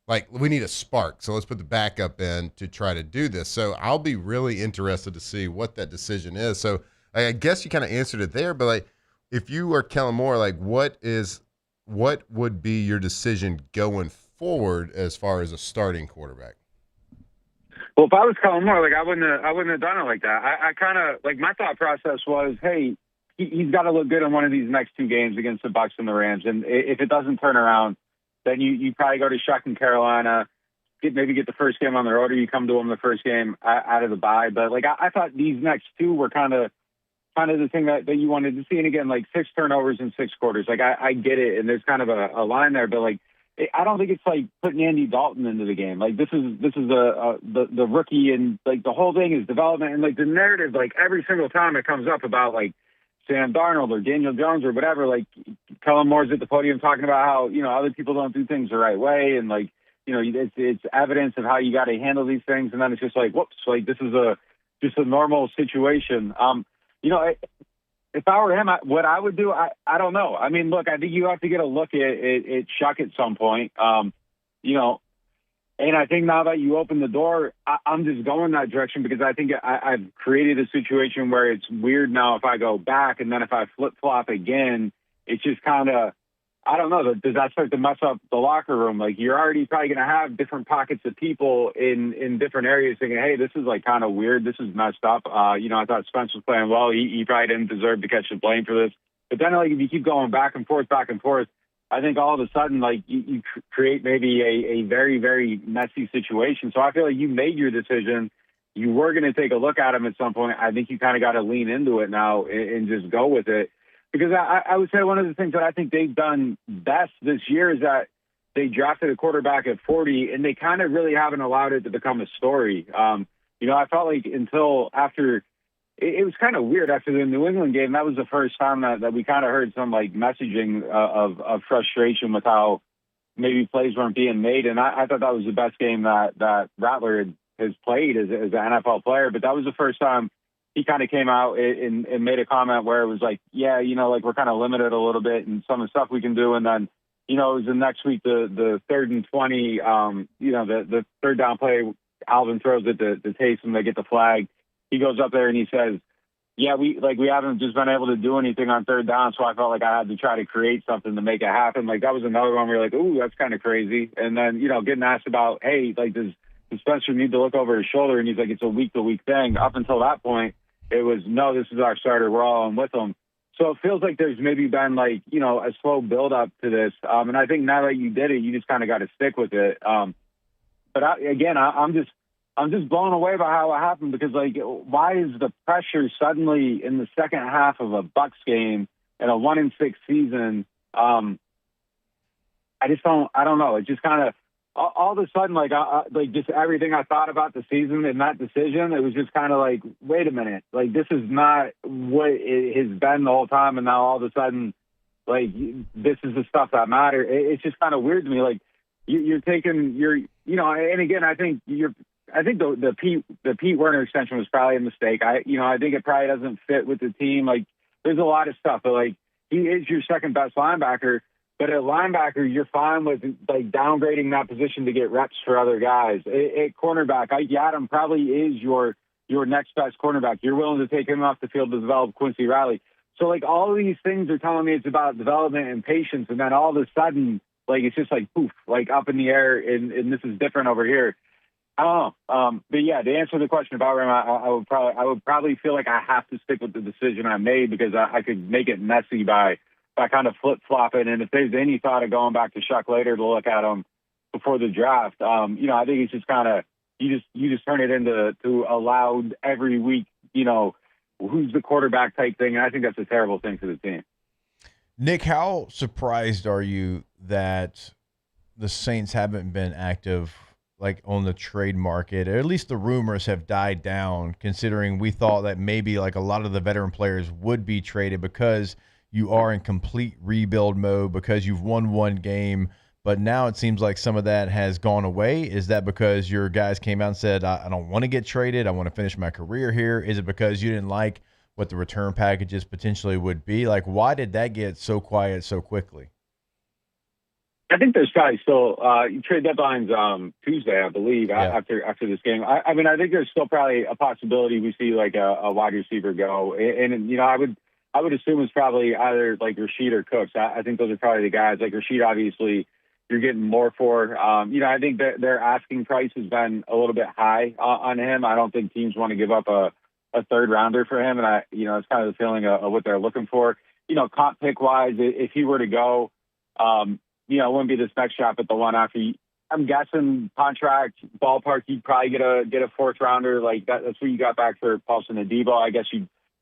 Like, we need a spark, so let's put the backup in to try to do this. So I'll be really interested to see what that decision is. So I guess you kind of answered it there, but like, if you are Kellen Moore, like, what would be your decision going forward as far as a starting quarterback? Well, if I was Kellen Moore, like, I wouldn't have done it like that. I kind of, like, my thought process was, hey, he's got to look good in one of these next two games against the Bucs and the Rams, and if it doesn't turn around, then you probably go to Shuck in Carolina, maybe get the first game on the road, or you come to them the first game out of the bye. But like I thought these next two were kind of the thing that you wanted to see. And again, like 6 turnovers in 6 quarters. Like I get it, and there's kind of a line there, but like I don't think it's like putting Andy Dalton into the game. Like this is the rookie, and like the whole thing is development, and like the narrative, like every single time it comes up about like Sam Darnold or Daniel Jones or whatever, like Kellen Moore's at the podium talking about how, other people don't do things the right way. And like, it's evidence of how you got to handle these things. And then it's just like, whoops, like this is just a normal situation. If I were him, what I would do, I don't know. I mean, look, I think you have to get a look at Shuck at some point, and I think now that you open the door, I'm just going that direction because I think I've created a situation where it's weird now if I go back, and then if I flip-flop again, it's just kind of, I don't know, does that start to mess up the locker room? Like, you're already probably going to have different pockets of people in different areas thinking, hey, this is like kind of weird, this is messed up. I thought Spence was playing well. He probably didn't deserve to catch the blame for this. But then, like, if you keep going back and forth, I think all of a sudden, like, you create maybe a very, very messy situation. So I feel like you made your decision. You were going to take a look at him at some point. I think you kind of got to lean into it now and just go with it. Because I would say one of the things that I think they've done best this year is that they drafted a quarterback at 40, and they kind of really haven't allowed it to become a story. I felt like until after – it was kind of weird after the New England game. That was the first time that we kind of heard some like messaging of frustration with how maybe plays weren't being made. And I thought that was the best game that Rattler has played as an NFL player. But that was the first time he kind of came out and made a comment where it was like, yeah, like we're kind of limited a little bit in some of the stuff we can do. And then, it was the next week, the 3rd and 20, the third down play, Alvin throws it to Taysom, they get the flag. He goes up there and he says, yeah, we haven't just been able to do anything on 3rd down, so I felt like I had to try to create something to make it happen. Like, that was another one where you're like, ooh, that's kind of crazy. And then, getting asked about, hey, like, does Spencer need to look over his shoulder? And he's like, it's a week-to-week thing. Up until that point, it was, no, this is our starter. We're all in with him. So it feels like there's maybe been, like, a slow build-up to this. And I think now that you did it, you just kind of got to stick with it. But I'm just blown away by how it happened because, like, why is the pressure suddenly in the second half of a Bucs game and a 1-6 season? I don't know. It just kind of all of a sudden, like just everything I thought about the season and that decision, it was just kind of like, wait a minute, like this is not what it has been the whole time, and now all of a sudden, like this is the stuff that matters. It's just kind of weird to me. Like you're taking and again, I think the Pete Werner extension was probably a mistake. I think it probably doesn't fit with the team. Like, there's a lot of stuff, but like he is your second best linebacker. But at linebacker, you're fine with like downgrading that position to get reps for other guys. At cornerback, Ike Yadam probably is your next best cornerback. You're willing to take him off the field to develop Quincy Riley. So like all of these things are telling me it's about development and patience, and then all of a sudden, like it's just like poof, like up in the air, and this is different over here. I don't know. But yeah, to answer the question about him, I would probably feel like I have to stick with the decision I made because I could make it messy by kind of flip-flopping. And if there's any thought of going back to Shuck later to look at him before the draft, I think it's just kind of, you just turn it into a loud every week, who's the quarterback type thing. And I think that's a terrible thing for the team. Nick, how surprised are you that the Saints haven't been active like on the trade market, or at least the rumors have died down, considering we thought that maybe like a lot of the veteran players would be traded because you are in complete rebuild mode, because you've won one game, but now it seems like some of that has gone away. Is that because your guys came out and said, I don't want to get traded, I want to finish my career here? Is it because you didn't like what the return packages potentially would be? Like, why did that get so quiet so quickly? I think there's probably still trade deadline's Tuesday, I believe, after this game. I mean, I think there's still probably a possibility we see like a wide receiver go, and you know, I would assume it's probably either like Rashid or Cooks. I think those are probably the guys. Like Rashid, obviously, you're getting more for. You know, I think that their asking price has been a little bit high on him. I don't think teams want to give up a third rounder for him, and it's kind of the feeling of what they're looking for. You know, comp pick wise, if he were to go. You know, it wouldn't be this next shot, but the one after. I'm guessing contract ballpark, you'd probably get a fourth rounder like that. That's what you got back for Paulson Adebo. I'm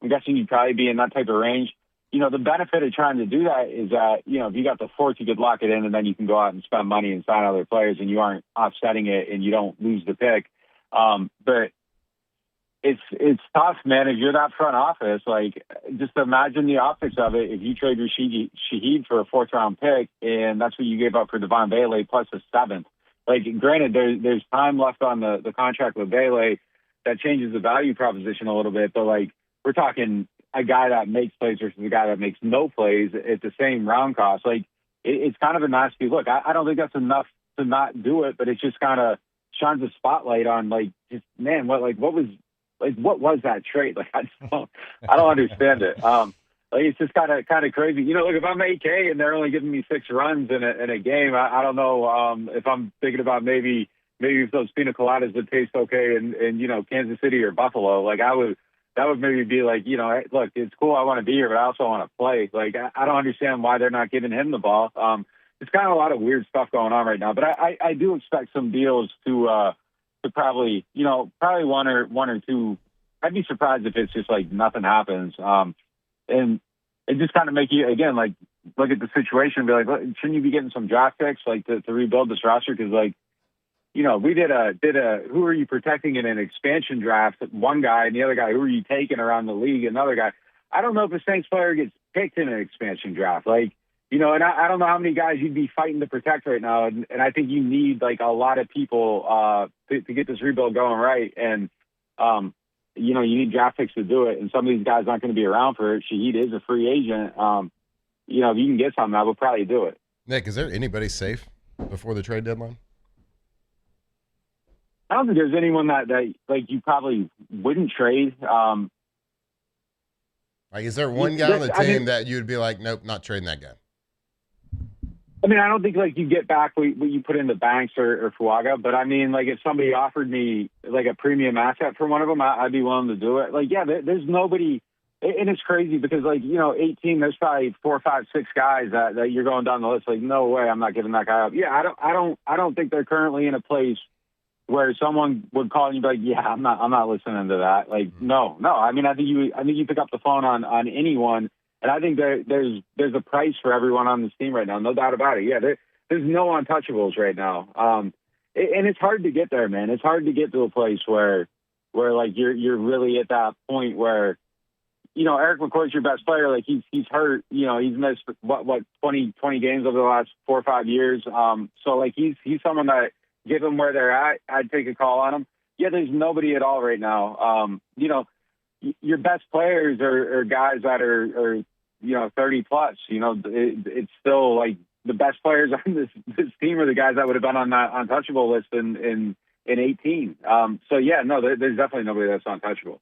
guessing you'd probably be in that type of range. You know, the benefit of trying to do that is that, you know, if you got the fourth, you could lock it in, and then you can go out and spend money and sign other players, and you aren't offsetting it, and you don't lose the pick. But it's tough, man. If you're that front office, like, just imagine the optics of it. If you trade Shaheed for a fourth-round pick, and that's what you gave up for Devon Bailey plus a seventh. Like, granted, there's time left on the contract with Bailey that changes the value proposition a little bit, but, like, we're talking a guy that makes plays versus a guy that makes no plays at the same round cost. Like, it's kind of a nasty look. I don't think that's enough to not do it, but it just kind of shines a spotlight on, like, just, man, what was that trade? Like, I don't understand it. Like, it's just kind of crazy. You know, look, if I'm AK and they're only giving me 6 runs in a game, I don't know if I'm thinking about maybe if those pina coladas would taste okay in you know, Kansas City or Buffalo. Like, that would maybe be like, you know, hey, look, it's cool, I want to be here, but I also want to play. Like, I don't understand why they're not giving him the ball. It's kind of a lot of weird stuff going on right now, but I do expect some deals to probably, you know, probably one or two. I'd be surprised if it's just like nothing happens. And it just kind of make you, again, like, look at the situation and be like, shouldn't you be getting some draft picks, like, to rebuild this roster? Because, like, you know, we did a who are you protecting in an expansion draft? One guy, and the other guy, who are you taking around the league? Another guy. I don't know if a Saints player gets picked in an expansion draft. Like, you know, and I don't know how many guys you'd be fighting to protect right now. And I think you need, like, a lot of people to get this rebuild going right. And, you know, you need draft picks to do it. And some of these guys aren't going to be around for it. Shaheed is a free agent. You know, if you can get something, I would probably do it. Nick, is there anybody safe before the trade deadline? I don't think there's anyone that like you probably wouldn't trade. Like, is there one guy on the team that you'd be like, nope, not trading that guy? I mean, I don't think, like, you get back what you put into Banks or Fuaga, but I mean, like, if somebody offered me, like, a premium asset for one of them, I'd be willing to do it. Like, yeah, there's nobody, and it's crazy because, like, you know, 18, there's probably 4, 5, 6 guys that you're going down the list. Like, no way, I'm not giving that guy up. Yeah, I don't think they're currently in a place where someone would call and you'd be like, yeah, I'm not listening to that. Like, no. I mean, I think you pick up the phone on anyone. And I think there's a price for everyone on this team right now, no doubt about it. Yeah, there's no untouchables right now, and it's hard to get there, man. It's hard to get to a place where like you're really at that point where, you know, Eric McCoy's your best player. Like, he's hurt. You know, he's missed what 20 games over the last 4 or 5 years. So, like, he's someone that, give them where they're at, I'd take a call on them. Yeah, there's nobody at all right now. You know, your best players are guys that are you know, 30 plus. You know, it's still like the best players on this team are the guys that would have been on that untouchable list in 18. So yeah, no, there's definitely nobody that's untouchable.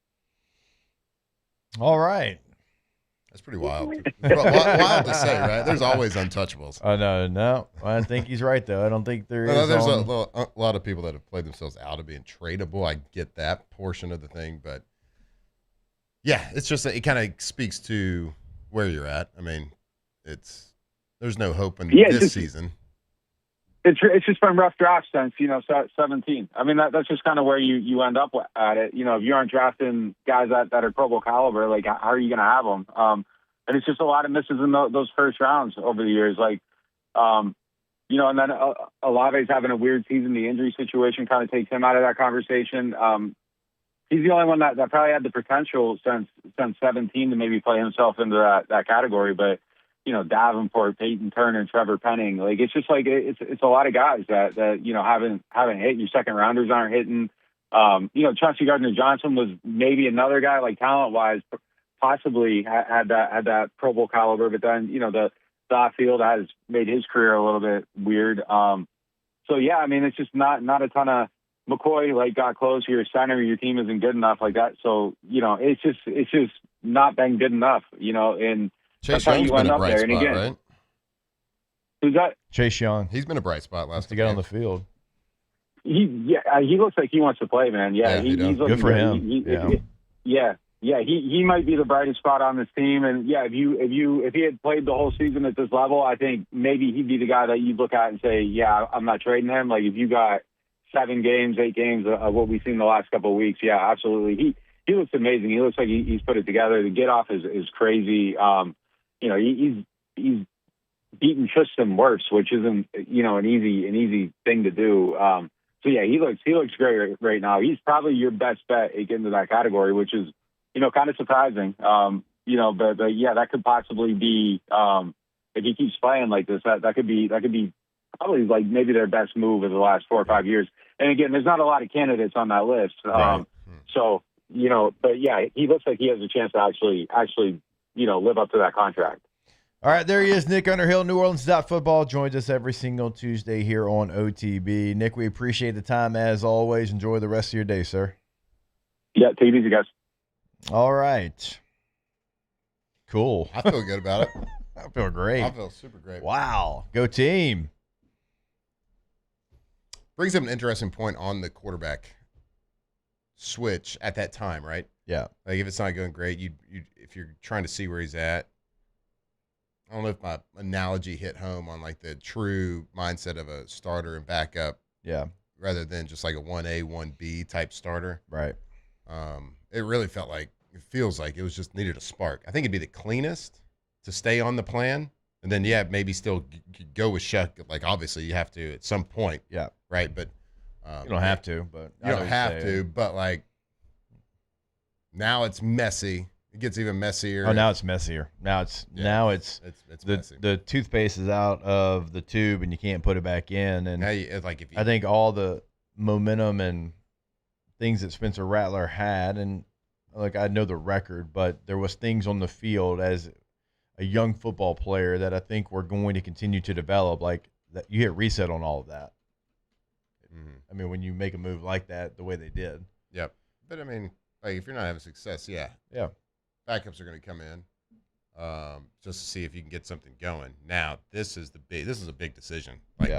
All right. That's pretty wild. Wild to say, right? There's always untouchables. I know. No, I think he's right, though. I don't think there is. There's a lot of people that have played themselves out of being tradable. I get that portion of the thing, but yeah, it's just that it kind of speaks to where you're at. I mean, there's no hope in this season. It's just been rough drafts since, you know, 17. I mean, that's just kind of where you end up at it. You know, if you aren't drafting guys that are Pro Bowl caliber, like, how are you going to have them? And it's just a lot of misses in those first rounds over the years. Like, you know, and then Olave's having a weird season. The injury situation kind of takes him out of that conversation. He's the only one that probably had the potential since 17 to maybe play himself into that category. But, you know, Davenport, Peyton Turner, Trevor Penning, like, it's just like it's a lot of guys that you know haven't hit. Your second rounders aren't hitting. You know, Chauncey Gardner-Johnson was maybe another guy, like, talent wise, possibly had that Pro Bowl caliber, but then, you know, the off field has made his career a little bit weird. So yeah, I mean, it's just not a ton of McCoy like got close. Your center, your team isn't good enough like that. So it's just not been good enough. And Chase that's how Young's you been end a up bright there. spot, And again, right? who's that? Chase Young. He's been a bright spot last to get on game. the field. He looks like he wants to play, man. Yeah, he does. he's looking Good for him. He might be the brightest spot on this team. And yeah, if he had played the whole season at this level, I think maybe he'd be the guy that you'd look at and say, yeah, I'm not trading him. Like if you got 7 games, 8 games of what we've seen the last couple of weeks, yeah, absolutely. He looks amazing. He looks like he's put it together. The get off is crazy. He's beaten Tristan worse, which isn't an easy thing to do. So yeah, he looks great right now. He's probably your best bet at getting to that category, which is kind of surprising. But yeah, that could possibly be if he keeps playing like this, that could be probably like maybe their best move of the last 4 or 5 years. And again, there's not a lot of candidates on that list. Right. So but yeah, he looks like he has a chance to actually live up to that contract. All right, there he is, Nick Underhill, New Orleans Football, joins us every single Tuesday here on OTB. Nick, we appreciate the time as always. Enjoy the rest of your day, sir. Yeah, take it easy, guys. All right. Cool. I feel good about it. I feel great. I feel super great. Wow. Go team. Brings up an interesting point on the quarterback switch at that time, right? Yeah. Like if it's not going great, you if you're trying to see where he's at. I don't know if my analogy hit home on like the true mindset of a starter and backup. Yeah. Rather than just like a 1A, 1B type starter. Right. It really feels like it was just needed a spark. I think it'd be the cleanest to stay on the plan. And then, yeah, maybe still go with Shuck. Like, obviously, you have to at some point. Yeah. Right. But you don't have to, but you don't have to. But like, now it's messy. It gets even messier. Oh, now it's messier. Now it's messy. The toothpaste is out of the tube and you can't put it back in. And now if I think all the momentum and things that Spencer Rattler had, and like I know the record, but there was things on the field as a young football player that I think we're going to continue to develop. Like that, you hit reset on all of that. Mm-hmm. I mean, when you make a move like that, the way they did. Yep. But I mean, like if you're not having success, yeah. Backups are going to come in just to see if you can get something going. Now, this is a big decision,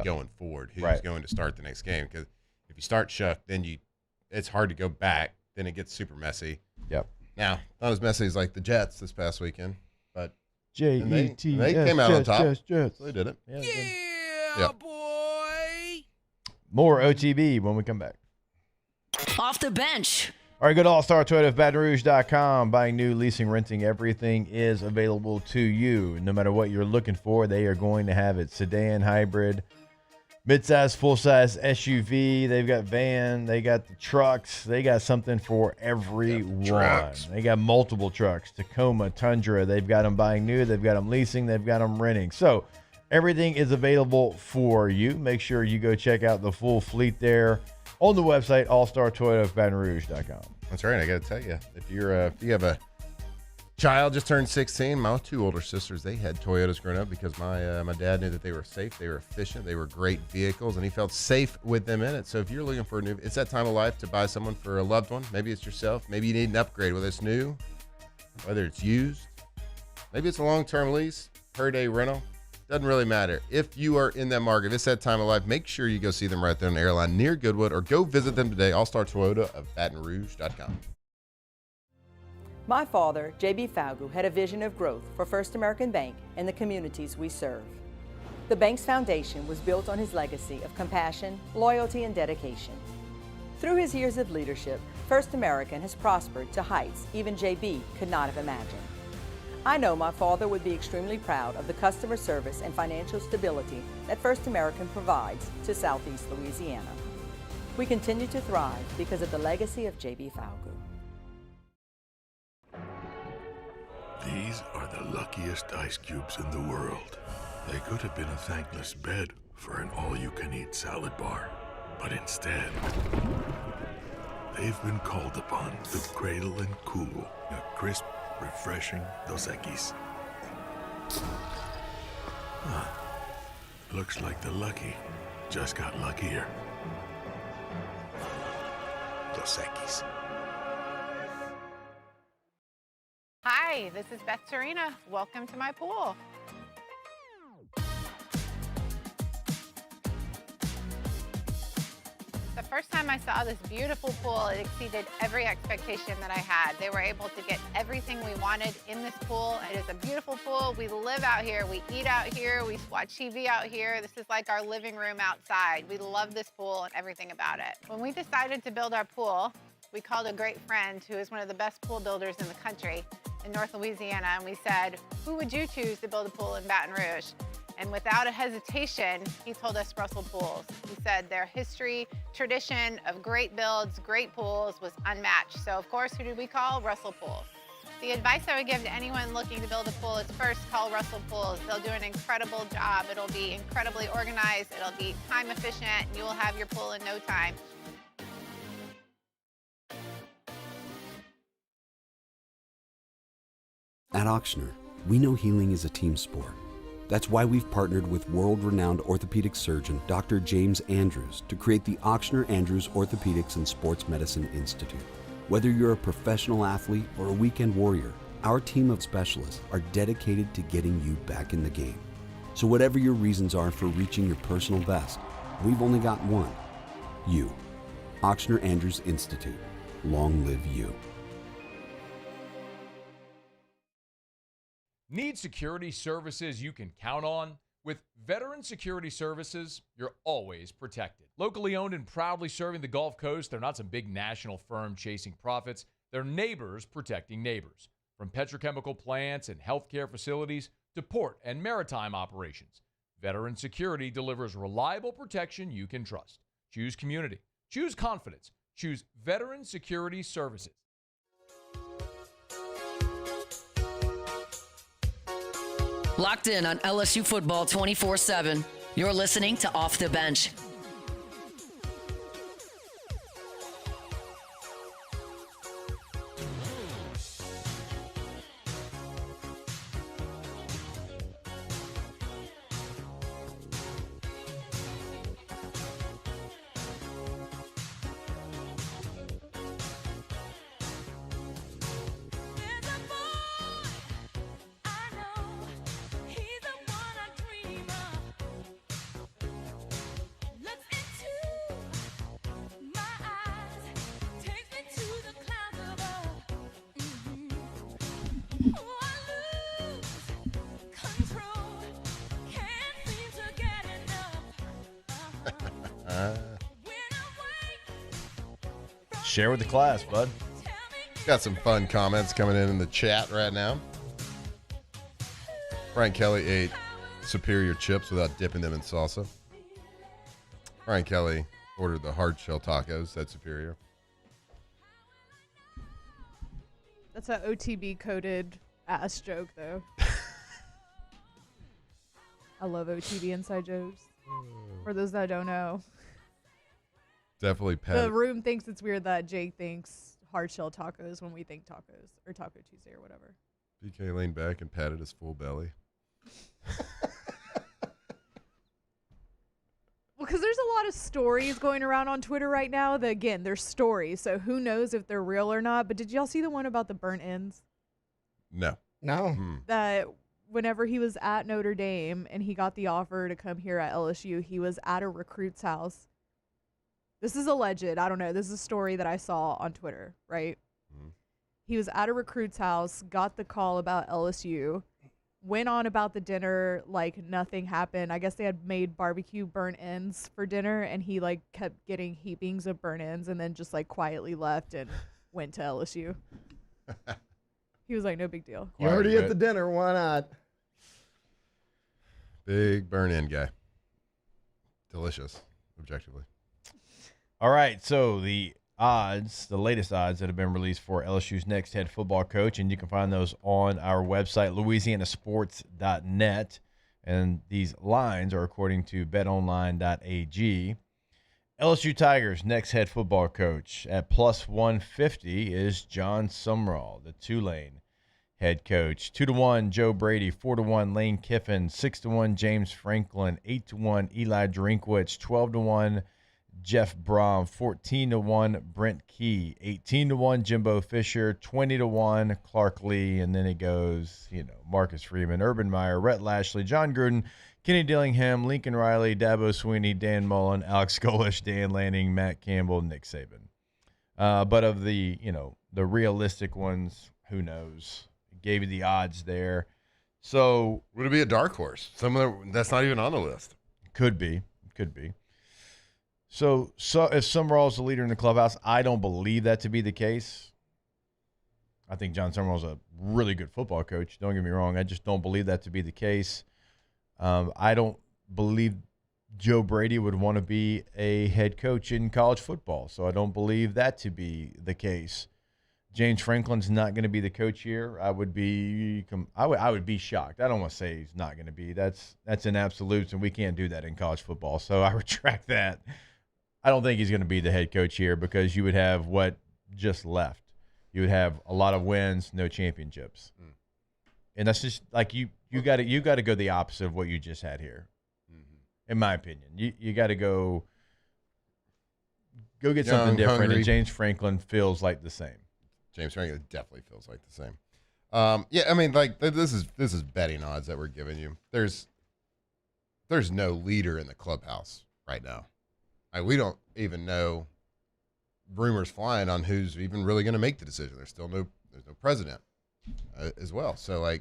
going forward. Who's going to start the next game? Because if you start Shuck, then it's hard to go back. Then it gets super messy. Yep. Now, not as messy as like the Jets this past weekend, but Jets. They came out on top. Jets. So they did it. Yeah, boy. More OTB when we come back. Off the bench. All right, go to allstartoyotaofbatonrouge.com. Buying new, leasing, renting, everything is available to you. No matter what you're looking for, they are going to have it. Sedan, hybrid, midsize, full-size SUV. They've got van. They got the trucks. They got something for everyone. They got multiple trucks. Tacoma, Tundra. They've got them buying new. They've got them leasing. They've got them renting. So everything is available for you. Make sure you go check out the full fleet there on the website, allstartoyotaofbatonrouge.com. That's right. I got to tell you, if you have a child just turned 16, my 2 older sisters, they had Toyotas growing up because my dad knew that they were safe, they were efficient, they were great vehicles, and he felt safe with them in it. So if you're looking for it's that time of life to buy someone for a loved one. Maybe it's yourself. Maybe you need an upgrade, whether it's new, whether it's used. Maybe it's a long-term lease, per day rental. Doesn't really matter. If you are in that market, if it's that time of life, make sure you go see them right there on the airline near Goodwood, or go visit them today, All-Star Toyota of BatonRouge.com. My father, J.B. Falgu, had a vision of growth for First American Bank and the communities we serve. The bank's foundation was built on his legacy of compassion, loyalty, and dedication. Through his years of leadership, First American has prospered to heights even J.B. could not have imagined. I know my father would be extremely proud of the customer service and financial stability that First American provides to Southeast Louisiana. We continue to thrive because of the legacy of J.B. Falgu. These are the luckiest ice cubes in the world. They could have been a thankless bed for an all-you-can-eat salad bar. But instead, they've been called upon to cradle and cool a crisp, refreshing Dos Equis. Looks like the lucky just got luckier. Dos Equis. Hi, this is Beth Tarina. Welcome to my pool. The first time I saw this beautiful pool, it exceeded every expectation that I had. They were able to get everything we wanted in this pool. It is a beautiful pool. We live out here, we eat out here, we watch TV out here. This is like our living room outside. We love this pool and everything about it. When we decided to build our pool, we called a great friend who is one of the best pool builders in the country in North Louisiana, and we said, who would you choose to build a pool in Baton Rouge? And without a hesitation, he told us Russell Pools. He said their history, tradition of great builds, great pools was unmatched. So of course, who did we call? Russell Pools. The advice I would give to anyone looking to build a pool is first call Russell Pools. They'll do an incredible job. It'll be incredibly organized. It'll be time efficient, and you will have your pool in no time. At Auctioner, we know healing is a team sport. That's why we've partnered with world-renowned orthopedic surgeon Dr. James Andrews to create the Auctioner Andrews Orthopedics and Sports Medicine Institute. Whether you're a professional athlete or a weekend warrior, our team of specialists are dedicated to getting you back in the game. So whatever your reasons are for reaching your personal best, we've only got one: you. Auctioner Andrews Institute. Long live you. Need security services you can count on? With Veteran Security Services, you're always protected. Locally owned and proudly serving the Gulf Coast, they're not some big national firm chasing profits. They're neighbors protecting neighbors. From petrochemical plants and healthcare facilities to port and maritime operations, Veteran Security delivers reliable protection you can trust. Choose community. Choose confidence. Choose Veteran Security Services. Locked in on LSU football 24/7. You're listening to Off the Bench. Share with the class, bud. Got some fun comments coming in the chat right now. Brian Kelly ate superior chips without dipping them in salsa. Brian Kelly ordered the hard shell tacos. That's superior. That's an OTB coded ass joke, though. I love OTB inside jokes. For those that don't know. Definitely The room thinks it's weird that Jake thinks hard shell tacos when we think tacos or Taco Tuesday or whatever. BK leaned back and patted his full belly. Well, because there's a lot of stories going around on Twitter right now that, again, they're stories, so who knows if they're real or not. But did y'all see the one about the burnt ends? No. No. That whenever he was at Notre Dame and he got the offer to come here at LSU, he was at a recruit's house. This is alleged. I don't know. This is a story that I saw on Twitter, right? Mm-hmm. He was at a recruit's house, got the call about LSU, went on about the dinner like nothing happened. I guess they had made barbecue burnt ends for dinner, and he like kept getting heapings of burnt ends and then just like quietly left and went to LSU. He was like, no big deal. You're already at the dinner. Why not? Big burn-in guy. Delicious, objectively. All right, so the latest odds that have been released for LSU's next head football coach, and you can find those on our website, louisianasports.net. And these lines are according to betonline.ag. LSU Tigers' next head football coach at plus 150 is John Sumrall, the Tulane head coach. 2-1, Joe Brady. 4-1, Lane Kiffin. 6-1, James Franklin. 8-1, Eli Drinkwitz. 12-1, Jeff Brom. 14-1, Brent Key. 18-1, Jimbo Fisher. 20-1, Clark Lee. And then it goes, Marcus Freeman, Urban Meyer, Rhett Lashley, John Gruden, Kenny Dillingham, Lincoln Riley, Dabo Sweeney, Dan Mullen, Alex Golish, Dan Lanning, Matt Campbell, Nick Saban. But of the, the realistic ones, who knows? Gave you the odds there. So would it be a dark horse? That's not even on the list. Could be. So if Summerall's the leader in the clubhouse, I don't believe that to be the case. I think John Summerall's a really good football coach. Don't get me wrong. I just don't believe that to be the case. I don't believe Joe Brady would want to be a head coach in college football, so I don't believe that to be the case. James Franklin's not going to be the coach here. I would be shocked. I don't want to say he's not going to be. That's an absolute, and we can't do that in college football. So I retract that. I don't think he's going to be the head coach here because you would have what just left. You would have a lot of wins, no championships, and that's just like you got to go the opposite of what you just had here. In my opinion, you got to go get something different. Hungry. And James Franklin feels like the same. James Franklin definitely feels like the same. Yeah, I mean, like this is betting odds that we're giving you. There's no leader in the clubhouse right now. We don't even know. Rumors flying on who's even really going to make the decision. There's no president as well. So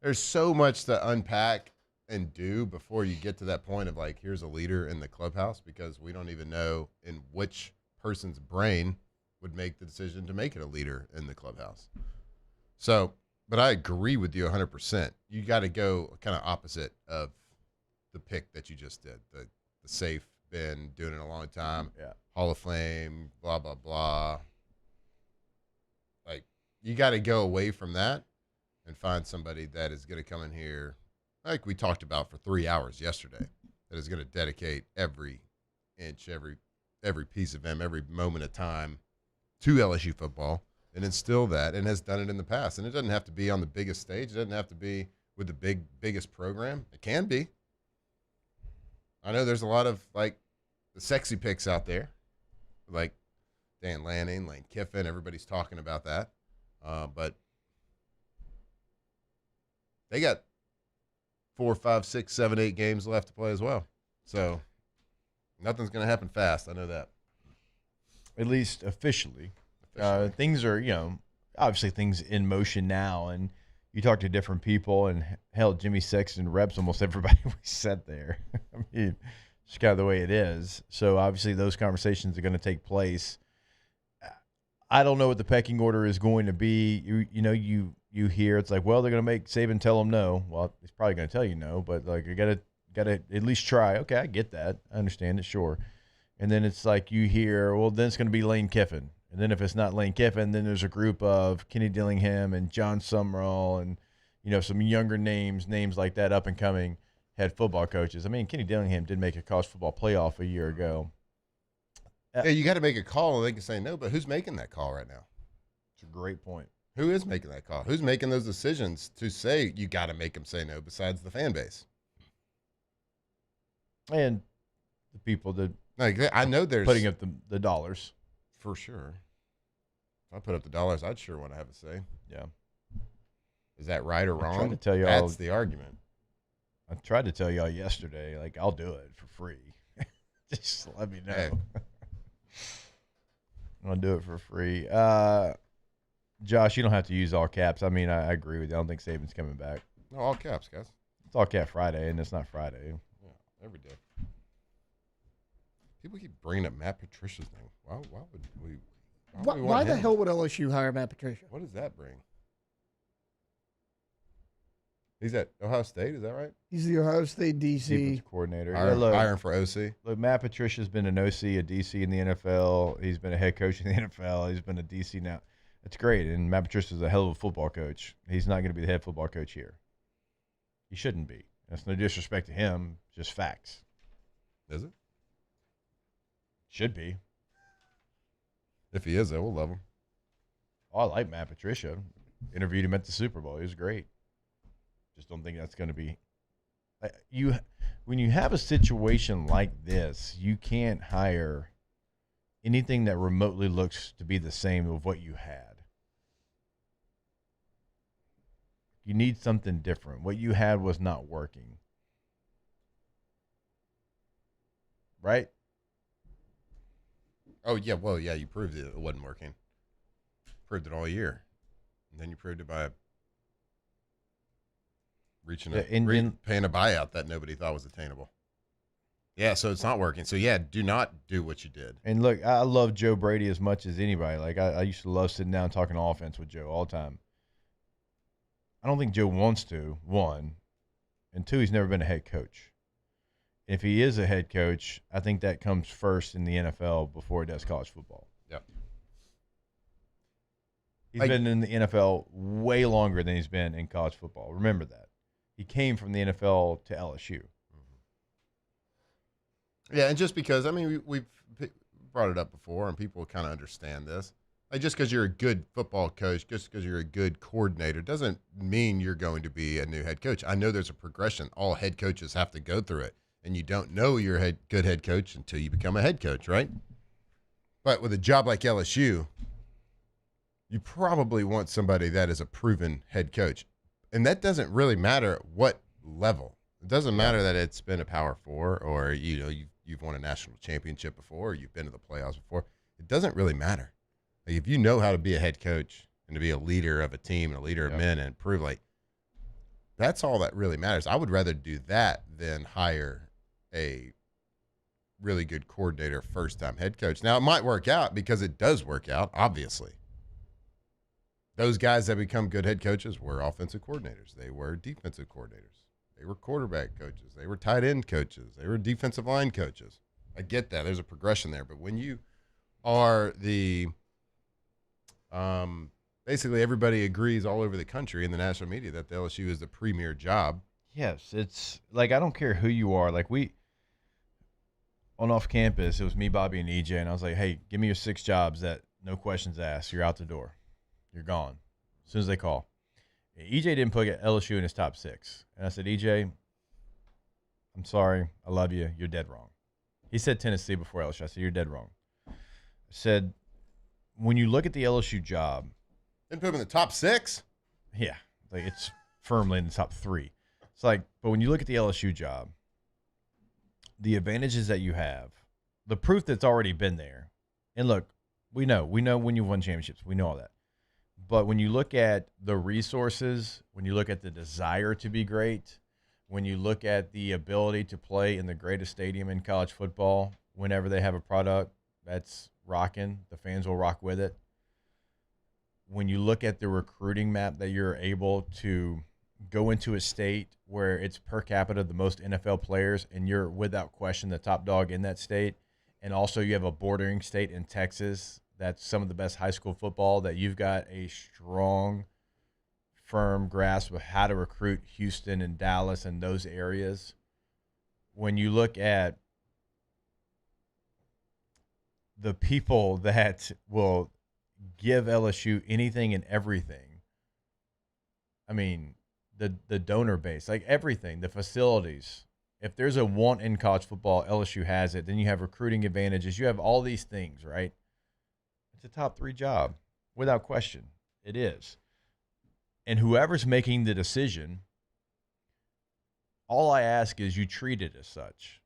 there's so much to unpack and do before you get to that point of here's a leader in the clubhouse, because we don't even know in which person's brain would make the decision to make it a leader in the clubhouse. So, but I agree with you 100%. You got to go kind of opposite of the pick that you just did. The safe, been doing it a long time. Yeah. Hall of Fame, blah, blah, blah. You got to go away from that and find somebody that is going to come in here, like we talked about for 3 hours yesterday, that is going to dedicate every inch, every piece of him, every moment of time to LSU football and instill that, and has done it in the past. And it doesn't have to be on the biggest stage. It doesn't have to be with the biggest program. It can be. I know there's a lot of the sexy picks out there, like Dan Lanning, Lane Kiffin. Everybody's talking about that. But they got 4, 5, 6, 7, 8 games left to play as well. So nothing's going to happen fast. I know that. At least officially. Things are, obviously things in motion now. And you talk to different people, and hell, Jimmy Sexton reps almost everybody we set there. I mean, it's kind of the way it is. So obviously those conversations are going to take place. I don't know what the pecking order is going to be. You hear it's like, well, they're going to make Saban tell them no. Well, he's probably going to tell you no, but you got to at least try. Okay, I get that. I understand it, sure. And then it's like you hear, well, then it's going to be Lane Kiffin. And then if it's not Lane Kiffin, then there's a group of Kenny Dillingham and John Sumrall and, some younger names like that, up and coming head football coaches. I mean, Kenny Dillingham did make a college football playoff a year ago. Yeah, you got to make a call, and they can say no, but who's making that call right now? It's a great point. Who is making that call? Who's making those decisions to say you got to make them say no besides the fan base? And the people that I know there's putting up the dollars. For sure. If I put up the dollars, I'd sure want to have a say. Yeah. Is that right or wrong? I tried to tell y'all, that's the argument. I tried to tell y'all yesterday, I'll do it for free. Just let me know. Hey. I'll do it for free. Josh, you don't have to use all caps. I mean, I agree with you. I don't think Saban's coming back. No, all caps, guys. It's all cap Friday, and it's not Friday. Yeah, every day. People keep bringing up Matt Patricia's name. Why would we? Why the hell would LSU hire Matt Patricia? What does that bring? He's at Ohio State, is that right? He's the Ohio State DC defensive coordinator. Hiring for OC. Look, Matt Patricia's been an OC, a DC in the NFL. He's been a head coach in the NFL. He's been a DC now. It's great, and Matt Patricia's a hell of a football coach. He's not going to be the head football coach here. He shouldn't be. That's no disrespect to him, just facts. Is it? Should be. If he is, though, we'll love him. Oh, I like Matt Patricia. Interviewed him at the Super Bowl. He was great. Just don't think that's going to be when you have a situation like this, you can't hire anything that remotely looks to be the same of what you had. You need something different. What you had was not working. Right? Oh, yeah. Well, yeah, you proved it wasn't working. Proved it all year. And then you proved it by paying a buyout that nobody thought was attainable. Yeah, so it's not working. So, yeah, do not do what you did. And look, I love Joe Brady as much as anybody. Like, I used to love sitting down talking offense with Joe all the time. I don't think Joe wants to, one. And two, he's never been a head coach. If he is a head coach, I think that comes first in the NFL before it does college football. Yeah. He's been in the NFL way longer than he's been in college football. Remember that. He came from the NFL to LSU. Yeah, and just because, I mean, we've brought it up before, and people kind of understand this. Like, just because you're a good football coach, just because you're a good coordinator, doesn't mean you're going to be a new head coach. I know there's a progression. All head coaches have to go through it, and you don't know you're a good head coach until you become a head coach, right? But with a job like LSU, you probably want somebody that is a proven head coach. And that doesn't really matter at what level. It doesn't matter that it's been a Power Four or, you've won a national championship before or you've been to the playoffs before. It doesn't really matter. Like, if you know how to be a head coach and to be a leader of a team and a leader of men and prove, like, that's all that really matters. I would rather do that than hire a really good coordinator, first-time head coach. Now, it might work out because it does work out, obviously. Those guys that become good head coaches were offensive coordinators. They were defensive coordinators. They were quarterback coaches. They were tight end coaches. They were defensive line coaches. I get that. There's a progression there. But when you are the basically everybody agrees all over the country in the national media that the LSU is the premier job. Yes, it's like I don't care who you are. Like on off campus, it was me, Bobby, and EJ, and I was like, hey, give me your 6 jobs that no questions asked. You're out the door. You're gone as soon as they call. EJ didn't put LSU in his top 6. And I said, EJ, I'm sorry. I love you. You're dead wrong. He said Tennessee before LSU. I said, you're dead wrong. I said, when you look at the LSU job. Didn't put him in the top 6? Yeah. Like, it's firmly in the top 3. It's like, but when you look at the LSU job, the advantages that you have, the proof that's already been there. And look, we know when you've won championships. We know all that. But when you look at the resources, when you look at the desire to be great, when you look at the ability to play in the greatest stadium in college football, whenever they have a product that's rocking, the fans will rock with it. When you look at the recruiting map that you're able to go into a state where it's per capita the most NFL players and you're without question the top dog in that state, and also you have a bordering state in Texas that's some of the best high school football, that you've got a strong, firm grasp of how to recruit Houston and Dallas and those areas. When you look at the people that will give LSU anything and everything, I mean, the donor base, like everything, the facilities. If there's a want in college football, LSU has it. Then you have recruiting advantages. You have all these things, right? It's a top 3 job, without question. It is. And whoever's making the decision, all I ask is you treat it as such.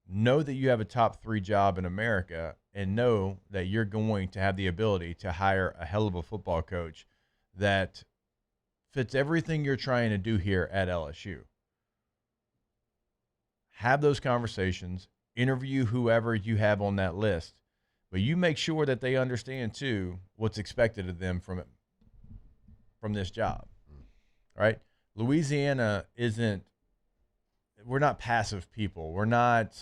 Know that you have a top 3 job in America, and know that you're going to have the ability to hire a hell of a football coach that fits everything you're trying to do here at LSU. Have those conversations, interview whoever you have on that list, but you make sure that they understand too what's expected of them from this job. Right? Louisiana we're not passive people. We're not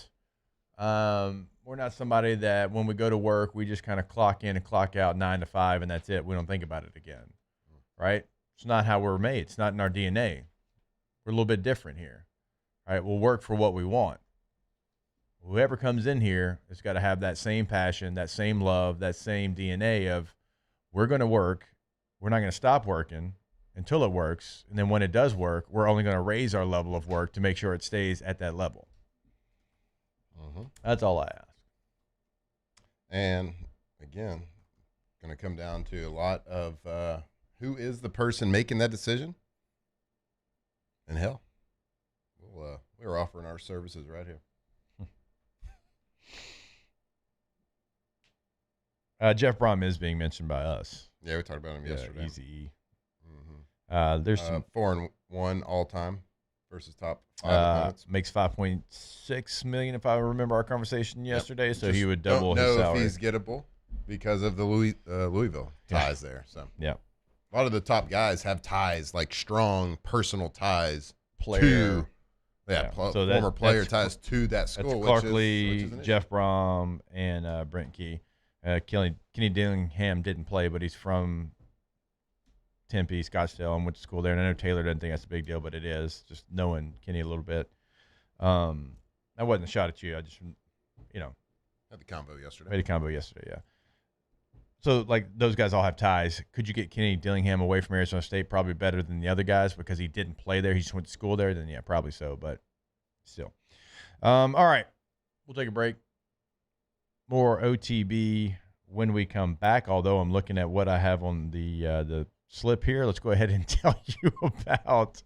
somebody that when we go to work, we just kind of clock in and clock out 9 to 5 and that's it. We don't think about it again. Right? It's not how we're made. It's not in our DNA. We're a little bit different here. Right? We'll work for what we want. Whoever comes in here has got to have that same passion, that same love, that same DNA of we're going to work we're not going to stop working until it works. And then when it does work, we're only going to raise our level of work to make sure it stays at that level. That's all I ask. And again, going to come down to a lot of who is the person making that decision. And hell, we're offering our services right here. Jeff Brom is being mentioned by us. Yeah, we talked about him yesterday. Easy. There's some 4-1 all time versus top 5 opponents. Makes $5.6 million if I remember our conversation yesterday. So he would Don't double his know salary. if he's gettable because of the Louisville ties there. So yeah, a lot of the top guys have ties, like strong personal ties Player. to former player ties to that school. That's Clark Lee, Jeff Brom, and Brent Key. Kenny Dillingham didn't play, but he's from Tempe, Scottsdale, and went to school there. And I know Taylor doesn't think that's a big deal, but it is, just knowing Kenny a little bit. That wasn't a shot at you. I just, had the combo yesterday. Made a combo yesterday, yeah. So, like, those guys all have ties. Could you get Kenny Dillingham away from Arizona State? Probably better than the other guys because he didn't play there. He just went to school there. Then, yeah, probably so, but still. All right. We'll take a break. More OTB when we come back, although I'm looking at what I have on the slip here. Let's go ahead and tell you about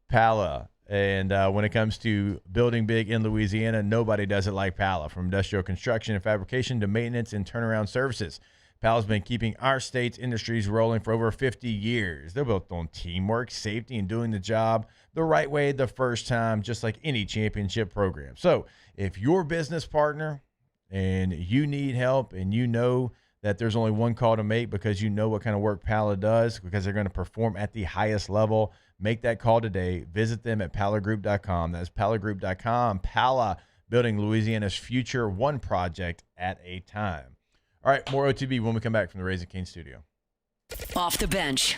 Pala. And when it comes to building big in Louisiana, nobody does it like Pala. From industrial construction and fabrication to maintenance and turnaround services, Pala's been keeping our state's industries rolling for over 50 years. They're built on teamwork, safety, and doing the job the right way the first time, just like any championship program. So if your business partner and you need help and you know that there's only one call to make because you know what kind of work Pala does, because they're going to perform at the highest level, make that call today. Visit them at palagroup.com. That's palagroup.com. Pala, building Louisiana's future, one project at a time. All right, more OTB when we come back from the Raising Cane's studio. Off the bench.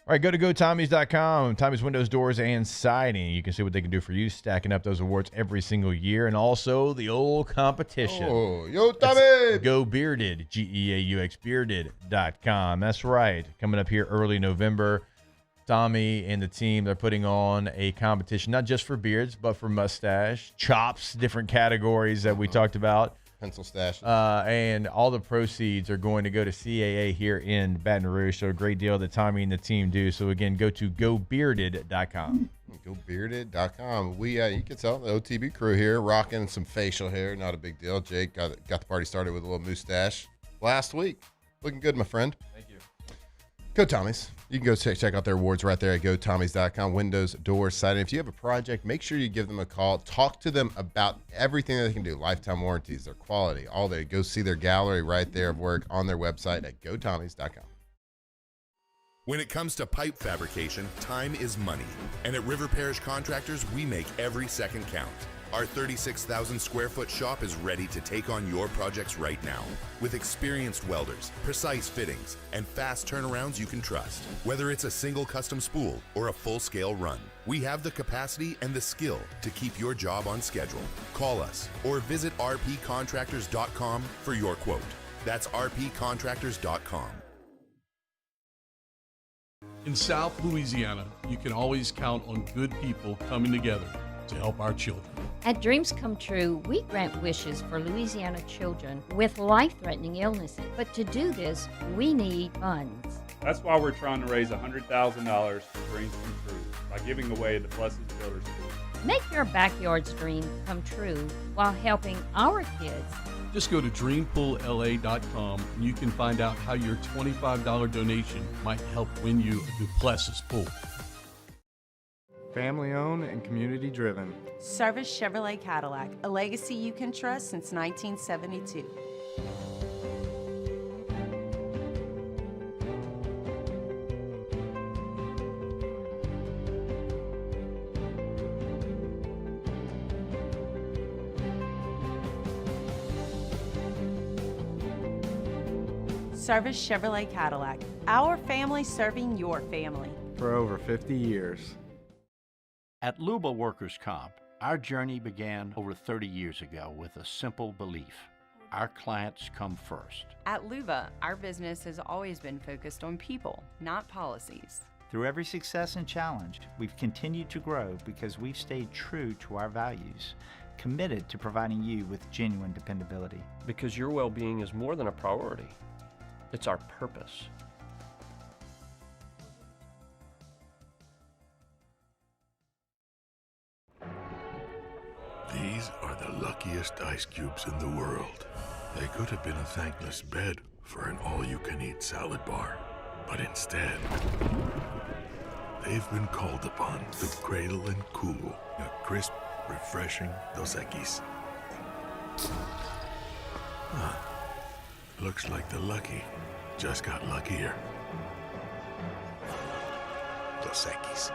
All right, go to GoTommys.com. Tommy's Windows, Doors, and Siding. You can see what they can do for you, stacking up those awards every single year. And also the old competition. Oh, yo, Tommy! Go Bearded, G-E-A-U-X, bearded.com. That's right. Coming up here early November, Tommy and the team, they're putting on a competition, not just for beards, but for mustache, chops, different categories that we talked about. Pencil stashes. And all the proceeds are going to go to CAA here in Baton Rouge. So a great deal that Tommy and the team do. So again, go to gobearded.com. Gobearded.com. You can tell the OTB crew here rocking some facial hair. Not a big deal. Jake got the party started with a little mustache last week. Looking good, my friend. Thank you. Go Tommy's. You can go check out their awards right there at gotommys.com. Windows, doors, siding. If you have a project, make sure you give them a call. Talk to them about everything that they can do. Lifetime warranties, their quality, all there. Go see their gallery right there of work on their website at gotommys.com. When it comes to pipe fabrication, time is money. And at River Parish Contractors, we make every second count. Our 36,000 square foot shop is ready to take on your projects right now. With experienced welders, precise fittings, and fast turnarounds you can trust. Whether it's a single custom spool or a full-scale run, we have the capacity and the skill to keep your job on schedule. Call us or visit rpcontractors.com for your quote. That's rpcontractors.com. In South Louisiana, you can always count on good people coming together to help our children. At Dreams Come True, we grant wishes for Louisiana children with life-threatening illnesses. But to do this, we need funds. That's why we're trying to raise $100,000 for Dreams Come True by giving away the Blessed Builders School. Make your backyard's dream come true while helping our kids. Just go to dreampoolla.com and you can find out how your $25 donation might help win you a Duplessis pool. Family owned and community driven. Service Chevrolet Cadillac, a legacy you can trust since 1972. Service Chevrolet Cadillac, our family serving your family. For over 50 years. At Luba Workers' Comp, our journey began over 30 years ago with a simple belief. our clients come first. At Luva, our business has always been focused on people, not policies. Through every success and challenge, we've continued to grow because we've stayed true to our values, committed to providing you with genuine dependability. Because your well-being is more than a priority. It's our purpose. These are the luckiest ice cubes in the world. They could have been a thankless bed for an all-you-can-eat salad bar. But instead, they've been called upon to cradle and cool a crisp, refreshing Dos Equis. Huh. Looks like the lucky just got luckier. Dos Equis.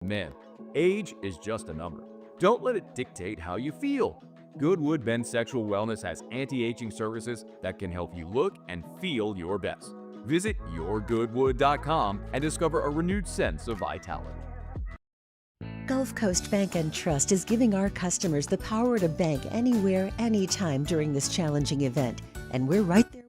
Man, age is just a number. Don't let it dictate how you feel. Goodwood Men's Sexual Wellness has anti-aging services that can help you look and feel your best. Visit yourgoodwood.com and discover a renewed sense of vitality. Gulf Coast Bank and Trust is giving our customers the power to bank anywhere, anytime during this challenging event. And we're right there.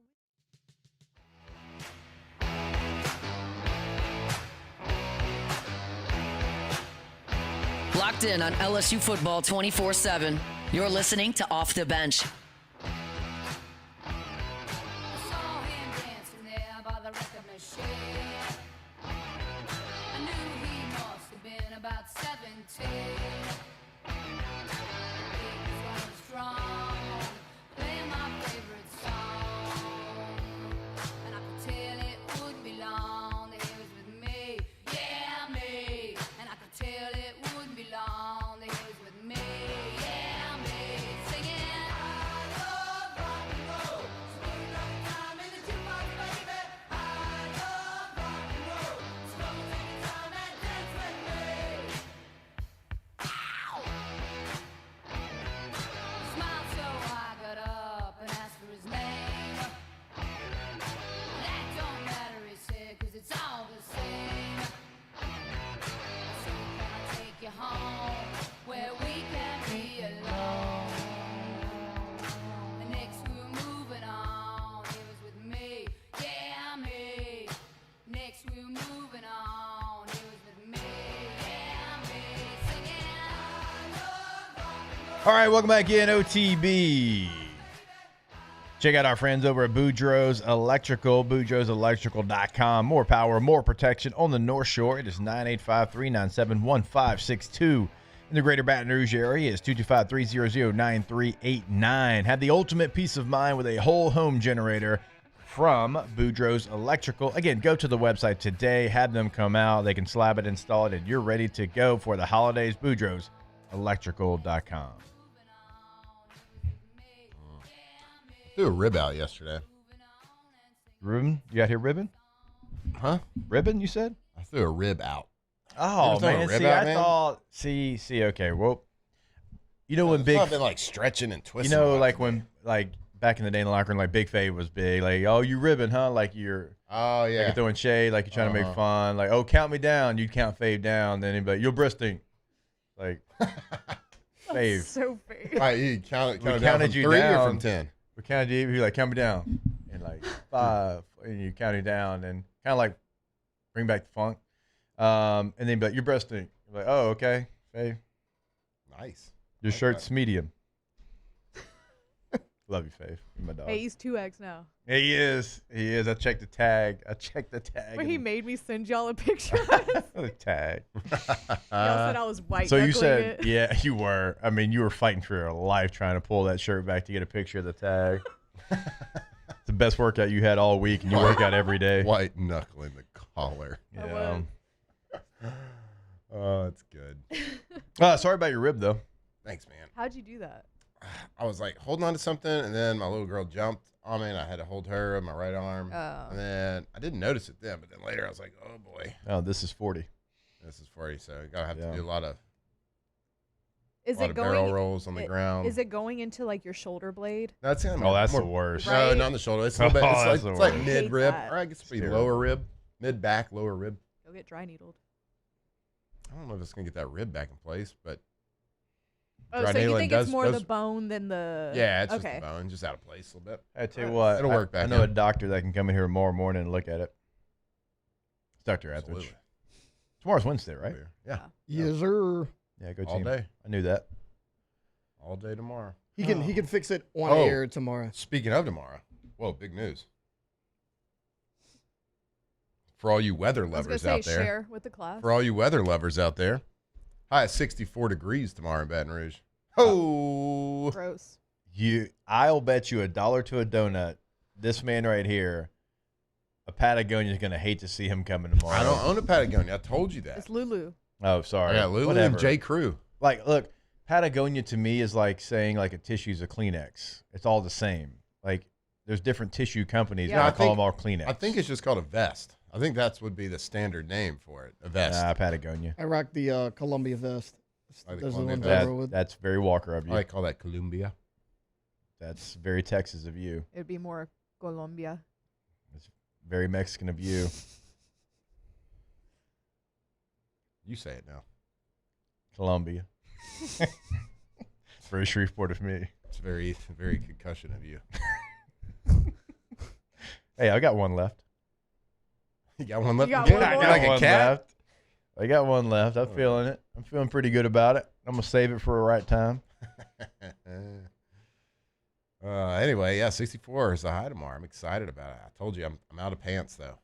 Locked in on LSU football 24/7. You're listening to Off the Bench. All right, welcome back in, OTB. Check out our friends over at Boudreaux's Electrical, boudreauxelectrical.com. More power, more protection on the North Shore. It is 985-397-1562. In the greater Baton Rouge area, it's 225-300-9389. Have the ultimate peace of mind with a whole home generator from Boudreaux's Electrical. Again, go to the website today, have them come out. They can slab it, install it, and you're ready to go for the holidays. Boudreauxelectrical.com. Threw a rib out yesterday. Ribbon? You got here ribbon? Huh? Ribbon, you said? I threw a rib out. Oh, man. See, I thought... See, okay. Well, you know when Big... I've been, like, stretching and twisting. You know, like, when, like, back in the day in the locker room, like, Big Fave was big. Like, oh, you ribbon, huh? Like, you're... Oh, yeah. Like, you're throwing shade, like, you're trying to make fun. Like, oh, count me down. You'd count Fave down. Then anybody, you're breasting. Like, Fave. So Fave. All right, you counted down counted from you 3 down. or from 10? We counted you. He like, count me down. And like 5. And you counted down and kind of like bring back the funk. And then be like, your breast stink. Like, oh, okay. Hey. Nice. Your shirt's medium. Love you, Faith. You're my dog. Hey, he's 2X now. He is. I checked the tag. Where he made me send y'all a picture. The tag. Y'all said I was white. So you said, yeah, you were. I mean, you were fighting for your life trying to pull that shirt back to get a picture of the tag. It's the best workout you had all week, and you work out every day. White knuckling the collar. Yeah. Oh, it's good. Sorry about your rib, though. Thanks, man. How'd you do that? I was like holding on to something, and then my little girl jumped on me, and I had to hold her in my right arm. Oh. And then I didn't notice it then, but then later I was like, oh, boy. Oh, this is 40. This is 40, so you got to have to do a lot of, barrel rolls on the ground. Is it going into like your shoulder blade? That's the worst. No, not on the shoulder. It's a little bit. It's like mid rib. that. Or I guess it'd be lower rib, mid back, lower rib. Go get dry needled. I don't know if it's gonna get that rib back in place, but Oh, so you think it's more the bone than the... Yeah, it's okay. just the bone, just out of place a little bit. I tell you what, it'll work back. I know a doctor that can come in here tomorrow morning and look at it. It's Dr. Etheridge. Tomorrow's Wednesday, right? Yeah. Yes, sir. Yeah, go All team. day. I knew that. All day tomorrow. He can fix it on air tomorrow. Speaking of tomorrow, whoa, big news. For all you weather lovers out there. Share with the class. For all you weather lovers out there. High at 64 degrees tomorrow in Baton Rouge. Oh. Gross. I'll bet you $1 to a donut. This man right here, a Patagonia's going to hate to see him coming tomorrow. I don't own a Patagonia. I told you that. It's Lulu. Oh, sorry. Yeah, Lulu Whatever. and J. Crew. Like, look, Patagonia to me is like saying like a tissue's a Kleenex. It's all the same. Like, there's different tissue companies. Yeah, I call them all Kleenex. I think it's just called a vest. I think that's would be the standard name for it. A vest. Patagonia. I rock the Columbia vest. Like the Those are Columbia ones I vest. roll with. That's very Walker of you. I call that Columbia. That's very Texas of you. It'd be more Colombia. It's very Mexican of you. You say it now. Colombia. It's very Shreveport of me. It's very, very concussion of you. Hey, I got one left. You got one left? You got again? one more? You're like a cat? Left. I got one left. I'm feeling it. I'm feeling pretty good about it. I'm going to save it for a right time. Anyway, yeah, 64 is the high tomorrow. I'm excited about it. I told you I'm out of pants, though.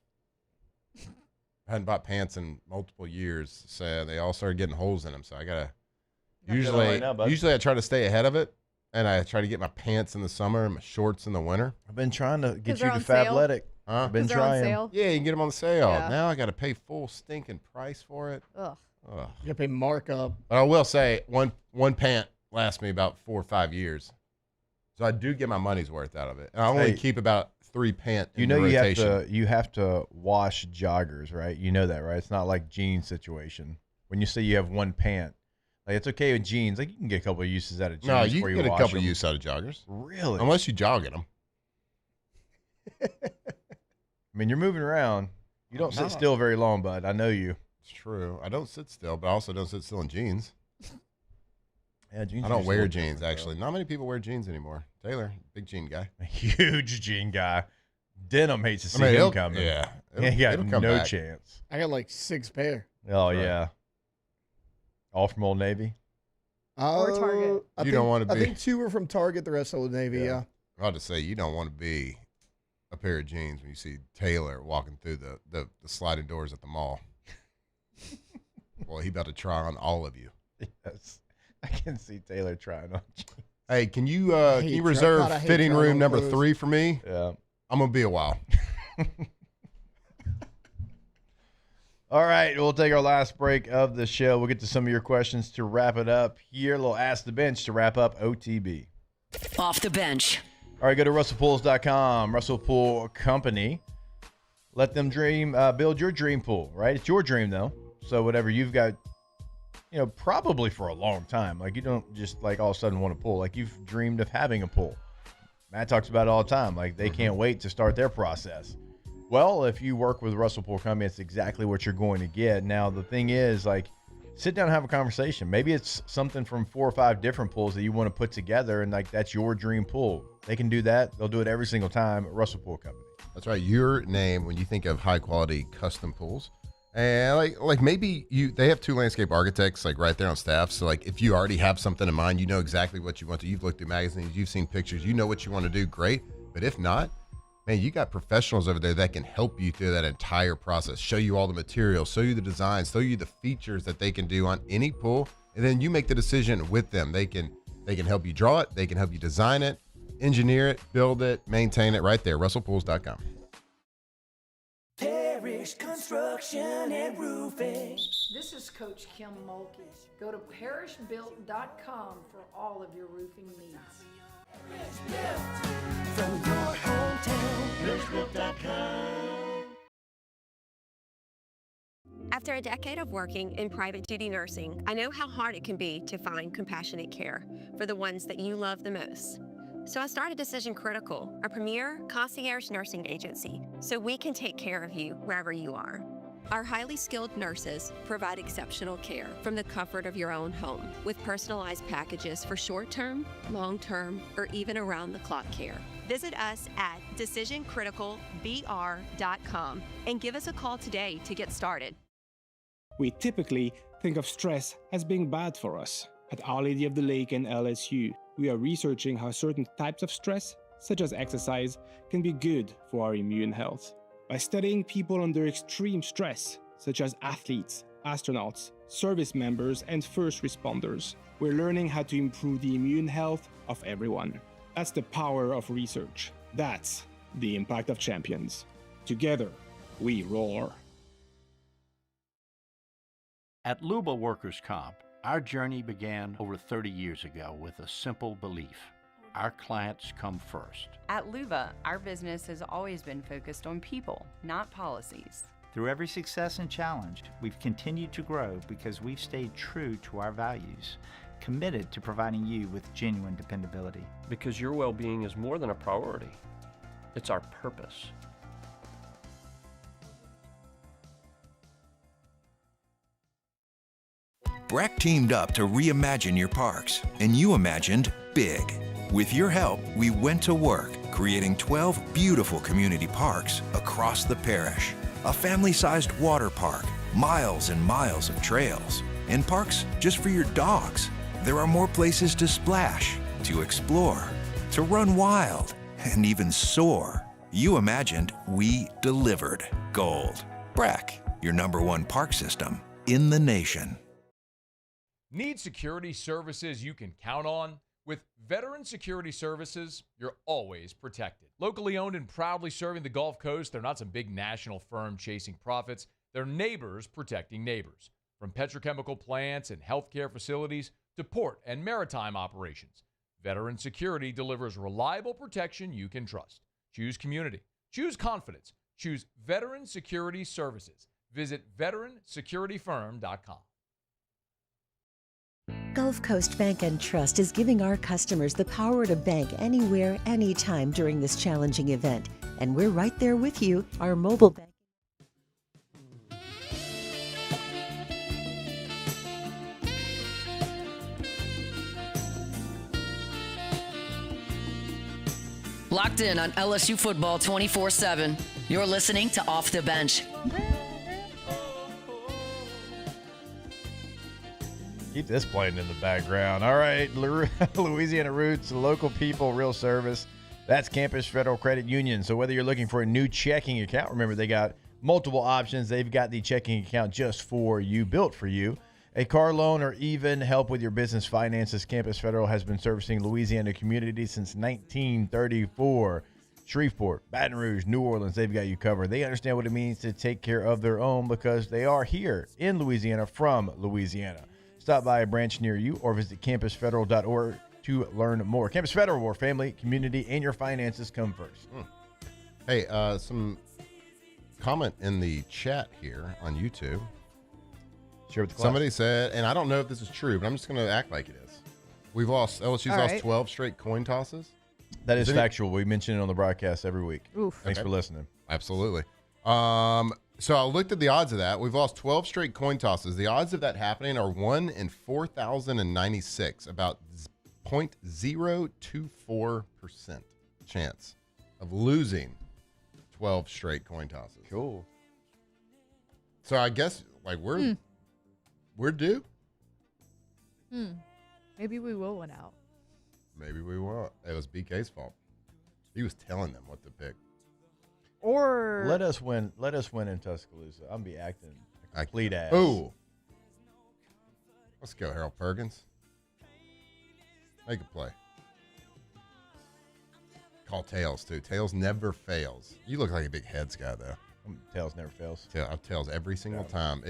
I hadn't bought pants in multiple years, so they all started getting holes in them. So I got to usually I try to stay ahead of it, and I try to get my pants in the summer and my shorts in the winter. I've been trying to get you they're to on sale? Fabletic. Huh? I've been 'Cause they're on trying. sale? Yeah, you can get them on the sale. Yeah. Now I got to pay full stinking price for it. Ugh. Ugh. You gotta pay markup. But I will say one pant lasts me about 4 or 5 years, so I do get my money's worth out of it. And I only keep about 3 pant. You in know the you rotation. have to wash joggers, right? You know that, right? It's not like jeans situation. When you say you have one pant, like it's okay with jeans. Like you can get a couple of uses out of jeans. No, you before can get a wash couple of them. use out of joggers. Really? Unless you jog in them. I mean, you're moving around. You don't sit No. still very long, bud. I know you. It's true. I don't sit still, but I also don't sit still in jeans. Yeah, jeans. I are don't just a wear little jeans, different, actually. Not many people wear jeans anymore. Taylor, big jean guy. though. A huge jean guy. Denim hates to see I mean, him it'll- coming. yeah, He got it'll come no back. chance. I got like 6 pair. Oh, Right. yeah. All from Old Navy. Or Target. You don't wanna I be- think 2 are from Target. The rest Old Navy. Yeah. I ought to say, you don't want to be a pair of jeans when you see Taylor walking through the sliding doors at the mall. Well, he about to try on all of you. Yes. I can see Taylor trying on jeans. Hey, can you hate reserve God, I hate fitting trying room on number clothes. 3 for me? Yeah. I'm going to be a while. All right, we'll take our last break of the show. We'll get to some of your questions to wrap it up here. A little Ask the Bench to wrap up OTB. Off the bench. All right, go to RussellPools.com, Russell Pool Company. Let them dream, build your dream pool, right? It's your dream, though. So whatever you've got, probably for a long time. Like, you don't just, like, all of a sudden want a pool. Like, you've dreamed of having a pool. Matt talks about it all the time. Like, they can't wait to start their process. Well, if you work with Russell Pool Company, it's exactly what you're going to get. Now, the thing is, like, sit down and have a conversation. Maybe it's something from 4 or 5 different pools that you want to put together, and, like, that's your dream pool. They can do that. They'll do it every single time at Russell Pool Company. That's right. Your name when you think of high quality custom pools. And like maybe they have 2 landscape architects like right there on staff. So like if you already have something in mind, you know exactly what you want to. You've looked through magazines, you've seen pictures, you know what you want to do, great. But if not, man, you got professionals over there that can help you through that entire process, show you all the materials, show you the designs, show you the features that they can do on any pool, and then you make the decision with them. They can help you draw it, they can help you design it, engineer it, build it, maintain it right there. RussellPools.com. Parish Construction and Roofing. This is Coach Kim Mulkey. Go to parishbuilt.com for all of your roofing needs. From your hometown, parishbuilt.com. After a decade of working in private duty nursing, I know how hard it can be to find compassionate care for the ones that you love the most. So I started Decision Critical, a premier concierge nursing agency, so we can take care of you wherever you are. Our highly skilled nurses provide exceptional care from the comfort of your own home with personalized packages for short-term, long-term, or even around-the-clock care. Visit us at decisioncriticalbr.com and give us a call today to get started. We typically think of stress as being bad for us. At Our Lady of the Lake and LSU, we are researching how certain types of stress, such as exercise, can be good for our immune health. By studying people under extreme stress, such as athletes, astronauts, service members, and first responders, we're learning how to improve the immune health of everyone. That's the power of research. That's the impact of champions. Together, we roar. At Luba Workers' Comp, our journey began over 30 years ago with a simple belief. Our clients come first. At Luba, our business has always been focused on people, not policies. Through every success and challenge, we've continued to grow because we've stayed true to our values, committed to providing you with genuine dependability. Because your well-being is more than a priority. It's our purpose. BRAC teamed up to reimagine your parks, and you imagined big. With your help, we went to work, creating 12 beautiful community parks across the parish. A family-sized water park, miles and miles of trails, and parks just for your dogs. There are more places to splash, to explore, to run wild, and even soar. You imagined, we delivered. Gold. BRAC, your #1 park system in the nation. Need security services you can count on? With Veteran Security Services, you're always protected. Locally owned and proudly serving the Gulf Coast, they're not some big national firm chasing profits. They're neighbors protecting neighbors. From petrochemical plants and healthcare facilities to port and maritime operations, Veteran Security delivers reliable protection you can trust. Choose community. Choose confidence. Choose Veteran Security Services. Visit veteransecurityfirm.com. Gulf Coast Bank and Trust is giving our customers the power to bank anywhere, anytime during this challenging event. And we're right there with you, our mobile bank. Locked in on LSU football 24/7. You're listening to Off the Bench. Keep this playing in the background. All right, Louisiana Roots, local people, real service. That's Campus Federal Credit Union. So whether you're looking for a new checking account, remember they got multiple options. They've got the checking account just for you, built for you. A car loan or even help with your business finances. Campus Federal has been servicing Louisiana communities since 1934. Shreveport, Baton Rouge, New Orleans, they've got you covered. They understand what it means to take care of their own because they are here in Louisiana from Louisiana. Stop by a branch near you or visit campusfederal.org to learn more. Campus Federal, where family, community, and your finances come first. Hey, some comment in the chat here on YouTube. Share with the class. Somebody said, and I don't know if this is true, but I'm just going to act like it is. LSU's lost 12 straight coin tosses. That is factual. We mention it on the broadcast every week. Oof. Thanks for listening. Absolutely. So I looked at the odds of that. We've lost 12 straight coin tosses. The odds of that happening are 1 in 4,096, about 0.024% chance of losing 12 straight coin tosses. Cool. So I guess we're due. Maybe we will win out. Maybe we won't. It was BK's fault. He was telling them what to pick. Or let us win in Tuscaloosa. I'm be acting a complete ass. Ooh. Let's go, Harold Perkins. Make a play. Call Tails too. Tails never fails. You look like a big heads guy though. Tails never fails. Tails every single time.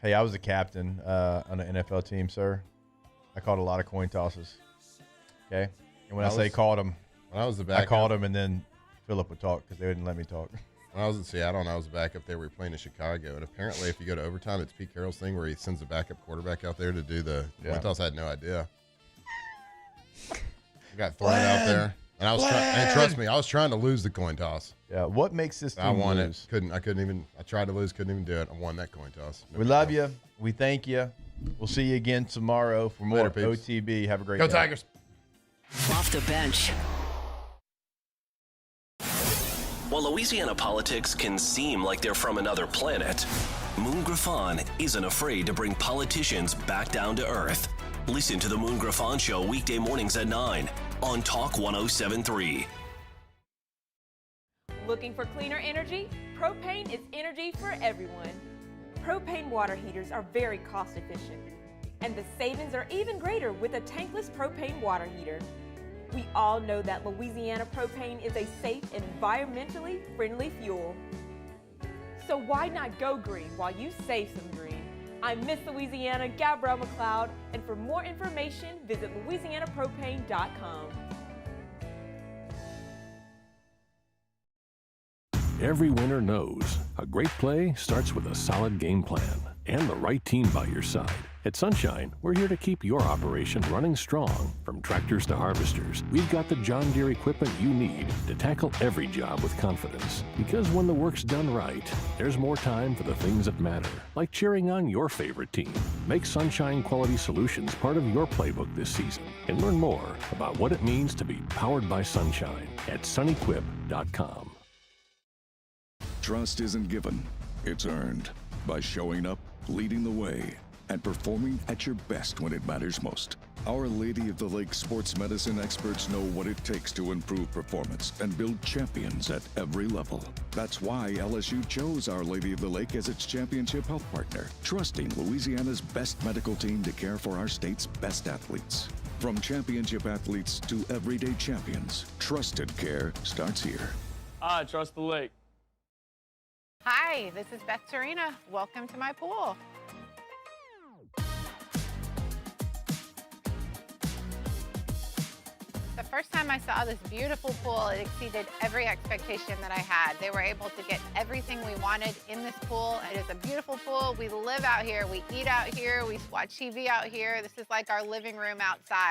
Hey, I was a captain on an NFL team, sir. I called a lot of coin tosses. Okay, and when I say called them, when I was the backup, I called them, and then Philip would talk because they wouldn't let me talk. When I was in Seattle and I was a backup there, we were playing in Chicago, and apparently if you go to overtime, it's Pete Carroll's thing where he sends a backup quarterback out there to do the coin toss. I had no idea. I got thrown out there. And and trust me, I was trying to lose the coin toss. Yeah. What makes this team I won lose? it. I couldn't even. I tried to lose, couldn't even do it. I won that coin toss. We love you. We thank you. We'll see you again tomorrow for more OTB. Have a great day. Go Tigers. Off the bench. While Louisiana politics can seem like they're from another planet, Moon Griffon isn't afraid to bring politicians back down to earth. Listen to the Moon Griffon Show weekday mornings at 9 on Talk 107.3. Looking for cleaner energy? Propane is energy for everyone. Propane water heaters are very cost efficient, and the savings are even greater with a tankless propane water heater. We all know that Louisiana propane is a safe and environmentally friendly fuel. So why not go green while you save some green? I'm Miss Louisiana, Gabrielle McLeod, and for more information, visit louisianapropane.com. Every winner knows a great play starts with a solid game plan and the right team by your side. At Sunshine, we're here to keep your operation running strong. From tractors to harvesters, we've got the John Deere equipment you need to tackle every job with confidence. Because when the work's done right, there's more time for the things that matter, like cheering on your favorite team. Make Sunshine Quality Solutions part of your playbook this season and learn more about what it means to be powered by Sunshine at sunequip.com. Trust isn't given, it's earned by showing up, leading the way, and performing at your best when it matters most. Our Lady of the Lake sports medicine experts know what it takes to improve performance and build champions at every level. That's why LSU chose Our Lady of the Lake as its championship health partner, trusting Louisiana's best medical team to care for our state's best athletes. From championship athletes to everyday champions, trusted care starts here. I trust the lake. Hi, this is Beth Serena. Welcome to my pool. The first time I saw this beautiful pool, it exceeded every expectation that I had. They were able to get everything we wanted in this pool. It is a beautiful pool. We live out here, we eat out here, we watch TV out here. This is like our living room outside.